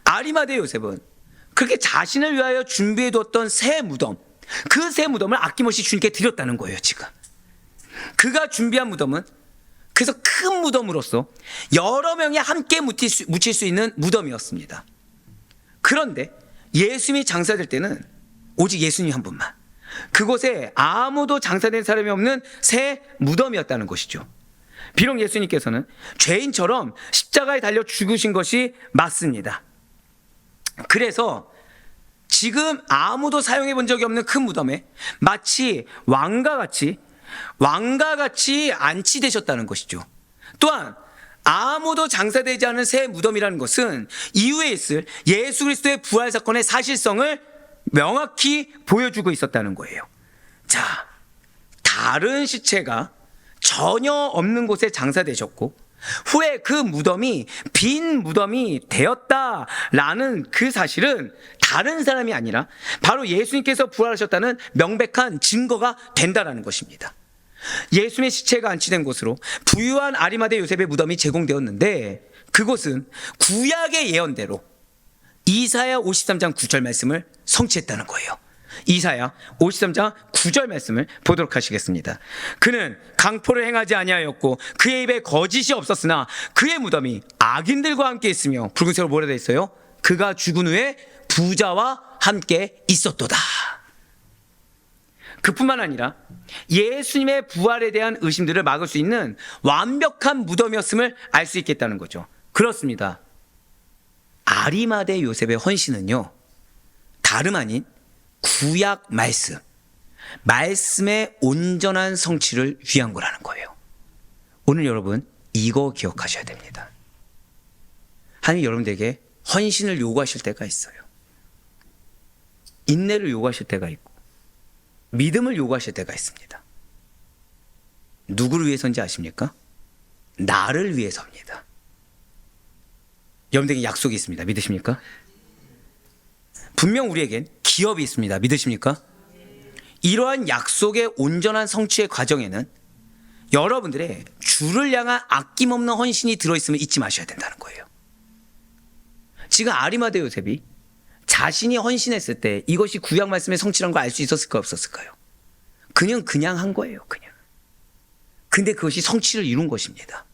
아리마대 요셉은 그렇게 자신을 위하여 준비해 두었던 새 무덤, 그 새 무덤을 아낌없이 주님께 드렸다는 거예요. 지금 그가 준비한 무덤은 그래서 큰 무덤으로서 여러 명이 함께 묻힐 수 있는 무덤이었습니다. 그런데 예수님이 장사될 때는 오직 예수님 한 분만, 그곳에 아무도 장사된 사람이 없는 새 무덤이었다는 것이죠. 비록 예수님께서는 죄인처럼 십자가에 달려 죽으신 것이 맞습니다. 그래서 지금 아무도 사용해 본 적이 없는 큰 무덤에 마치 왕과 같이 안치되셨다는 것이죠. 또한 아무도 장사되지 않은 새 무덤이라는 것은 이후에 있을 예수 그리스도의 부활 사건의 사실성을 명확히 보여주고 있었다는 거예요. 자, 다른 시체가 전혀 없는 곳에 장사되셨고 후에 그 무덤이 빈 무덤이 되었다라는 그 사실은 다른 사람이 아니라 바로 예수님께서 부활하셨다는 명백한 증거가 된다라는 것입니다. 예수님의 시체가 안치된 곳으로 부유한 아리마대 요셉의 무덤이 제공되었는데, 그곳은 구약의 예언대로 이사야 53장 9절 말씀을 성취했다는 거예요. 이사야 53장 9절 말씀을 보도록 하시겠습니다. 그는 강포를 행하지 아니하였고 그의 입에 거짓이 없었으나 그의 무덤이 악인들과 함께 있으며, 붉은색으로 뭐라 되어 있어요? 그가 죽은 후에 부자와 함께 있었도다. 그뿐만 아니라 예수님의 부활에 대한 의심들을 막을 수 있는 완벽한 무덤이었음을 알 수 있겠다는 거죠. 그렇습니다. 아리마대 요셉의 헌신은요, 다름 아닌 구약 말씀의 온전한 성취를 위한 거라는 거예요. 오늘 여러분 이거 기억하셔야 됩니다. 하나님 여러분들에게 헌신을 요구하실 때가 있어요. 인내를 요구하실 때가 있고 믿음을 요구하실 때가 있습니다. 누구를 위해서인지 아십니까? 나를 위해서입니다. 여러분들에게 약속이 있습니다. 믿으십니까? 분명 우리에겐 기업이 있습니다. 믿으십니까? 이러한 약속의 온전한 성취의 과정에는 여러분들의 주를 향한 아낌없는 헌신이 들어있음을 잊지 마셔야 된다는 거예요. 지금 아리마대 요셉이 자신이 헌신했을 때 이것이 구약 말씀의 성취라는 걸 알 수 있었을까요? 없었을까요? 그냥 한 거예요. 그냥. 근데 그것이 성취를 이룬 것입니다.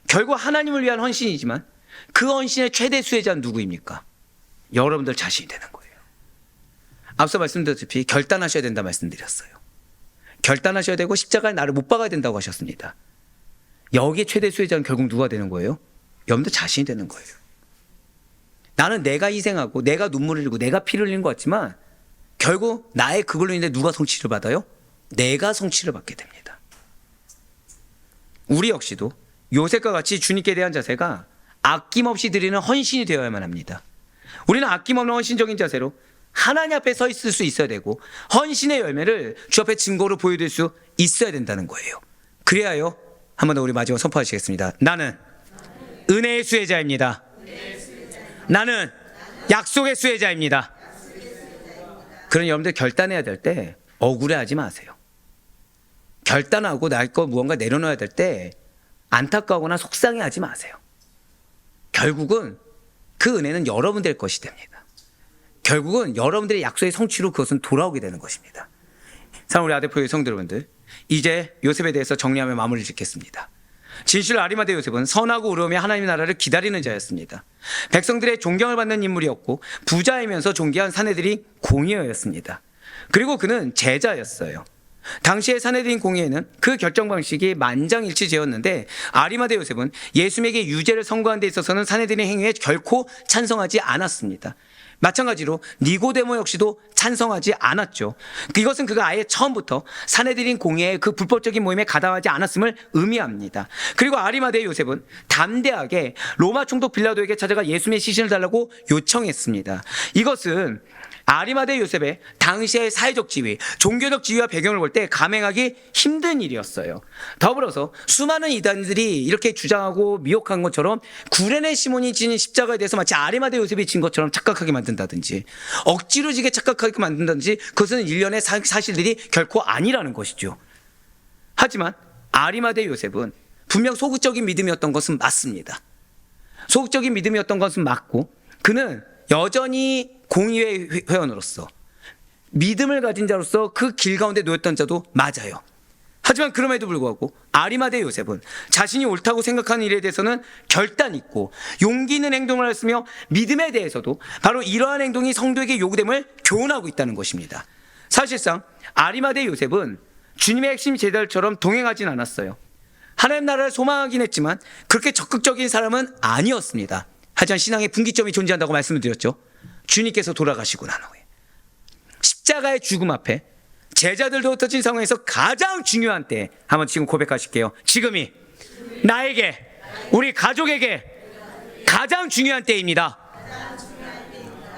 결국 하나님을 위한 헌신이지만 그 헌신의 최대 수혜자는 누구입니까? 여러분들 자신이 되는 거예요. 앞서 말씀드렸다시피 결단하셔야 된다 말씀드렸어요. 결단하셔야 되고 십자가에 나를 못 박아야 된다고 하셨습니다. 여기에 최대 수혜자는 결국 누가 되는 거예요? 여러분들 자신이 되는 거예요. 나는 내가 희생하고 내가 눈물을 흘리고 내가 피를 흘린 것 같지만 결국 나의 그걸로 인해 누가 성취를 받아요? 내가 성취를 받게 됩니다. 우리 역시도 요셉과 같이 주님께 대한 자세가 아낌없이 드리는 헌신이 되어야만 합니다. 우리는 아낌없는 헌신적인 자세로 하나님 앞에 서 있을 수 있어야 되고 헌신의 열매를 주 앞에 증거로 보여드릴 수 있어야 된다는 거예요. 그래야요. 한 번 더 우리 마지막 선포하시겠습니다. 나는 은혜의 수혜자입니다. 나는 약속의 수혜자입니다. 그런 여러분들 결단해야 될 때 억울해하지 마세요. 결단하고 날 거 무언가 내려놓아야 될 때 안타까우거나 속상해하지 마세요. 결국은 그 은혜는 여러분들의 것이 됩니다. 결국은 여러분들의 약속의 성취로 그것은 돌아오게 되는 것입니다. 사랑하는 우리 아데포의 성도 여러분들, 이제 요셉에 대해서 정리하며 마무리를 짓겠습니다. 진실 아리마대 요셉은 선하고 의로우며 하나님의 나라를 기다리는 자였습니다. 백성들의 존경을 받는 인물이었고 부자이면서 존귀한 사내들이 공의였습니다. 그리고 그는 제자였어요. 당시의 사내들인 공의에는 그 결정 방식이 만장일치제였는데 아리마대 요셉은 예수님에게 유죄를 선고한 데 있어서는 사내들의 행위에 결코 찬성하지 않았습니다. 마찬가지로 니고데모 역시도 찬성하지 않았죠. 이것은 그가 아예 처음부터 사내들인 공의의 그 불법적인 모임에 가담하지 않았음을 의미합니다. 그리고 아리마대 요셉은 담대하게 로마 총독 빌라도에게 찾아가 예수님의 시신을 달라고 요청했습니다. 이것은 아리마대 요셉의 당시의 사회적 지위, 종교적 지위와 배경을 볼 때 감행하기 힘든 일이었어요. 더불어서 수많은 이단들이 이렇게 주장하고 미혹한 것처럼 구레네 시몬이 진 십자가에 대해서 마치 아리마대 요셉이 진 것처럼 착각하게 만든다든지 억지로 지게 착각하게 만든다든지 그것은 일련의 사실들이 결코 아니라는 것이죠. 하지만 아리마대 요셉은 분명 소극적인 믿음이었던 것은 맞습니다. 소극적인 믿음이었던 것은 맞고 그는 여전히 공의회 회원으로서 믿음을 가진 자로서 그 길 가운데 놓였던 자도 맞아요. 하지만 그럼에도 불구하고 아리마대 요셉은 자신이 옳다고 생각하는 일에 대해서는 결단 있고 용기 있는 행동을 했으며 믿음에 대해서도 바로 이러한 행동이 성도에게 요구됨을 교훈하고 있다는 것입니다. 사실상 아리마대 요셉은 주님의 핵심 제자들처럼 동행하진 않았어요. 하나님 나라를 소망하긴 했지만 그렇게 적극적인 사람은 아니었습니다. 하지만 신앙의 분기점이 존재한다고 말씀을 드렸죠. 주님께서 돌아가시고 난 후에 십자가의 죽음 앞에 제자들도 흩어진 상황에서 가장 중요한 때 한번 지금 고백하실게요. 지금이 나에게 우리 가족에게 가장 중요한 때입니다.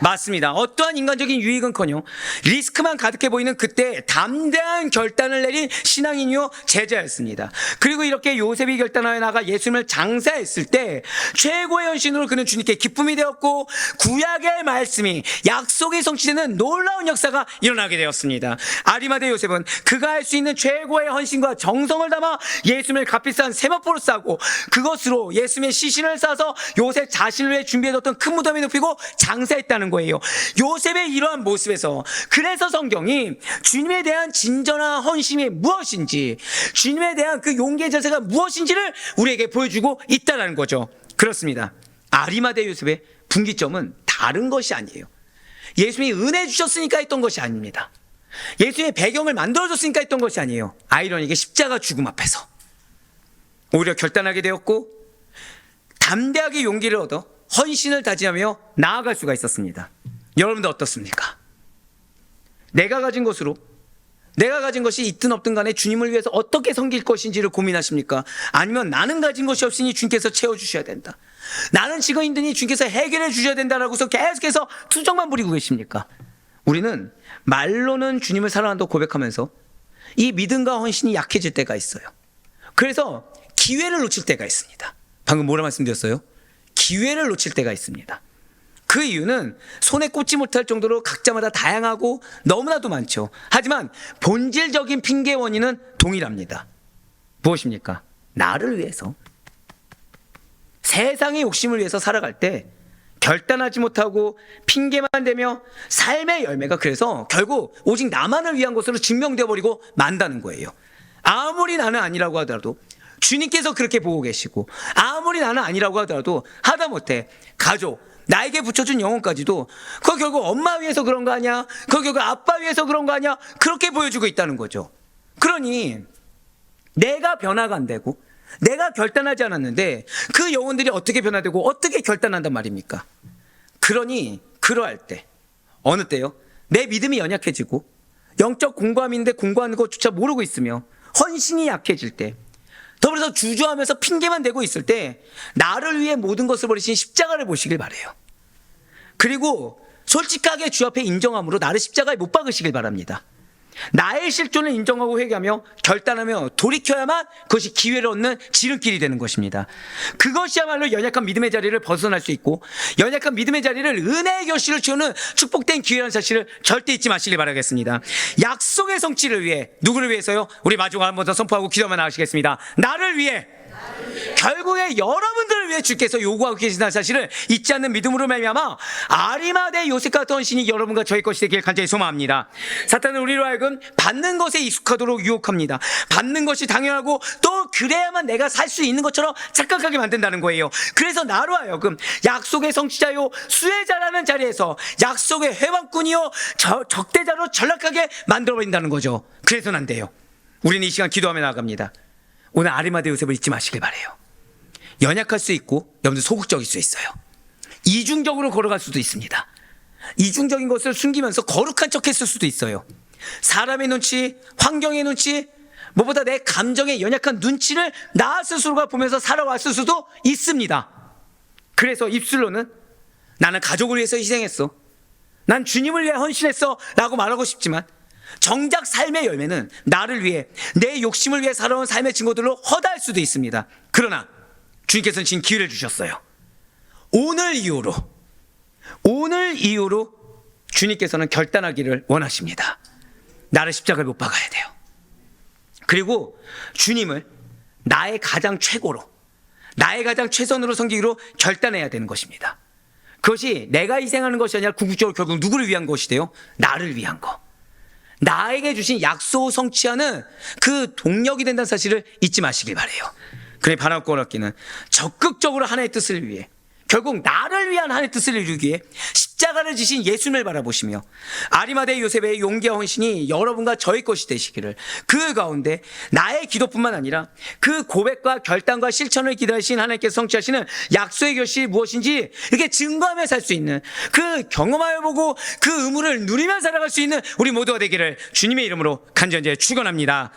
맞습니다. 어떠한 인간적인 유익은커녕 리스크만 가득해 보이는 그때 담대한 결단을 내린 신앙인이요 제자였습니다. 그리고 이렇게 요셉이 결단하여 나가 예수님을 장사했을 때 최고의 헌신으로 그는 주님께 기쁨이 되었고 구약의 말씀이 약속이 성취되는 놀라운 역사가 일어나게 되었습니다. 아리마대 요셉은 그가 할 수 있는 최고의 헌신과 정성을 담아 예수님을 값비싼 세마포로 싸고 그것으로 예수님의 시신을 싸서 요셉 자신을 위해 준비해뒀던 큰 무덤에 눕히고 장사했다는 거예요. 요셉의 이러한 모습에서 그래서 성경이 주님에 대한 진정한 헌신이 무엇인지 주님에 대한 그 용기의 자세가 무엇인지를 우리에게 보여주고 있다는 거죠. 그렇습니다. 아리마대 요셉의 분기점은 다른 것이 아니에요. 예수님이 은혜 주셨으니까 했던 것이 아닙니다. 예수님의 배경을 만들어줬으니까 했던 것이 아니에요. 아이러니하게 십자가 죽음 앞에서 오히려 결단하게 되었고 담대하게 용기를 얻어 헌신을 다짐하며 나아갈 수가 있었습니다. 여러분들 어떻습니까? 내가 가진 것으로 내가 가진 것이 있든 없든 간에 주님을 위해서 어떻게 섬길 것인지를 고민하십니까? 아니면 나는 가진 것이 없으니 주님께서 채워주셔야 된다, 나는 지금 힘드니 주님께서 해결해 주셔야 된다라고서 계속해서 투정만 부리고 계십니까? 우리는 말로는 주님을 사랑한다고 고백하면서 이 믿음과 헌신이 약해질 때가 있어요. 그래서 기회를 놓칠 때가 있습니다. 방금 뭐라 말씀드렸어요? 기회를 놓칠 때가 있습니다. 그 이유는 손에 꼽지 못할 정도로 각자마다 다양하고 너무나도 많죠. 하지만 본질적인 핑계 원인은 동일합니다. 무엇입니까? 나를 위해서, 세상의 욕심을 위해서 살아갈 때 결단하지 못하고 핑계만 대며 삶의 열매가 그래서 결국 오직 나만을 위한 것으로 증명되어 버리고 만다는 거예요. 아무리 나는 아니라고 하더라도 주님께서 그렇게 보고 계시고 아무리 나는 아니라고 하더라도 하다못해 가족, 나에게 붙여준 영혼까지도 그거 결국 엄마 위해서 그런 거 아니야? 그거 결국 아빠 위해서 그런 거 아니야? 그렇게 보여주고 있다는 거죠. 그러니 내가 변화가 안 되고 내가 결단하지 않았는데 그 영혼들이 어떻게 변화되고 어떻게 결단한단 말입니까? 그러니 그러할 때, 어느 때요? 내 믿음이 연약해지고 영적 공감인데 공부하는 것조차 모르고 있으며 헌신이 약해질 때, 더불어서 주저하면서 핑계만 대고 있을 때 나를 위해 모든 것을 버리신 십자가를 보시길 바라요. 그리고 솔직하게 주 앞에 인정함으로 나를 십자가에 못 박으시길 바랍니다. 나의 실존을 인정하고 회개하며 결단하며 돌이켜야만 그것이 기회를 얻는 지름길이 되는 것입니다. 그것이야말로 연약한 믿음의 자리를 벗어날 수 있고 연약한 믿음의 자리를 은혜의 결실을 채우는 축복된 기회라는 사실을 절대 잊지 마시길 바라겠습니다. 약속의 성취를 위해, 누구를 위해서요? 우리 마지막 한 번 더 선포하고 기도만 나가시겠습니다. 나를 위해, 결국에 여러분들을 위해 주께서 요구하고 계신다는 사실을 잊지 않는 믿음으로 말미암아 아리마대 요셉 같은 신이 여러분과 저희 것이 되길 간절히 소망합니다. 사탄은 우리로 하여금 받는 것에 익숙하도록 유혹합니다. 받는 것이 당연하고 또 그래야만 내가 살 수 있는 것처럼 착각하게 만든다는 거예요. 그래서 나로 하여금 약속의 성취자요 수혜자라는 자리에서 약속의 회방꾼이요 적대자로 전락하게 만들어버린다는 거죠. 그래서는 안 돼요. 우리는 이 시간 기도하며 나아갑니다. 오늘 아리마대 요셉을 잊지 마시길 바라요. 연약할 수 있고 여러분들 소극적일 수 있어요. 이중적으로 걸어갈 수도 있습니다. 이중적인 것을 숨기면서 거룩한 척 했을 수도 있어요. 사람의 눈치, 환경의 눈치, 무엇보다 내 감정의 연약한 눈치를 나 스스로가 보면서 살아왔을 수도 있습니다. 그래서 입술로는 나는 가족을 위해서 희생했어, 난 주님을 위해 헌신했어 라고 말하고 싶지만 정작 삶의 열매는 나를 위해, 내 욕심을 위해 살아온 삶의 증거들로 허다할 수도 있습니다. 그러나 주님께서는 지금 기회를 주셨어요. 오늘 이후로 주님께서는 결단하기를 원하십니다. 나를 십자가에 못 박아야 돼요. 그리고 주님을 나의 가장 최고로, 나의 가장 최선으로 섬기기로 결단해야 되는 것입니다. 그것이 내가 희생하는 것이 아니라 궁극적으로 결국 누구를 위한 것이 돼요? 나를 위한 것. 나에게 주신 약속 성취하는 그 동력이 된다는 사실을 잊지 마시길 바라요. 그래, 바람과 어렵기는 적극적으로 하나님의 뜻을 위해, 결국 나를 위한 하나님의 뜻을 이루기 위해 십자가를 지신 예수님을 바라보시며 아리마대 요셉의 용기와 헌신이 여러분과 저의 것이 되시기를, 그 가운데 나의 기도뿐만 아니라 그 고백과 결단과 실천을 기다리신 하나님께서 성취하시는 약속의 결실이 무엇인지 이렇게 증거하며 살 수 있는, 그 경험하여 보고 그 의무를 누리며 살아갈 수 있는 우리 모두가 되기를 주님의 이름으로 간절히 축원합니다.